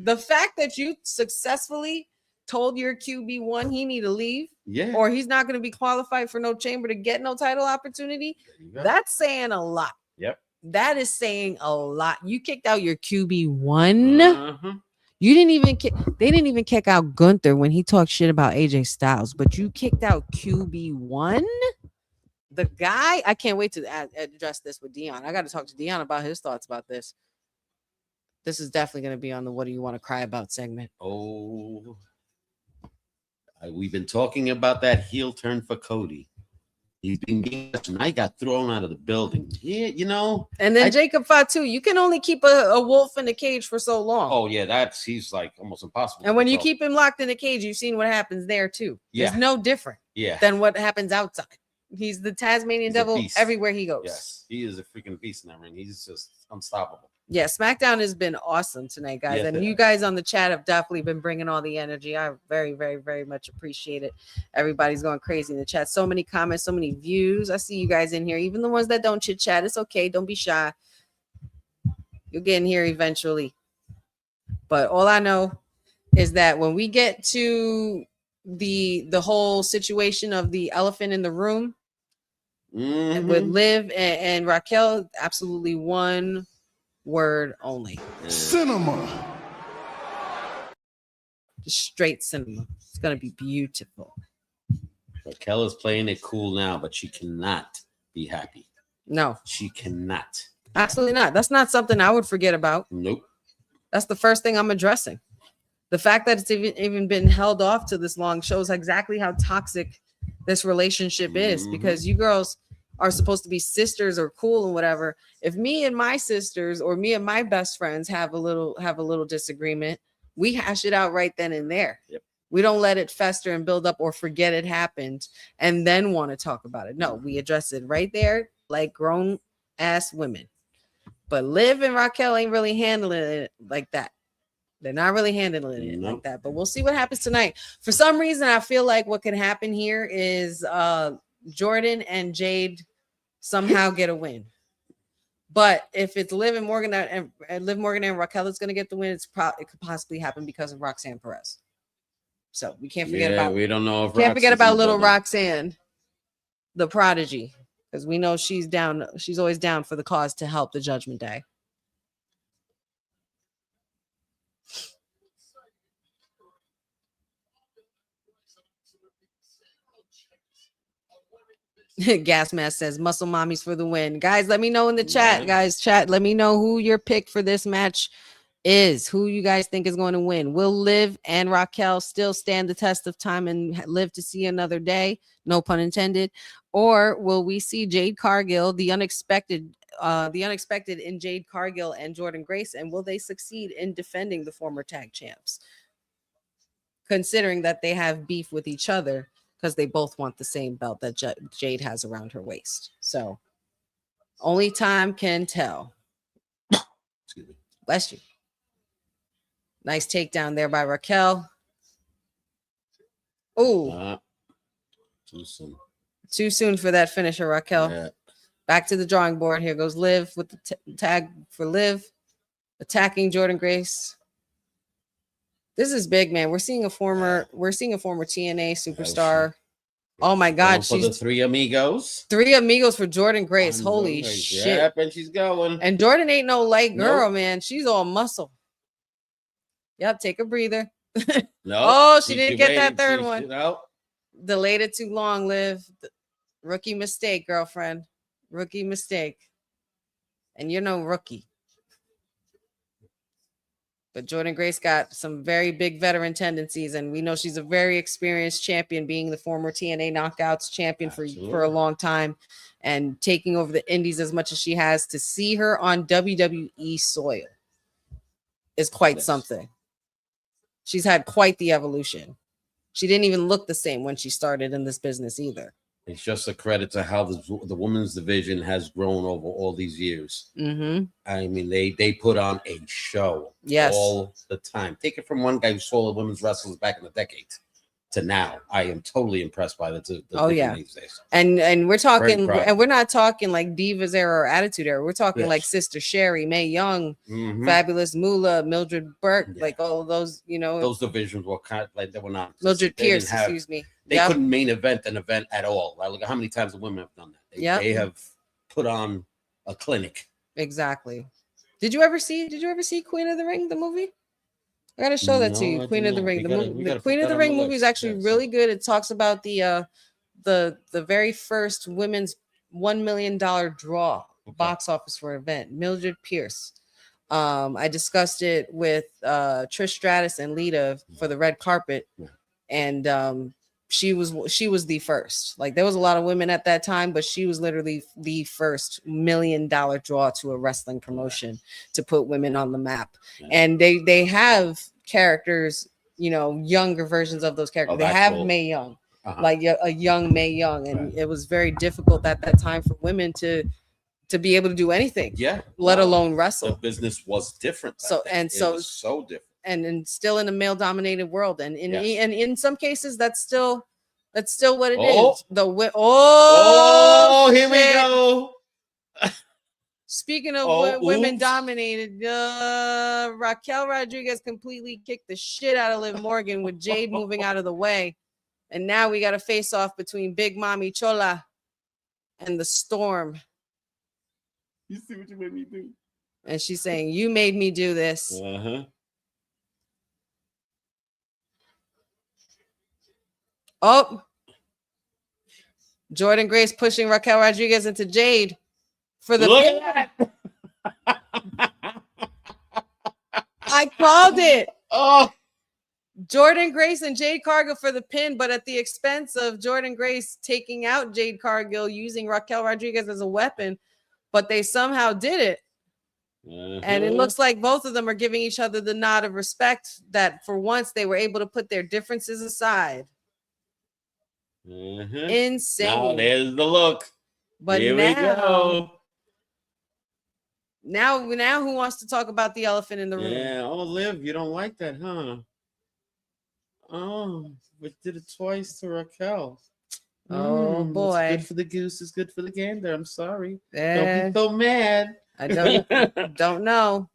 the fact that you successfully told your QB1 he need to leave, or he's not going to be qualified for no chamber to get no title opportunity, that's saying a lot. Yep. That is saying a lot. You kicked out your QB1. You didn't even they didn't even kick out Gunther when he talked shit about AJ Styles, but you kicked out QB1. The guy, I can't wait to address this with Dion. I got to talk to Dion about his thoughts about this. This is definitely going to be on the "What Do You Want to Cry About" segment. Oh, we've been talking about that heel turn for Cody. He's been being, and I got thrown out of the building. Yeah, And then Jacob Fatu, you can only keep a wolf in the cage for so long. Oh yeah, he's like almost impossible. And when you keep him locked in the cage, you've seen what happens there too. Yeah. It's no different than what happens outside. He's the Tasmanian devil everywhere he goes. Yes, he is a freaking beast in that ring. He's just unstoppable. Yeah, SmackDown has been awesome tonight, guys. And you guys on the chat have definitely been bringing all the energy. I very, very, very much appreciate it. Everybody's going crazy in the chat. So many comments, so many views. I see you guys in here. Even the ones that don't chit chat, it's okay. Don't be shy. You'll get in here eventually. But all I know is that when we get to the whole situation of the elephant in the room with Liv and Raquel, absolutely one word only. Cinema. Just straight cinema. It's gonna be beautiful. Raquel is playing it cool now, but she cannot be happy. No, she cannot. Absolutely not. That's not something I would forget about. Nope. That's the first thing I'm addressing. The fact that it's even been held off to this long shows exactly how toxic this relationship is, because you girls are supposed to be sisters or cool and whatever. If me and my sisters or me and my best friends have a little disagreement, we hash it out right then and there. Yep. We don't let it fester and build up or forget it happened and then want to talk about it. No, we address it right there like grown ass women. But Liv and Raquel ain't really handling it like that. They're not really handling it like that. But we'll see what happens tonight. For some reason, I feel like what can happen here is Jordan and Jade somehow get a win. But if it's Liv Morgan and Raquel is going to get the win, it could possibly happen because of Roxanne Perez. So we can't forget about. We don't know if can't forget about little Roxanne, the prodigy, because we know she's down. She's always down for the cause to help the Judgment Day. Gas Mask says muscle mommies for the win. Guys, let me know in the chat. Let me know who your pick for this match is. Who you guys think is going to win. Will Liv and Raquel still stand the test of time and live to see another day? No pun intended. Or will we see Jade Cargill, the unexpected in Jade Cargill and Jordan Grace, and will they succeed in defending the former tag champs? Considering that they have beef with each other, because they both want the same belt that Jade has around her waist. So only time can tell. Excuse me. Bless you. Nice takedown there by Raquel. Oh, too soon. Too soon for that finisher, Raquel. Yeah. Back to the drawing board. Here goes Liv with the tag for Liv. Attacking Jordan Grace. This is big, man. We're seeing a former TNA superstar. Oh my God, she's the three amigos. Three amigos for Jordan Grace. Holy shit! Yep, and she's going. And Jordan ain't no light girl, man. She's all muscle. Yep, take a breather. No. Oh, she didn't get that third one. No. Delayed it too long, Liv. Rookie mistake, girlfriend. Rookie mistake. And you're no rookie. But Jordan Grace got some very big veteran tendencies, and we know she's a very experienced champion, being the former TNA Knockouts champion for a long time, and taking over the Indies as much as she has. To see her on WWE soil is quite something. She's had quite the evolution. She didn't even look the same when she started in this business either. It's just a credit to how the women's division has grown over all these years. Mm-hmm. I mean, they put on a show all the time. Take it from one guy who saw the women's wrestlers back in the decade to now. I am totally impressed by the these days. And we're talking, and we're not talking like Divas era or Attitude era. We're talking like Sister Sherry, Mae Young, Fabulous Moolah, Mildred Burke, like all of those, you know. Those divisions were kind of like they were not. Mildred Pierce, excuse me. They couldn't main event an event at all. Like, look at how many times the women have done that. They have put on a clinic. Exactly. Did you ever see Queen of the Ring, the movie? I gotta show that to you. Queen of the Ring. The Queen of the Ring movie is actually really good. It talks about the very first women's $1 million draw box office for an event. Mildred Pierce. I discussed it with Trish Stratus and Lita for the red carpet, and she was the first. Like, there was a lot of women at that time, but she was literally the first $1 million draw to a wrestling promotion to put women on the map. And they have characters, you know, younger versions of those characters. They have cool. Mae Young, like a young Mae Young, and it was very difficult at that time for women to be able to do anything, let alone wrestle. The business was different. So different. And still in a male dominated world, and in some cases that's still what it is. Here we go. Speaking of women dominated, Raquel Rodriguez completely kicked the shit out of Liv Morgan with Jade moving out of the way, and now we got a face off between Big Mommy Chola and the Storm. You see what you made me do? And she's saying, "You made me do this." Oh, Jordan Grace pushing Raquel Rodriguez into Jade for the pin. I called it. Oh, Jordan Grace and Jade Cargill for the pin, but at the expense of Jordan Grace taking out Jade Cargill, using Raquel Rodriguez as a weapon, but they somehow did it. And it looks like both of them are giving each other the nod of respect that for once they were able to put their differences aside. Insane. Now there's the look. But here we go. Now who wants to talk about the elephant in the room? Yeah. Oh, Liv, you don't like that, huh? Oh, but did it twice to Raquel. Oh boy. It's good for the goose, it's good for the gander. I'm sorry. Don't be so mad. I don't know.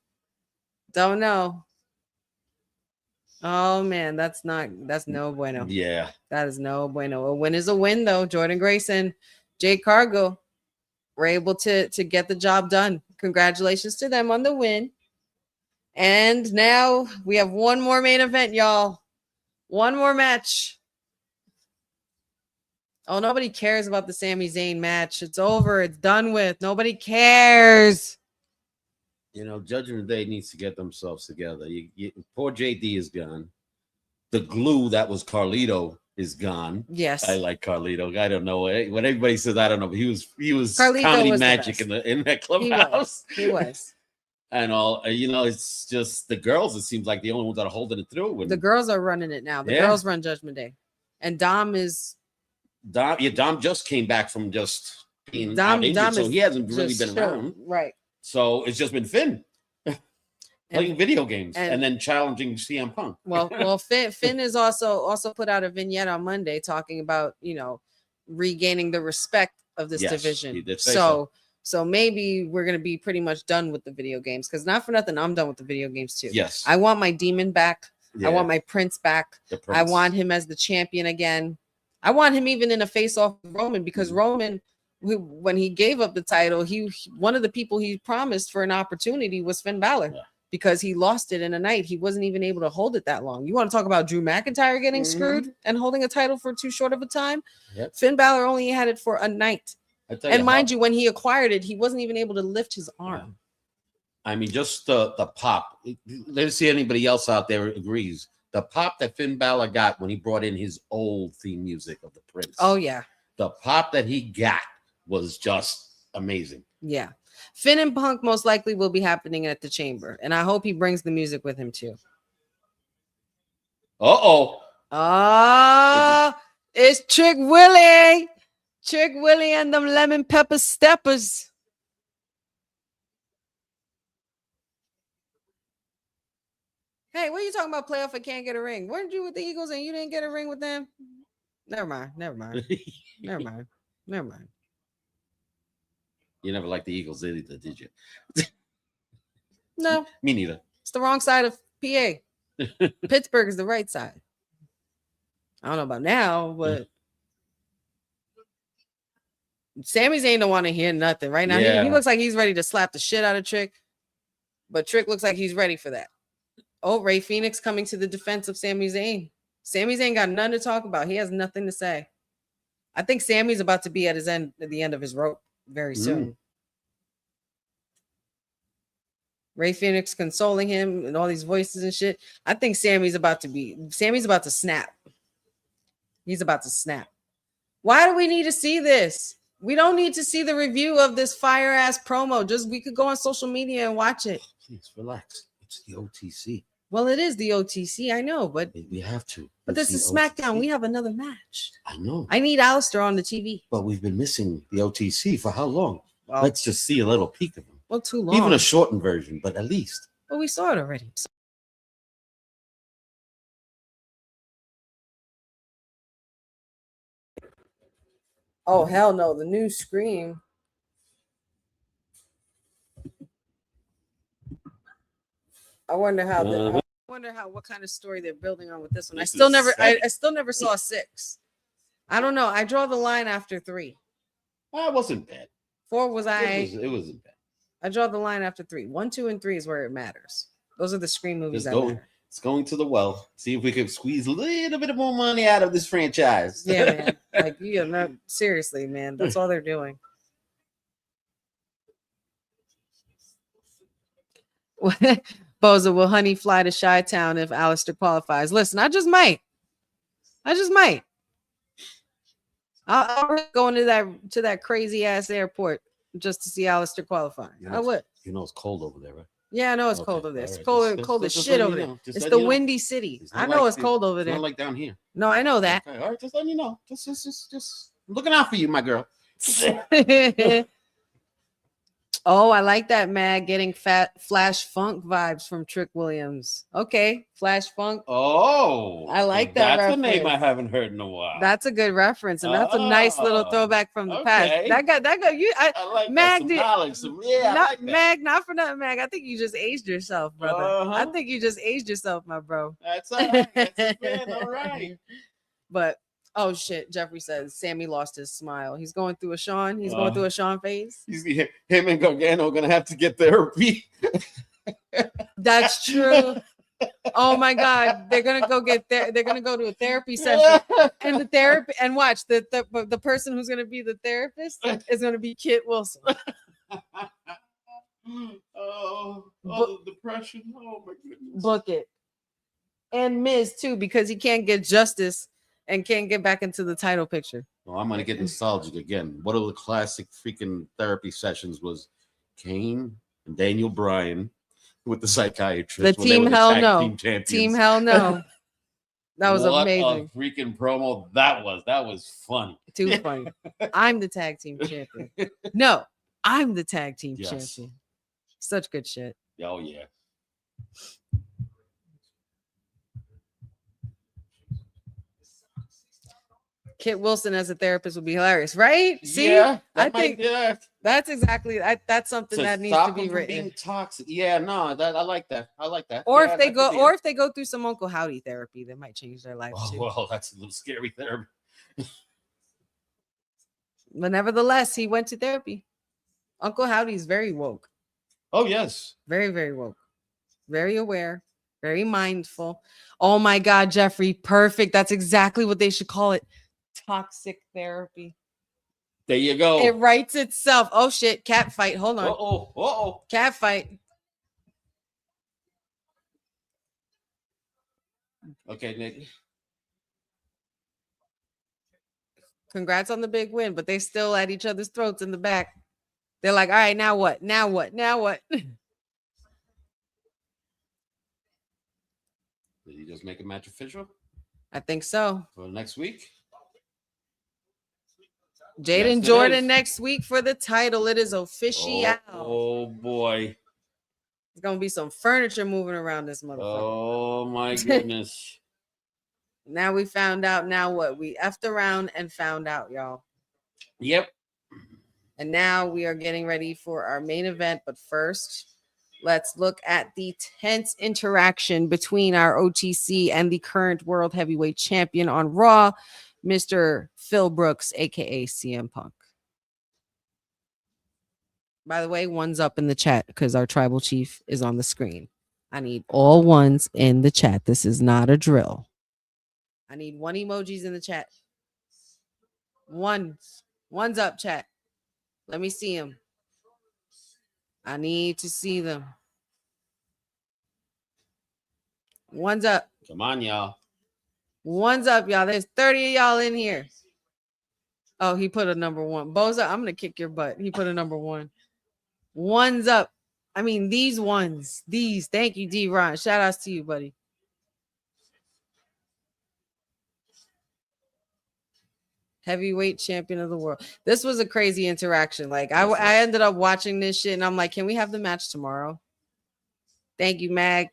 Oh man, that's no bueno. Yeah. That is no bueno. A win is a win, though. Jordan Grace and Jade Cargill were able to get the job done. Congratulations to them on the win. And now we have one more main event, y'all. One more match. Oh, nobody cares about the Sami Zayn match. It's over. It's done with. Nobody cares. You know, Judgment Day needs to get themselves together. Poor JD is gone. The glue that was Carlito is gone. Yes, I like Carlito. I don't know what everybody says. I don't know, but he was Carlito comedy was magic in that clubhouse. He was. And all, you know, it's just the girls. It seems like the only ones that are holding it through. The girls are running it now. The girls run Judgment Day, and Dom just came back from just being out injured, so he hasn't really been around. Right. So it's just been Finn playing video games and then challenging CM Punk. Well, Finn is also put out a vignette on Monday talking about, you know, regaining the respect of this division. He did say so maybe we're gonna be pretty much done with the video games, because not for nothing, I'm done with the video games too. Yes. I want my demon back. Yeah. I want my prince back. I want him as the champion again. I want him even in a face-off with Roman, because Roman, when he gave up the title, one of the people he promised for an opportunity was Finn Balor, because he lost it in a night. He wasn't even able to hold it that long. You want to talk about Drew McIntyre getting screwed and holding a title for too short of a time? Yep. Finn Balor only had it for a night. And mind you, when he acquired it, he wasn't even able to lift his arm. I mean, just the pop. Let's see anybody else out there agrees. The pop that Finn Balor got when he brought in his old theme music of the Prince. Oh yeah. The pop that he got was just amazing. Yeah. Finn and Punk most likely will be happening at the Chamber, and I hope he brings the music with him too. It's Trick Willie. Trick Willie and them lemon pepper steppers. Hey, what are you talking about? Playoff and can't get a ring. Weren't you with the Eagles and you didn't get a ring with them? Never mind. Never mind. Never mind. Never mind. You never liked the Eagles either, did you? No. Me neither. It's the wrong side of PA. Pittsburgh is the right side. I don't know about now, but Sami Zayn don't want to hear nothing right now. Yeah. He looks like he's ready to slap the shit out of Trick, but Trick looks like he's ready for that. Oh, Ray Phoenix coming to the defense of Sami Zayn. Sami Zayn got nothing to talk about. He has nothing to say. I think Sammy's about to be at the end of his rope very soon. Ray Phoenix consoling him and all these voices and shit. I think Sammy's about to snap. He's about to snap. Why do we need to see this? We don't need to see the review of this fire ass promo. We could go on social media and watch it. Please relax. It's the OTC. Well, it is the OTC. I know, but we have to. But this is SmackDown. We have another match. I know. I need Alistair on the TV. But we've been missing the OTC for how long? Well, let's just see a little peek of them. Well, too long. Even a shortened version, but at least. Well, we saw it already. Oh, hell no. The new Scream. I wonder how what kind of story they're building on with this one. I still never saw 6. I don't know. I draw the line after 3. Well, it wasn't bad. 4 was It wasn't bad. I draw the line after 3. 1, 2, and 3 is where it matters. Those are the Scream movies that matter. It's going to the well. See if we can squeeze a little bit more money out of this franchise. Yeah, man. Like, yeah, no, seriously, man. That's all they're doing. Boza, will Honey fly to Chi-Town if Alistair qualifies? Listen, I just might. I'll go into that crazy ass airport just to see Alistair qualify. I would. You know it's cold over there, right? Yeah, I know it's cold over there. It's cold as shit over there. It's the windy city. I know it's cold over there. Not like down here. No, I know that. Okay, all right, just let me know. Just looking out for you, my girl. Oh, I like that, Mag. Getting Flash Funk vibes from Trick Williams. Okay, Flash Funk. Oh, I like that. That's a name I haven't heard in a while. That's a good reference, and that's a nice little throwback from the past. That guy. I like Mag. Mag, not for nothing, Mag. I think you just aged yourself, brother. I think you just aged yourself, my bro. That's all right. That's all right. But. Oh shit! Jeffrey says Sammy lost his smile. He's going through a Sean. He's going through a Sean phase. Him and Gargano are gonna have to get therapy. That's true. Oh my God, they're gonna go they're gonna go to a therapy session, and watch the person who's gonna be the therapist is gonna be Kit Wilson. The depression. Oh my goodness. Book it, and Miz too, because he can't get justice. And can't get back into the title picture. Well, I'm gonna get nostalgic again. One of the classic freaking therapy sessions was Kane and Daniel Bryan with the psychiatrist. The Team Hell No. Team Hell No. That was amazing. What a freaking promo that was. That was funny. Too funny. I'm the tag team champion. No, I'm the tag team champion. Such good shit. Oh yeah. Kit Wilson as a therapist would be hilarious, right? See, yeah, I think that's exactly that's something that needs to be written. Being toxic. Yeah, no, I like that. I like that. Or if they go through some Uncle Howdy therapy, that might change their life too. Well, that's a little scary therapy. But nevertheless, he went to therapy. Uncle Howdy's very woke. Oh yes, very, very woke, very aware, very mindful. Oh my God, Jeffrey, perfect. That's exactly what they should call it. Toxic therapy. There you go. It writes itself. Oh shit, cat fight. Hold on. Uh-oh. Cat fight. Okay, Nick. Congrats on the big win, but they still at each other's throats in the back. They're like, all right, now what? Now what? Now what? Did you just make a match official I think so. for next week? Jaden Yes, it Jordan is. next week for the title. It is official. Oh boy. There's gonna be some furniture moving around this motherfucker. Oh my goodness. Now we found out. Now what? We effed around and found out, y'all. Yep. And now we are getting ready for our main event. But first, let's look at the tense interaction between our OTC and the current world heavyweight champion on Raw, Mr. Phil Brooks, aka CM Punk. By the way, one's up in the chat because our tribal chief is on the screen. I need all ones in the chat. This is not a drill. I need one emojis in the chat. One's up, chat. Let me see them. I need to see them. One's up. Come on, y'all. One's up, y'all. There's 30 of y'all in here. Oh, he put a number one. Boza, I'm going to kick your butt. He put a number one. One's up. I mean, these ones. These. Thank you, D-Ron. Shout outs to you, buddy. Heavyweight champion of the world. This was a crazy interaction. Like, I ended up watching this shit, and I'm like, can we have the match tomorrow? Thank you, Mag.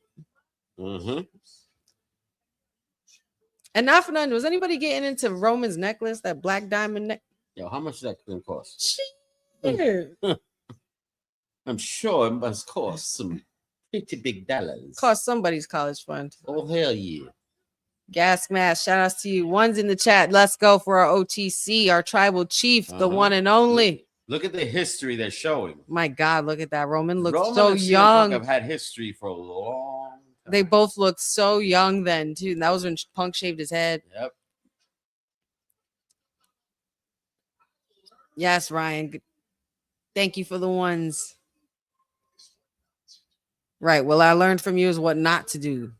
Mm-hmm. And not for nothing, was anybody getting into Roman's necklace, that black diamond neck? Yo, how much that gonna cost? Shit. I'm sure it must cost some pretty big dollars. Cost somebody's college fund. Oh, hell yeah. Gas mask, shout outs to you. One's in the chat. Let's go for our OTC, our tribal chief, the one and only. Look at the history they're showing. My God, look at that. Roman looks Roman so and CM young. Punk have had history for a long time. They both looked so young then, too. And that was when Punk shaved his head. Yep. Yes, Ryan. Thank you for the ones. Right. Well, I learned from you is what not to do.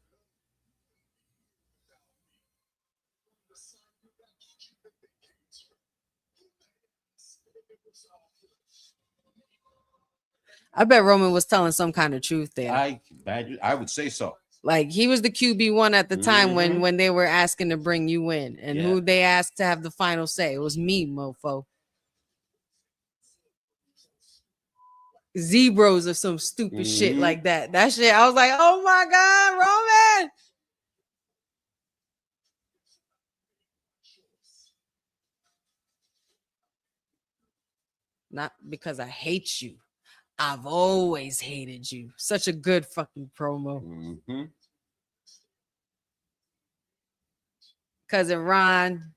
I bet Roman was telling some kind of truth there. I would say so. Like, he was the QB1 at the time when they were asking to bring you in, and who they asked to have the final say. It was me, mofo. Zebros or some stupid shit like that. That shit, I was like, oh my God, Roman. Not because I hate you. I've always hated you. Such a good fucking promo. Cousin Ron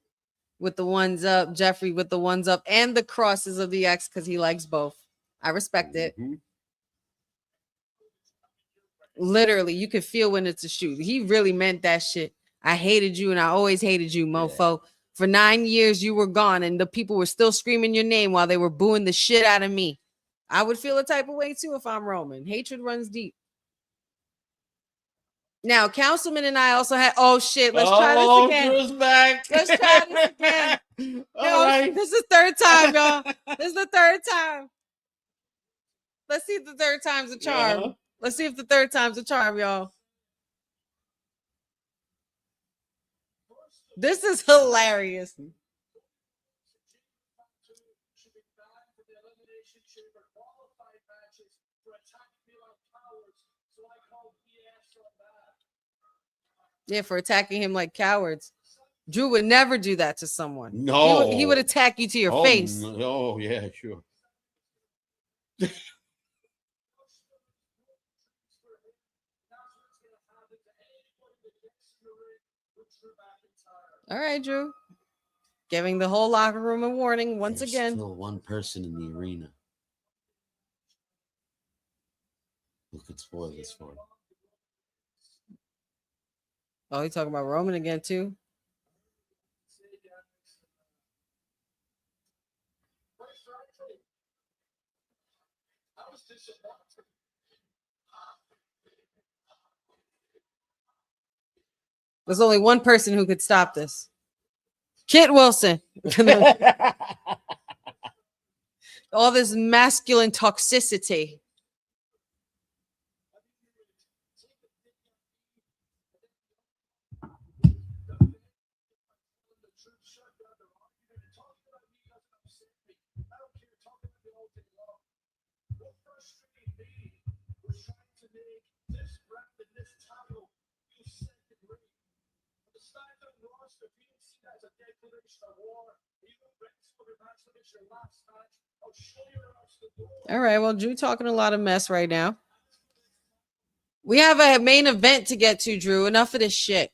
with the ones up, Jeffrey with the ones up, and the crosses of the X because he likes both. I respect it. Literally, you can feel when it's a shoot. He really meant that shit. I hated you and I always hated you, mofo. For 9 years, you were gone and the people were still screaming your name while they were booing the shit out of me. I would feel a type of way too if I'm Roman. Hatred runs deep. Now, Councilman and I also had, oh shit, let's try this again. Drew's back. Let's try this again. Right. This is the third time, y'all. This is the third time. Let's see if the third time's a charm. Yeah. Let's see if the third time's a charm, y'all. This is hilarious. Yeah, for attacking him like cowards. Drew would never do that to someone. No. He would attack you to your face. No. Oh, yeah, sure. All right, Drew. Giving the whole locker room a warning once There's again. still one person in the arena who could spoil this for him. Oh, he's talking about Roman again, too. There's only one person who could stop this. Kit Wilson. All this masculine toxicity. All right, well, Drew talking a lot of mess right now. We have a main event to get to, Drew. Enough of this shit.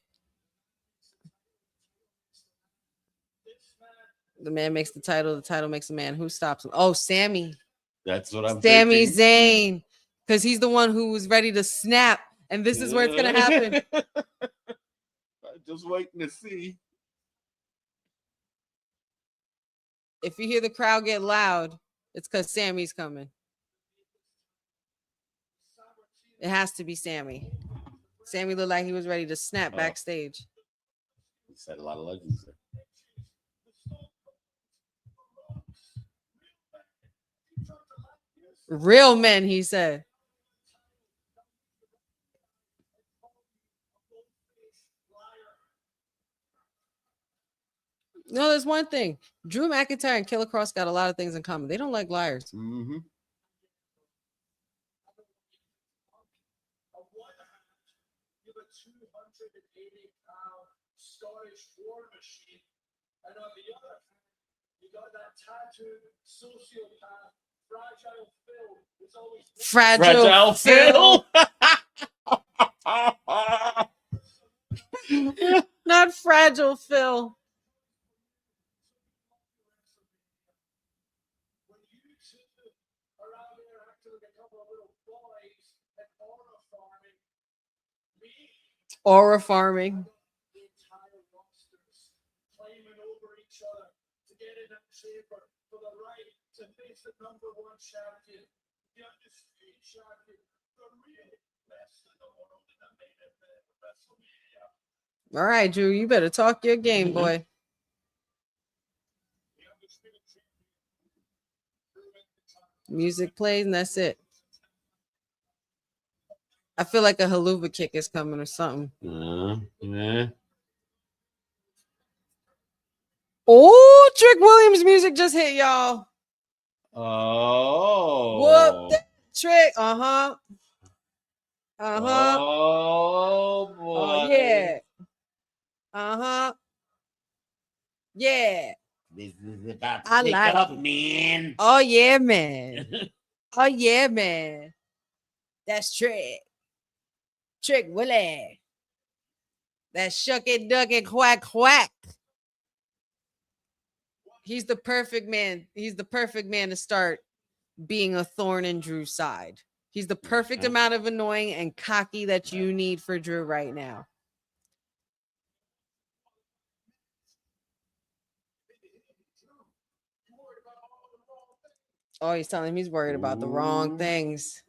The man makes the title makes the man. Who stops him? Oh, Sammy. That's what I'm Sami thinking. Zayn. Because he's the one who was ready to snap. And this is where it's going to happen. I'm just waiting to see. If you hear the crowd get loud, it's because Sammy's coming. It has to be Sammy. Sammy looked like he was ready to snap backstage. He said a lot of legends there. Real men, he said. No, there's one thing. Drew McIntyre and Killer Cross got a lot of things in common. They don't like liars. Mm-hmm. And on the other hand, you got that tattooed sociopath, Fragile Phil. Fragile Phil. Not Fragile Phil. When you two are out there acting like a couple of little boys and Aura farming. the entire rosters claiming over each other to get in that chamber for the right to face the #1 champion, the undisputed champion, the real best in the world in the main event of WrestleMania. All right, Drew, you better talk your game, boy. Music plays and that's it. I feel like a haluva kick is coming or something. Yeah. Oh, Trick Williams music just hit, y'all. Oh. Whoop that Trick. Uh-huh. Uh-huh. Oh, boy. Oh, yeah. Uh-huh. Yeah. This is about to I pick like up, it. man. Oh, yeah, man. Oh, yeah, man. That's Trick. Trick Willie. That shuck it, duck it, quack, quack. He's the perfect man. He's the perfect man to start being a thorn in Drew's side. He's the perfect amount of annoying and cocky that you need for Drew right now. Oh, he's telling him he's worried about the wrong things.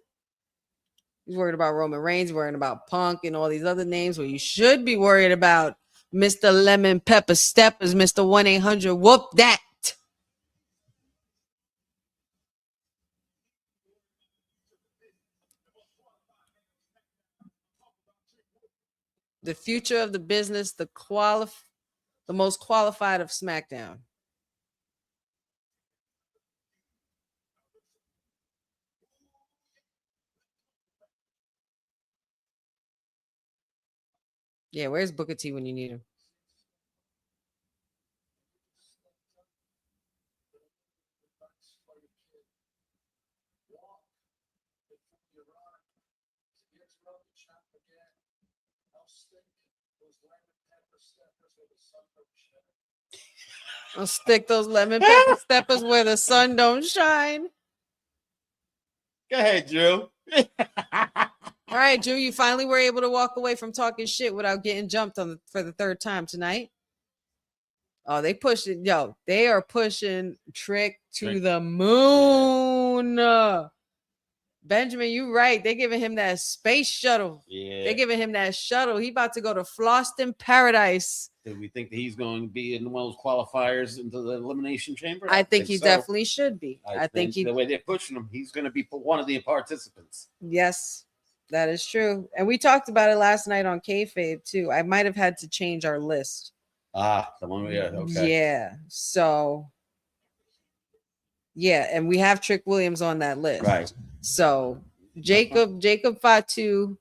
He's worried about Roman Reigns, worried about Punk and all these other names where you should be worried about Mr. Lemon Pepper Steppers, Mr. 1-800. Whoop that. The future of the business, the most qualified of SmackDown. Yeah, where's Booker T when you need him? I'll stick those lemon pepper steppers where the sun don't shine. Go ahead, Drew. All right, Drew, you finally were able to walk away from talking shit without getting jumped on for the third time tonight. Oh, they pushed it. Yo, they are pushing Trick to the moon. Benjamin, you right. They're giving him that space shuttle. Yeah. They're giving him that shuttle. He about to go to Floston Paradise. Do we think that he's going to be in one of those qualifiers into the Elimination Chamber? I think he so. definitely should be. I think he. The way they're pushing him, he's going to be one of the participants. Yes, that is true. And we talked about it last night on Kayfabe too. I might have had to change our list. Ah, the one. Yeah. Okay. Yeah. So. Yeah, and we have Trick Williams on that list. Right. So Jacob Fatu,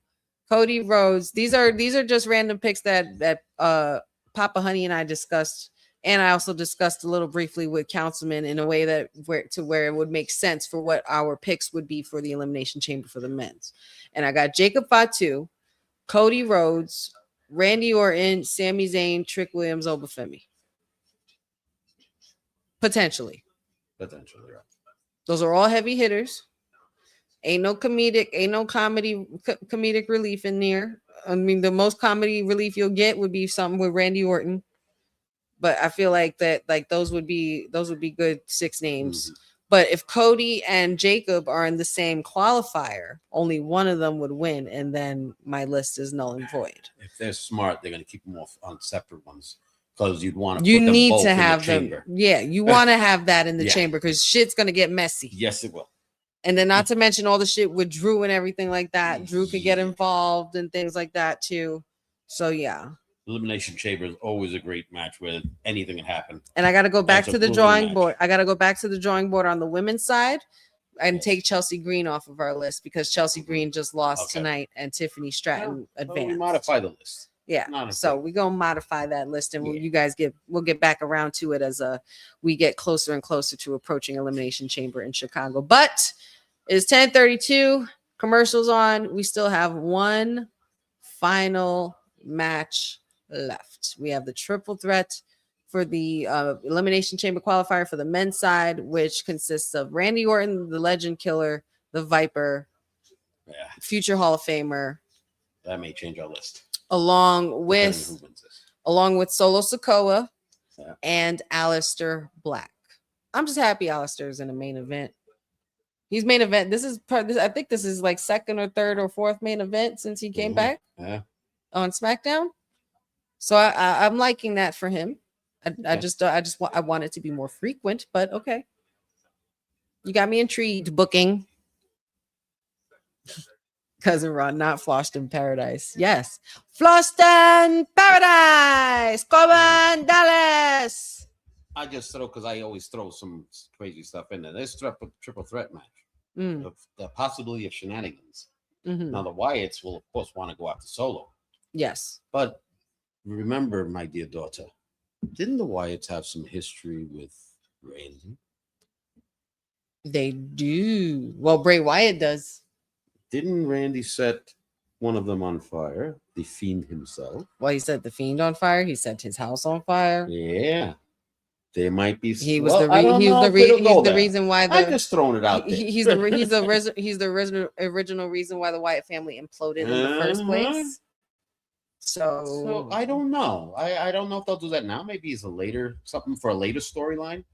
Cody Rhodes. These are just random picks that Papa Honey and I discussed, and I also discussed a little briefly with Councilman in a way that where it would make sense for what our picks would be for the Elimination Chamber for the men's. And I got Jacob Fatu, Cody Rhodes, Randy Orton, Sami Zayn, Trick Williams, Obafemi. Potentially. Right. Those are all heavy hitters. Ain't no comedic relief in there. I mean, the most comedy relief you'll get would be something with Randy Orton. But I feel like those would be good 6 names. Mm-hmm. But if Cody and Jacob are in the same qualifier, only one of them would win, and then my list is null and void. If they're smart, they're going to keep them off on separate ones. Because you'd want to. You need to have them. Yeah, you want to have that in the Yeah. chamber because shit's gonna get messy. Yes, it will. And then not to mention all the shit with Drew and everything like that. Drew could get involved and things like that too. So yeah. Elimination Chamber is always a great match where anything can happen. And I got to go back That's to a the brutal drawing match. board. I got to go back to the drawing board on the women's side and take Chelsea Green off of our list because Chelsea Green just lost tonight and Tiffany Stratton Well, advanced. we modify the list. Yeah, Not a so problem. we're gonna modify that list, and Yeah. we'll get back around to it as we get closer and closer to approaching Elimination Chamber in Chicago. But it's 10:32. Commercials on. We still have one final match left. We have the triple threat for the Elimination Chamber qualifier for the men's side, which consists of Randy Orton, the Legend Killer, the Viper, future Hall of Famer. That may change our list. Along with Depending who wins this. Solo Sikoa and Aleister Black. I'm just happy Aleister's in the main event. He's main event. I think this is like second or third or fourth main event since he came back on SmackDown. So I'm liking that for him. I want it to be more frequent, but okay. You got me intrigued. Booking. Cousin Ron, not Floston Paradise. Yes. Floston Paradise. Come on, Dallas. I just throw because I always throw some crazy stuff in there. There's triple threat match. The possibility of shenanigans. Mm-hmm. Now the Wyatts will of course want to go after Solo. Yes. But remember, my dear daughter, didn't the Wyatts have some history with Randy? They do. Well, Bray Wyatt does. Didn't Randy set one of them on fire? The Fiend himself. Well, he set the Fiend on fire. He set his house on fire. Yeah. There might be. He was the reason why I'm just throwing it out there. He's the original reason why the Wyatt family imploded in the first place. So I don't know. I don't know if they'll do that now. Maybe it's something for a later storyline.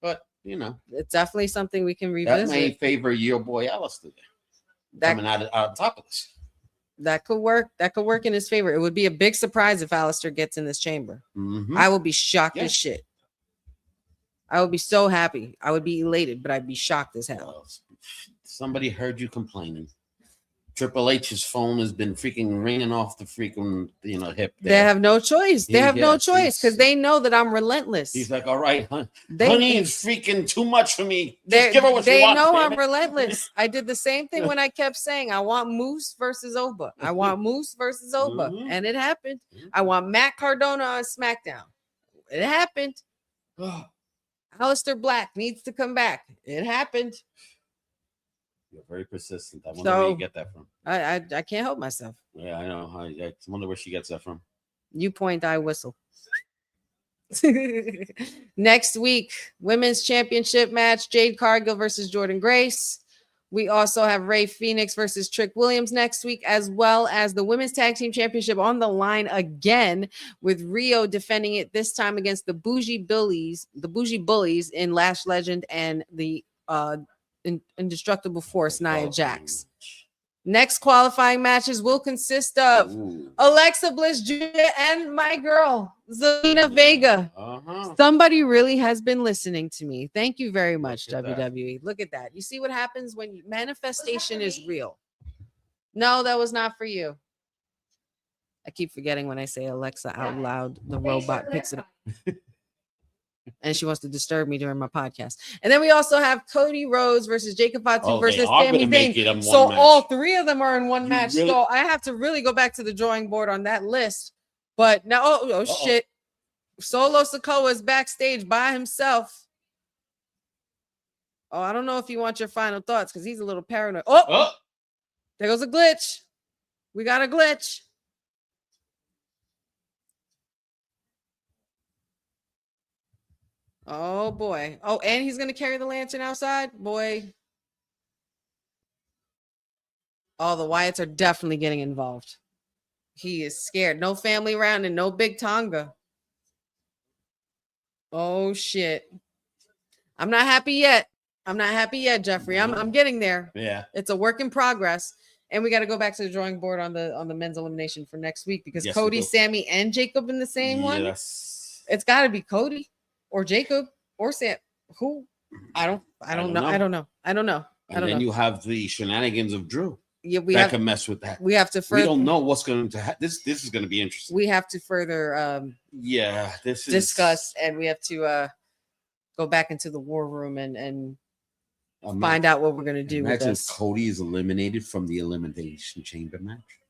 But it's definitely something we can revisit. That may favor your boy Aleister coming out on top of this. That could work. That could work in his favor. It would be a big surprise if Aleister gets in this chamber. Mm-hmm. I will be shocked as shit. I would be so happy. I would be elated, but I'd be shocked as hell. Well, somebody heard you complaining. Triple H's phone has been freaking ringing off the freaking hip. They have no choice. They have no choice because they know that I'm relentless. He's like, all right, honey is freaking too much for me. Just give her what they she wants, know baby. I'm relentless. I did the same thing when I kept saying I want Moose versus Oba. I want Moose versus Oba, and it happened. I want Matt Cardona on SmackDown. It happened. Aleister Black needs to come back. It happened. You're very persistent. I wonder where you get that from. I can't help myself. Yeah, I know. I wonder where she gets that from. You point, I whistle. Next week, women's championship match, Jade Cargill versus Jordan Grace. We also have Ray Phoenix versus Trick Williams next week, as well as the women's tag team championship on the line again, with RHIYO defending it this time against the Bougie Bullies in Lash Legend and the indestructible force, Nia Oh, Jax. Next qualifying matches will consist of ooh. Alexa Bliss Jr. and my girl, Zelina Vega. Uh-huh. Somebody really has been listening to me. Thank you very much, Look at that. WWE. Look at that. You see what happens when manifestation is real. No, that was not for you. I keep forgetting when I say Alexa out loud, the robot picks it up. And she wants to disturb me during my podcast. And then we also have Cody Rhodes versus Jacob Fatu Oh, they versus are Sami gonna make Zayn. it in one So match. all three of them are in one You match. really- So I have to really go back to the drawing board on that list. But now, oh shit. Solo Sikoa is backstage by himself. Oh, I don't know if you want your final thoughts because he's a little paranoid. Oh, there goes a glitch. We got a glitch. Oh boy. Oh, and he's gonna carry the lantern outside, boy. Oh, the Wyatts are definitely getting involved. He is scared. No family around and no big Tonga. Oh shit. I'm not happy yet. I'm not happy yet, Jeffrey. I'm getting there. Yeah. It's a work in progress. And we got to go back to the drawing board on the men's elimination for next week because Yes, we Cody, do. Sammy, and Jacob in the same one. Yes. It's got to be Cody or Jacob or Sam. Who? I don't know. I don't know. And then you have the shenanigans of Drew. Yeah, that can mess with that. We have to We don't know what's going to happen. This is going to be interesting. We have to further Yeah, this is discuss, and we have to go back into the war room and find out what we're going to do with Imagine if this. Cody is eliminated from the Elimination Chamber match.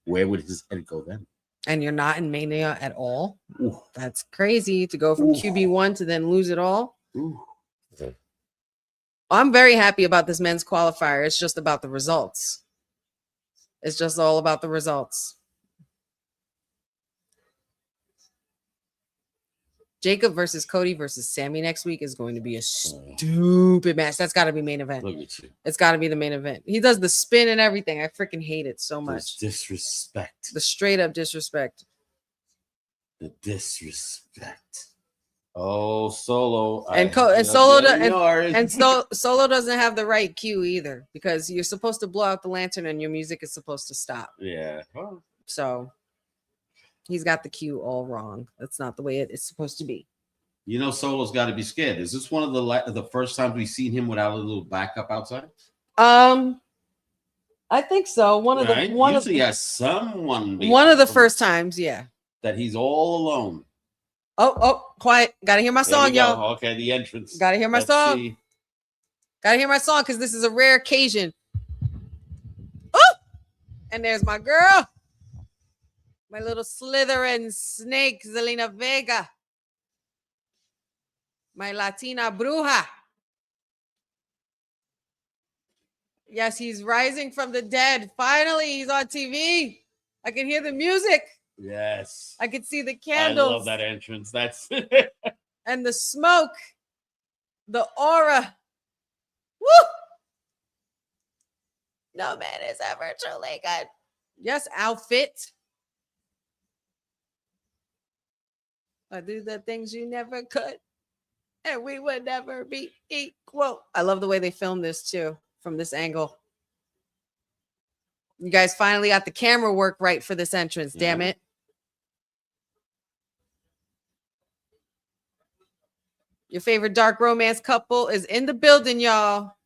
Where would his head go then? And you're not in Mania at all. Ooh. That's crazy to go from Ooh. QB1 to then lose it all. Ooh. I'm very happy about this men's qualifier. It's just about the results. It's just all about the results. Jacob versus Cody versus Sammy next week is going to be a stupid match. That's got to be main event. Look at you. It's got to be the main event. He does the spin and everything. I freaking hate it so much. The disrespect. The straight up disrespect. The disrespect. Oh, Solo. And Solo Solo doesn't have the right cue either because you're supposed to blow out the lantern and your music is supposed to stop. Yeah. Oh. So he's got the cue all wrong. That's not the way it is supposed to be. You know, Solo's got to be scared. Is this one of the first times we've seen him without a little backup outside? I think so. Usually has someone. One of the first times, yeah. That he's all alone. Oh, quiet. Gotta hear my song, y'all. Okay, the entrance. Gotta hear my song. See. Gotta hear my song because this is a rare occasion. Oh, and there's my girl. My little Slytherin snake, Zelina Vega. My Latina bruja. Yes, he's rising from the dead. Finally, he's on TV. I can hear the music. Yes. I can see the candles. I love that entrance. That's and the smoke. The aura. Woo! No man is ever truly good. Yes, outfit. I do the things you never could. And we would never be equal. I love the way they filmed this too, from this angle. You guys finally got the camera work right for this entrance, damn it. Your favorite dark romance couple is in the building, y'all.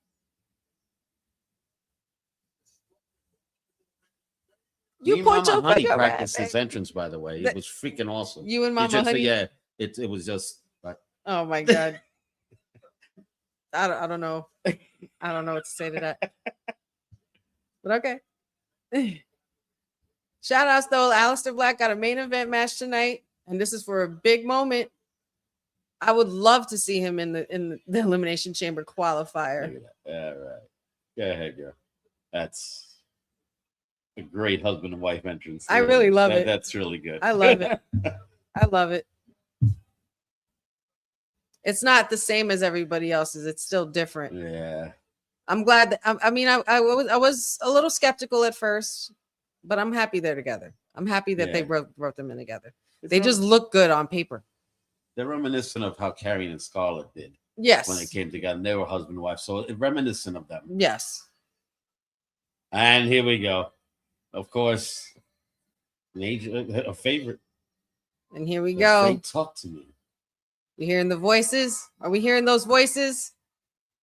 You put your Honey practiced this entrance, by the way. It was freaking awesome. You and Mama Honey? Yeah, it was just like, oh my God. I don't know. I don't know what to say to that. But okay. Shout outs though. Aleister Black got a main event match tonight, and this is for a big moment. I would love to see him in the Elimination Chamber qualifier. Yeah, right. Go ahead, girl. That's a great husband and wife entrance. I really love it. That's really good. I love it. I love it. It's not the same as everybody else's. It's still different. Yeah. I'm glad that I was a little skeptical at first, but I'm happy they're together. I'm happy that they wrote them in together. They just look good on paper. They're reminiscent of how Carrie and Scarlett did. Yes. when they came together. And they were husband and wife, so reminiscent of them. Yes. And here we go. Of course, a favorite. And here we They go. talk to me. You hearing the voices? Are we hearing those voices?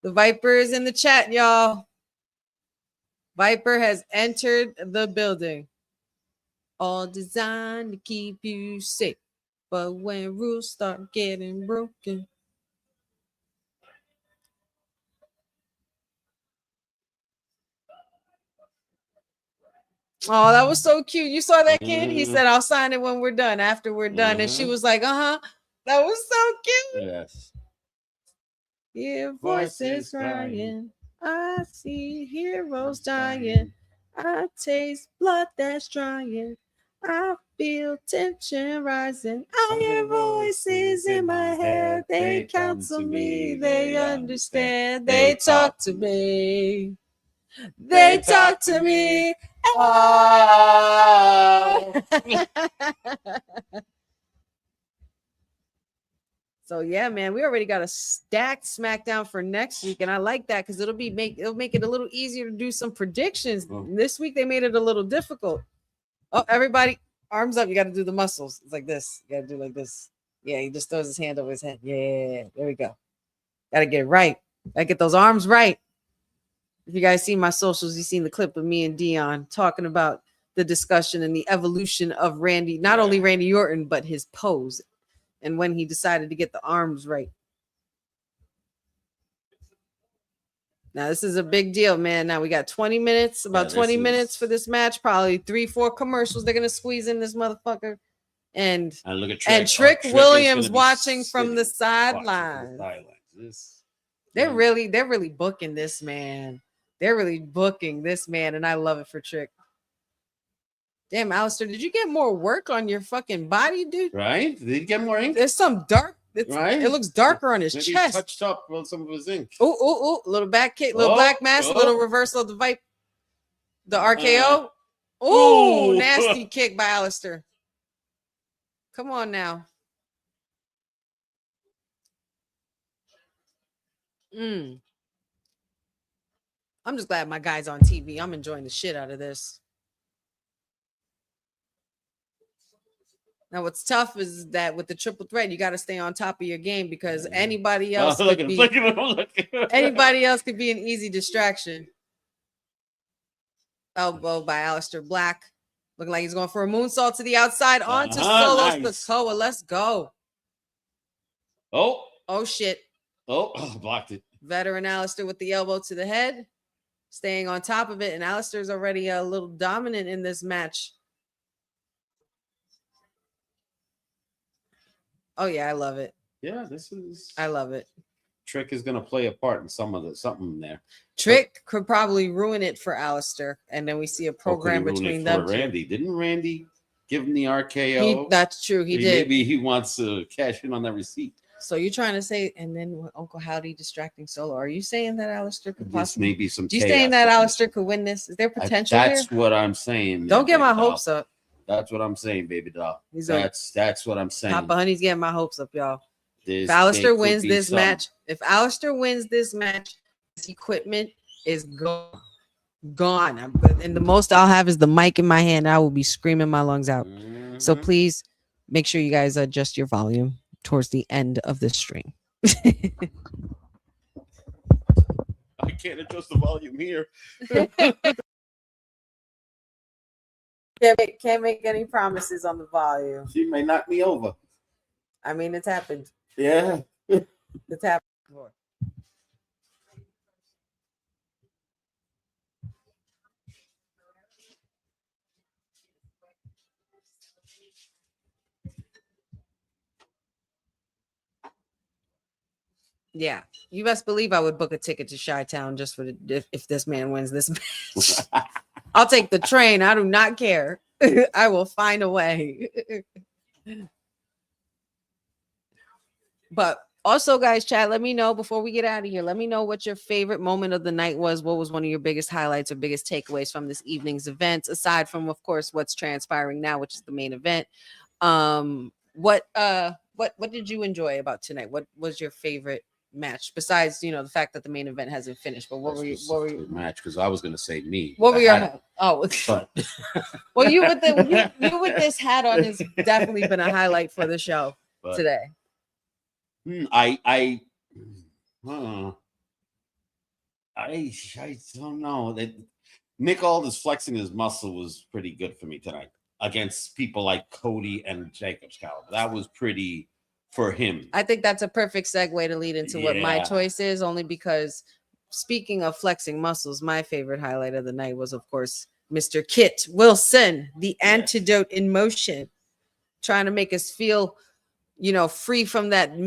The Viper is in the chat, y'all. Viper has entered the building. All designed to keep you safe. But when rules start getting broken. Oh, that was so cute. You saw that kid? He said, I'll sign it when we're done, after we're done. And she was like, uh-huh. That was so cute. Yes. Hear voices crying. I see heroes dying. I taste blood that's drying. I feel tension rising. I hear voices in my head. They counsel me. They understand. They talk to me. They talk to me. Oh. So yeah, man, we already got a stacked SmackDown for next week, and I like that because it'll make it a little easier to do some predictions. This week they made it a little difficult. Oh, everybody, arms up! You got to do the muscles. It's like this. You got to do like this. Yeah, he just throws his hand over his head. Yeah, there we go. Got to get it right. Got to get those arms right. If you guys see my socials, you've seen the clip of me and Dion talking about the discussion and the evolution of Randy, not only Randy Orton, but his pose. And when he decided to get the arms right. Now, this is a big deal, man. Now we got 20 minutes, about 20 minutes for this match. Probably 3-4 commercials they're going to squeeze in this motherfucker. And look at Trick Williams watching from the sideline. They're really booking this, man. They're really booking this, man. And I love it for Trick. Damn, Alistair, did you get more work on your fucking body, dude? Right? Did he get more ink? There's some dark. Right? It looks darker on his Maybe chest. He touched up on some of his ink. Ooh, little back kick, little black mass, little reversal of the Viper. The RKO. Ooh, nasty kick by Alistair. Come on now. I'm just glad my guy's on TV. I'm enjoying the shit out of this. Now, what's tough is that with the triple threat, you got to stay on top of your game because anybody else could be anybody else could be an easy distraction. Elbow by Alistair Black. Looking like he's going for a moonsault to the outside onto Solo Sikoa. Let's go. Oh, shit. Oh, blocked it. Veteran Alistair with the elbow to the head. Staying on top of it. And Alistair's already a little dominant in this match. Oh, yeah, I love it. Yeah, I love it. Trick is going to play a part in something there. Trick could probably ruin it for Alistair. And then we see a program between them. Randy. Didn't Randy give him the RKO? That's true. He did. Maybe he wants to cash in on that receipt. So you're trying to say, and then Uncle Howdy distracting Solo. Are you saying that Alistair could possibly? Maybe some. You saying that Alistair could win this? Is there potential That's here? what I'm saying. Don't get my hopes up. That's what I'm saying, baby doll. That's what I'm saying. Papa Honey's getting my hopes up, y'all. If Alistair wins this match, his equipment is gone. And the most I'll have is the mic in my hand. I will be screaming my lungs out. So please make sure you guys adjust your volume towards the end of the stream. I can't adjust the volume here. Can't make any promises on the volume. She may knock me over. I mean, it's happened. Yeah. It's happened before. Yeah, you best believe I would book a ticket to Chi-Town just for if this man wins this match. I'll take the train. I do not care. I will find a way. But also, guys, chat, let me know before we get out of here. Let me know what your favorite moment of the night was. What was one of your biggest highlights or biggest takeaways from this evening's event, aside from, of course, what's transpiring now, which is the main event. What did you enjoy about tonight? What was your favorite match? Besides, you know, the fact that the main event hasn't finished. But what were you? Match? Because I was going to say me. What were your? hat, but Well, you with you with this hat on has definitely been a highlight for the show today. I don't know. Nick Aldis flexing his muscle was pretty good for me tonight against people like Cody and Jacob's caliber. That was pretty for him. I think that's a perfect segue to lead into what my choice is, only because speaking of flexing muscles, my favorite highlight of the night was, of course, Mr. Kit Wilson, the antidote in motion, trying to make us feel, you know, free from that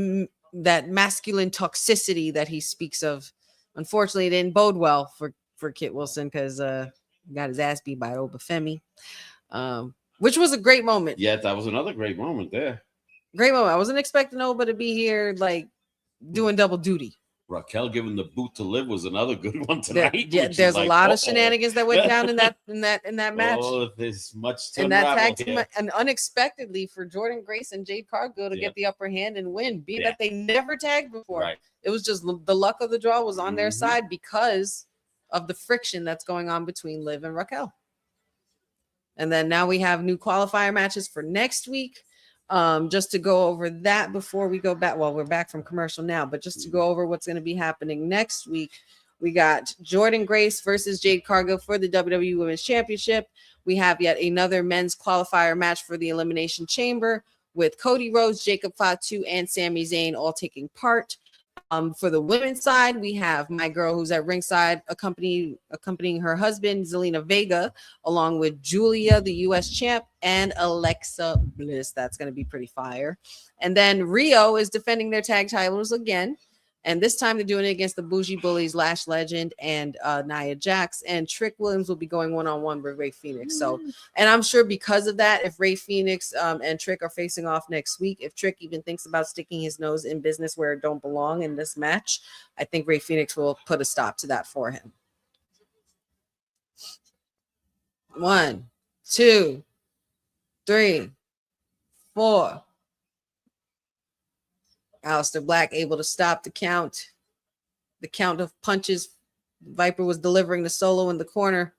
masculine toxicity that he speaks of. Unfortunately, it didn't bode well for Kit Wilson because he got his ass beat by Obafemi, which was a great moment. Yeah, that was another great moment there. Great moment. I wasn't expecting Oba to be here, like, doing double duty. Raquel giving the boot to live was another good one tonight. Yeah, there's a lot of shenanigans that went down in that match. Oh, there's much to in that tag team, and unexpectedly for Jordan Grace and Jade Cargill to get the upper hand and win, being that they never tagged before. Right. It was just the luck of the draw was on their side because of the friction that's going on between Liv and Raquel. And then now we have new qualifier matches for next week. Just to go over that before we go back. Well, we're back from commercial now, but just to go over what's going to be happening next week, we got Jordan Grace versus Jade Cargill for the WWE Women's Championship. We have yet another men's qualifier match for the Elimination Chamber with Cody Rhodes, Jacob Fatu, and Sami Zayn all taking part. For the women's side, we have my girl who's at ringside accompanying her husband, Zelina Vega, along with Giulia, the U.S. champ, and Alexa Bliss. That's going to be pretty fire. And then RHIYO is defending their tag titles again. And this time they're doing it against the Bougie Bullies, Lash Legend, and Nia Jax. And Trick Williams will be going one-on-one with Ray Phoenix. So, and I'm sure because of that, if Ray Phoenix and Trick are facing off next week, if Trick even thinks about sticking his nose in business where it don't belong in this match, I think Ray Phoenix will put a stop to that for him. 1, 2, 3, 4. Aleister Black able to stop the count of punches Viper was delivering to Solo in the corner.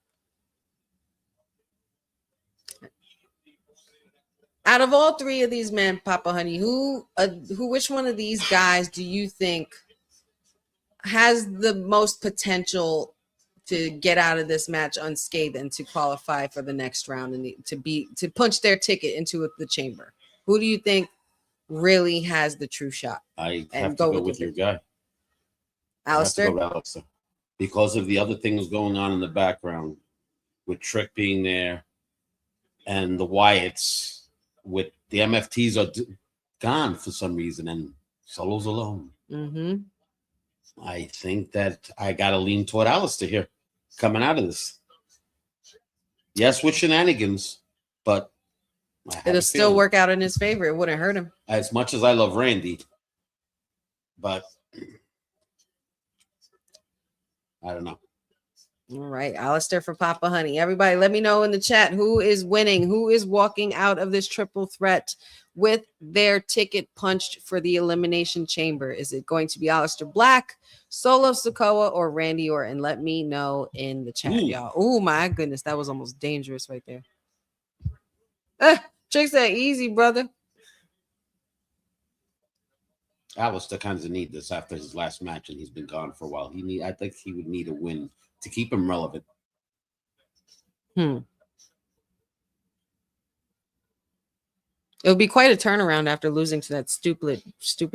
Out of all three of these men, Papa Honey, which one of these guys do you think has the most potential to get out of this match unscathed and to qualify for the next round and to punch their ticket into the chamber? Who do you think really has the true shot? I have to go with your guy, Aleister. Because of the other things going on in the background with Trick being there and the Wyatts, with the MFTs are gone for some reason and Solo's alone. I think that I got to lean toward Aleister here coming out of this. Yes, with shenanigans, but it'll still work out in his favor. It wouldn't hurt him. As much as I love Randy, but I don't know. All right, Aleister for Papa Honey. Everybody, let me know in the chat who is winning, who is walking out of this triple threat with their ticket punched for the Elimination Chamber. Is it going to be Aleister Black, Solo Sikoa, or Randy Orton? Let me know in the chat, y'all. Oh my goodness, that was almost dangerous right there. Trick said, easy, brother. Aleister kind of need this after his last match, and he's been gone for a while. I think he would need a win to keep him relevant. It would be quite a turnaround after losing to that stupid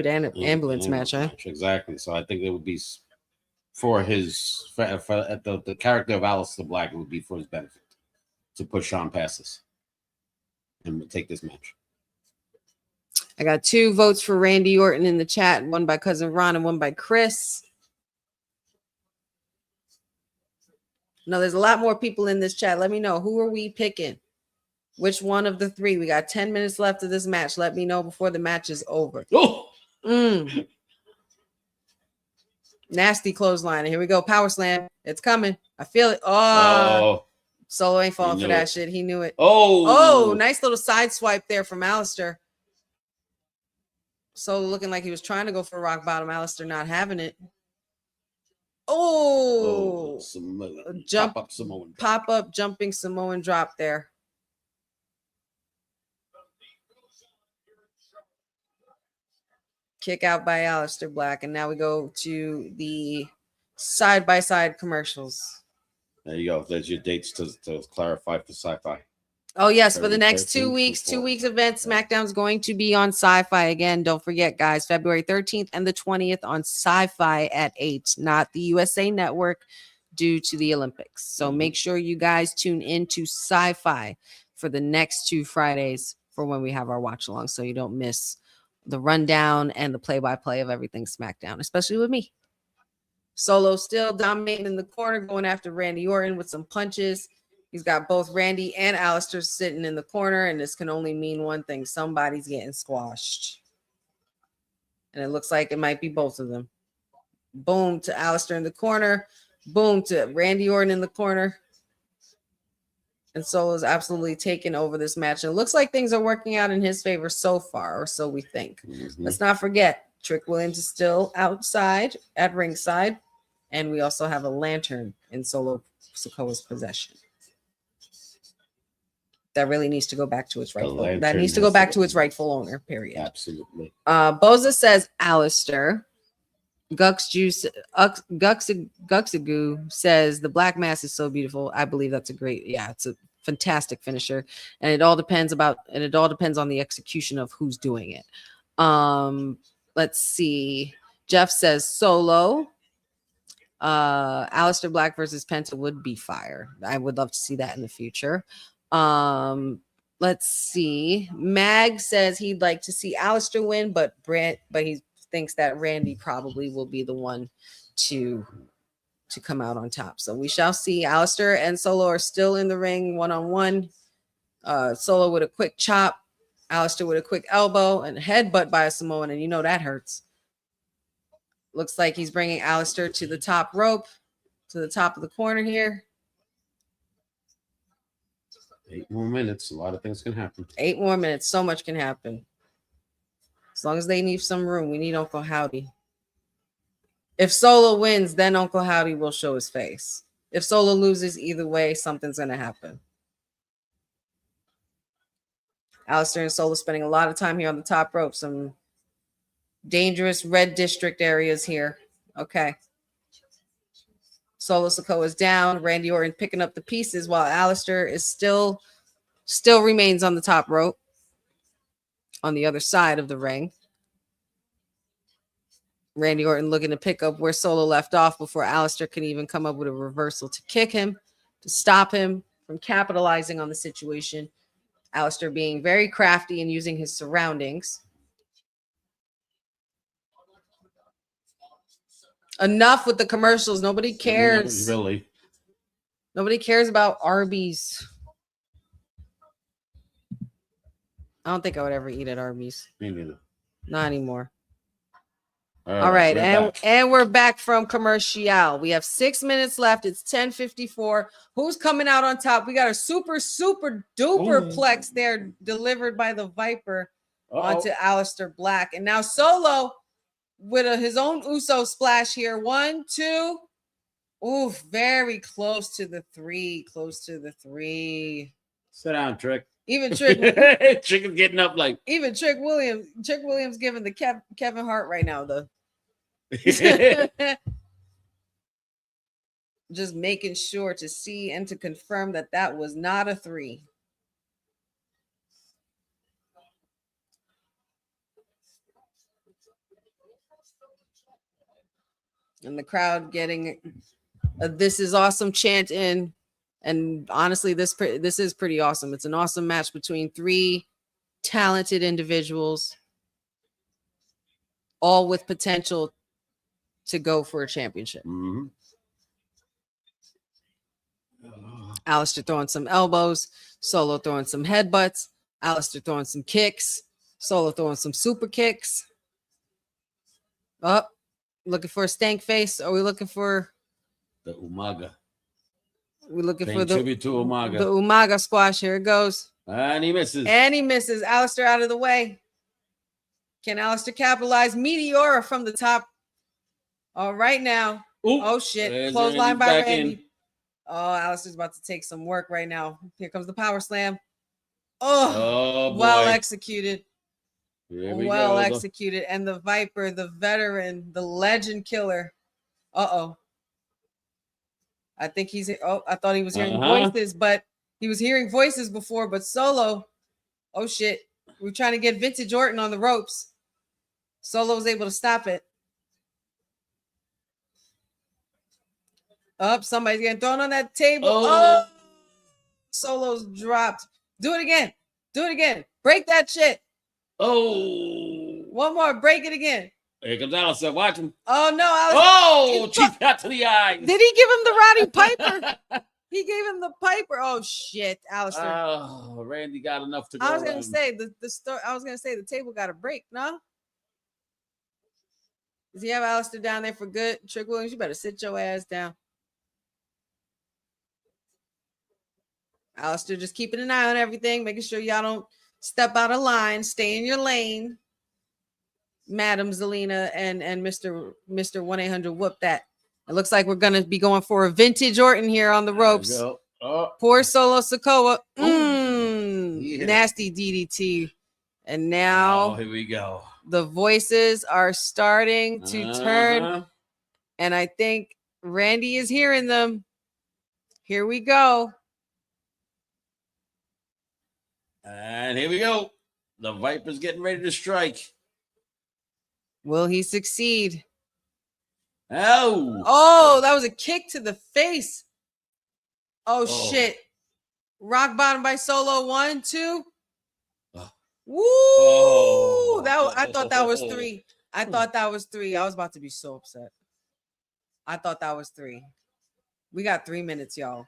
ambulance match, huh? Exactly. So I think it would be for the character of Aleister Black. It would be for his benefit to push Sean past us and take this match. I got 2 votes for Randy Orton in the chat, one by Cousin Ron and one by Chris. No, there's a lot more people in this chat. Let me know, who are we picking? Which one of the 3? We got 10 minutes left of this match. Let me know before the match is over. Nasty clothesline. Here we go. Power slam. It's coming. I feel it. Oh. Solo ain't falling for that shit. He knew it. Oh, nice little side swipe there from Aleister. Solo looking like he was trying to go for rock bottom. Alistair not having it. Oh, jump pop up Samoan. Pop up jumping Samoan drop there. Kick out by Alistair Black. And now we go to the side-by-side commercials. There you go. There's your dates to clarify for sci-fi. Oh, yes. For the 30, next 2 13, weeks, 2 24. weeks event, SmackDown's going to be on Sci-Fi again. Don't forget, guys, February 13th and the 20th on Sci-Fi at 8, not the USA Network due to the Olympics. So make sure you guys tune into Sci-Fi for the next 2 Fridays for when we have our watch along, so you don't miss the rundown and the play-by-play of everything SmackDown, especially with me. Solo still dominating in the corner, going after Randy Orton with some punches. He's got both Randy and Alistair sitting in the corner, and this can only mean one thing. Somebody's getting squashed. And it looks like it might be both of them. Boom to Alistair in the corner. Boom to Randy Orton in the corner. And Solo's absolutely taken over this match. And it looks like things are working out in his favor so far, or so we think. Let's not forget, Trick Williams is still outside at ringside. And we also have a lantern in Solo Sikoa's possession. That really needs to go back to its rightful. That needs to go back to its rightful owner. Period. Absolutely. Boza says Alistair. Guxigu says the black mass is so beautiful. I believe that's a great. Yeah, it's a fantastic finisher, and it all depends on the execution of who's doing it. Let's see. Jeff says Solo. Alistair Black versus Penta would be fire. I would love to see that in the future. Let's see. Mag says he'd like to see Alistair win, but he thinks that Randy probably will be the one to come out on top. So we shall see. Alistair and Solo are still in the ring one-on-one. Solo with a quick chop, Alistair with a quick elbow and a headbutt by a Samoan, and you know that hurts. Looks like he's bringing Alistair to the top rope, to the top of the corner here. 8 more minutes. A lot of things can happen. 8 more minutes. So much can happen. As long as they need some room, we need Uncle Howdy. If Solo wins, then Uncle Howdy will show his face. If Solo loses, either way, something's going to happen. Alistair and Solo spending a lot of time here on the top rope. Some dangerous red district areas here. Okay. Solo Sikoa is down. Randy Orton picking up the pieces while Alistair is still remains on the top rope on the other side of the ring. Randy Orton looking to pick up where Solo left off before Alistair can even come up with a reversal to kick him, to stop him from capitalizing on the situation. Alistair being very crafty and using his surroundings. Enough with the commercials. Nobody cares. Really. Nobody cares about Arby's. I don't think I would ever eat at Arby's. Me neither. Not anymore. All right. And we're back from commercial. We have 6 minutes left. It's 10:54. Who's coming out on top? We got a super duper plex there delivered by the Viper onto Alistair Black. And now Solo with his own Uso splash here. 1, 2. Ooh, very close to the 3. Close to the 3. Sit down, Trick. Even Trick. Trick is getting up like. Even Trick Williams giving the Kevin Hart right now, though. Just making sure to see and to confirm that was not a 3. And the crowd getting a "This is awesome" chant in. And honestly, this is pretty awesome. It's an awesome match between 3 talented individuals, all with potential to go for a championship. Mm-hmm. Alistair throwing some elbows, Solo throwing some headbutts, Alistair throwing some kicks, Solo throwing some super kicks. Oh, looking for a stank face? Are we looking for the Umaga? We're looking Paying for the tribute to Umaga. The Umaga squash. Here it goes. And he misses. And he misses. Alistair out of the way. Can Alistair capitalize? Meteora from the top. All right now. Ooh, Oh shit. there's Clothesline Randy's by back Randy. in. Oh, Alistair's about to take some work right now. Here comes the power slam. Oh, Oh, well boy. executed. Here we Well go. executed. And the Viper, the veteran, the legend killer. Uh-oh. I think he's, oh, I thought he was hearing voices, but he was hearing voices before, but Solo, oh shit. We're trying to get Vintage Orton on the ropes. Solo was able to stop it. Up, somebody's getting thrown on that table. Oh, Solo's dropped. Do it again. Do it again. Break that shit. Oh. One more. Break it again. Here comes Alistair. Watch him. Oh, no. Alistair. Oh, cheap shot to the eye. Did he give him the Roddy Piper? He gave him the Piper. Oh, shit, Alistair. Oh, Randy got enough to go. I was going to say, the table got a break, no? Does he have Alistair down there for good? Trick Williams, you better sit your ass down. Alistair just keeping an eye on everything, making sure y'all don't step out of line, stay in your lane. Madam Zelina and Mr. 1-800 whoop that. It looks like we're going to be going for a Vintage Orton here on the ropes. Poor Solo Sikoa. Nasty DDT. And now here we go. The voices are starting to turn. And I think Randy is hearing them. Here we go. And here we go. The Viper's getting ready to strike. Will he succeed? Oh, that was a kick to the face. Oh. Shit. Rock bottom by Solo. 1, 2. Woo! I thought that was 3. I thought that was 3. I was about to be so upset. I thought that was 3. We got 3 minutes, y'all.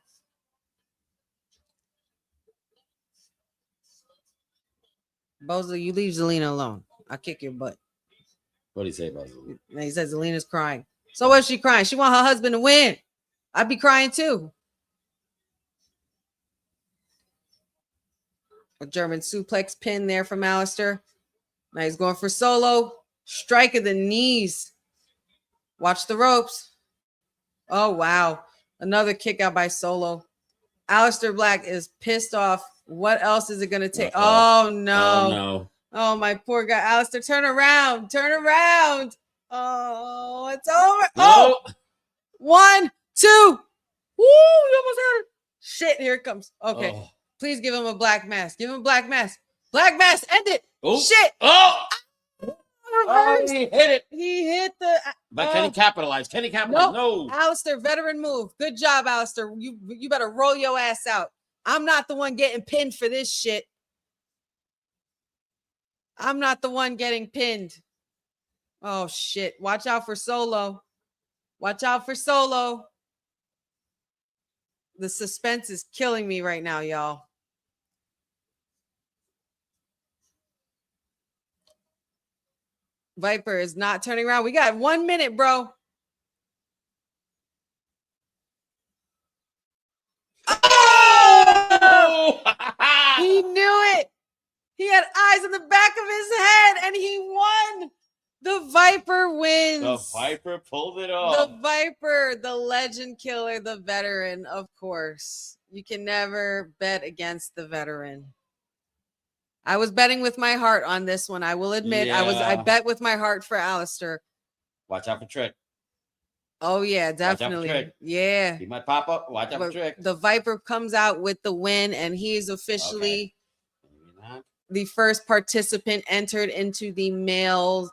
Bozo, you leave Zelina alone. I'll kick your butt. What do you say about Zelina? He says Zelina's crying. So what's she crying? She want her husband to win. I'd be crying too. A German suplex pin there from Alistair. Now he's going for Solo. Strike of the knees. Watch the ropes. Oh, wow. Another kick out by Solo. Alistair Black is pissed off. What else is it going to take? Oh, no. Oh, my poor guy. Alistair, turn around. Turn around. Oh, it's over. Oh, 1, 2. Woo, you almost had it. Shit, here it comes. Okay. Please give him a black mask. Give him a black mask. Black mask. End it. Shit. He hit it. He hit the. But can he capitalize? Can he capitalize? No. Alistair, veteran move. Good job, Alistair. You better roll your ass out. I'm not the one getting pinned for this shit. I'm not the one getting pinned. Oh, shit. Watch out for Solo. Watch out for Solo. The suspense is killing me right now, y'all. Viper is not turning around. We got 1 minute, bro. Oh! He knew it. He had eyes in the back of his head, and he won. The Viper wins. The Viper pulled it off. The Viper, the legend killer, the veteran, of course. You can never bet against the veteran. I was betting with my heart on this one. I will admit, I bet with my heart for Alistair. Watch out for Trick. Oh yeah, definitely. Yeah. He might pop up. Watch out for Trick. The Viper comes out with the win, and he is officially the first participant entered into the men's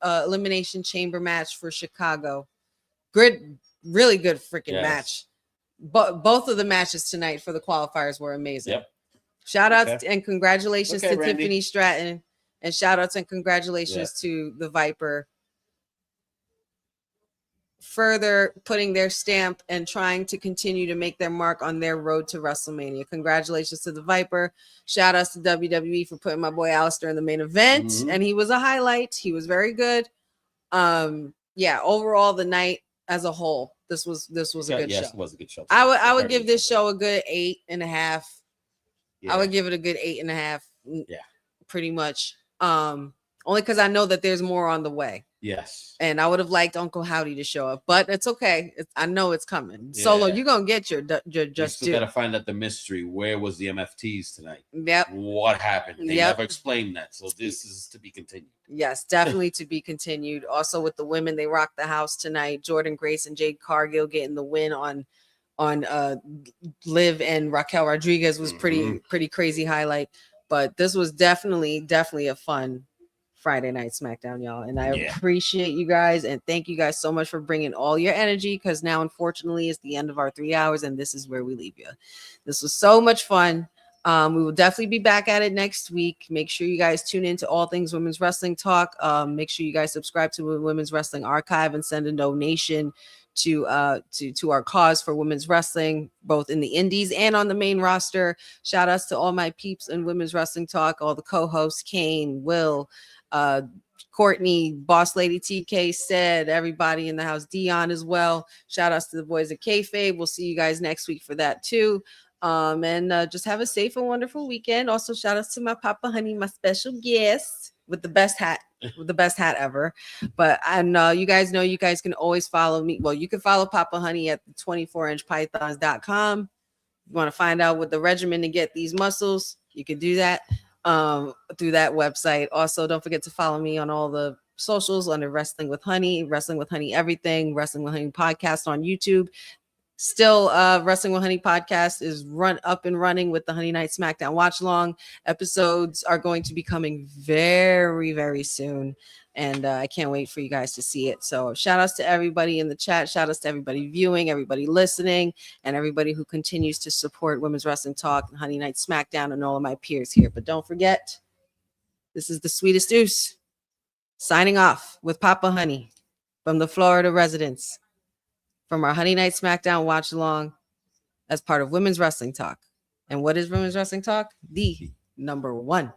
elimination chamber match for Chicago. Good, really good freaking match. But both of the matches tonight for the qualifiers were amazing. Yep. Shout outs and congratulations to Randy. Tiffany Stratton, and shout outs and congratulations to the Viper. Further putting their stamp and trying to continue to make their mark on their road to WrestleMania. Congratulations to the Viper. Shout outs to WWE for putting my boy Alistair in the main event. And he was a highlight. He was very good. Overall the night as a whole, this was a good show. It was a good show. I would give this show a good 8.5. I would give it a good 8.5. Yeah. Pretty much. Only because I know that there's more on the way. Yes. And I would have liked Uncle Howdy to show up, but it's okay. I know it's coming. Solo, you're going to get your You just still got to find out the mystery. Where was the MFTs tonight? Yep. What happened? They never explained that. So this is to be continued. Yes, definitely to be continued. Also with the women, they rocked the house tonight. Jordan Grace and Jade Cargill getting the win on Liv and Raquel Rodriguez was pretty crazy highlight. But this was definitely a fun Friday night SmackDown, y'all. And I appreciate you guys and thank you guys so much for bringing all your energy, because now, unfortunately, it's the end of our 3 hours and this is where we leave you. This was so much fun. We will definitely be back at it next week. Make sure you guys tune in to All Things Women's Wrestling Talk. Make sure you guys subscribe to the Women's Wrestling Archive and send a donation to our cause for women's wrestling, both in the indies and on the main roster. Shout outs to all my peeps in Women's Wrestling Talk, all the co-hosts, Kane, Will, Courtney, Boss Lady TK, said everybody in the house, Dion as well. Shout outs to the boys at Kayfabe. We'll see you guys next week for that too. And just have a safe and wonderful weekend. Also, shout outs to my Papa Honey, my special guest with the best hat ever. But I know you guys can always follow me. Well, you can follow Papa Honey at the 24inchpythons.com. You want to find out what the regimen to get these muscles, you can do that through that website. Also, don't forget to follow me on all the socials under Wrestling with Honey everything, Wrestling with Honey podcast on YouTube. Still, Wrestling with Honey podcast is up and running with the Honey Night SmackDown watch along. Episodes are going to be coming very, very soon. And I can't wait for you guys to see it. So shout outs to everybody in the chat. Shout outs to everybody viewing, everybody listening, and everybody who continues to support Women's Wrestling Talk and Honey Night SmackDown and all of my peers here. But don't forget, this is the Sweetest Deuce signing off with Papa Honey from the Florida residence, from our Honey Night SmackDown watch along as part of Women's Wrestling Talk. And what is Women's Wrestling Talk? The #1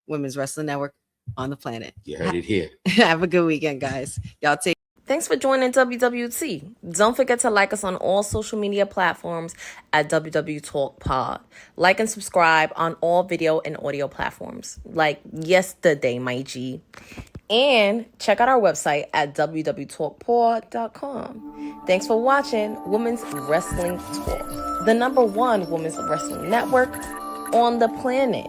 women's wrestling network on the planet. You heard it here. Have a good weekend, guys. Y'all take. Thanks for joining WWT. Don't forget to like us on all social media platforms at WW Talk Pod. Like and subscribe on all video and audio platforms like yesterday, my G. And check out our website at www.talkpod.com. Thanks for watching Women's Wrestling Talk, the #1 women's wrestling network on the planet.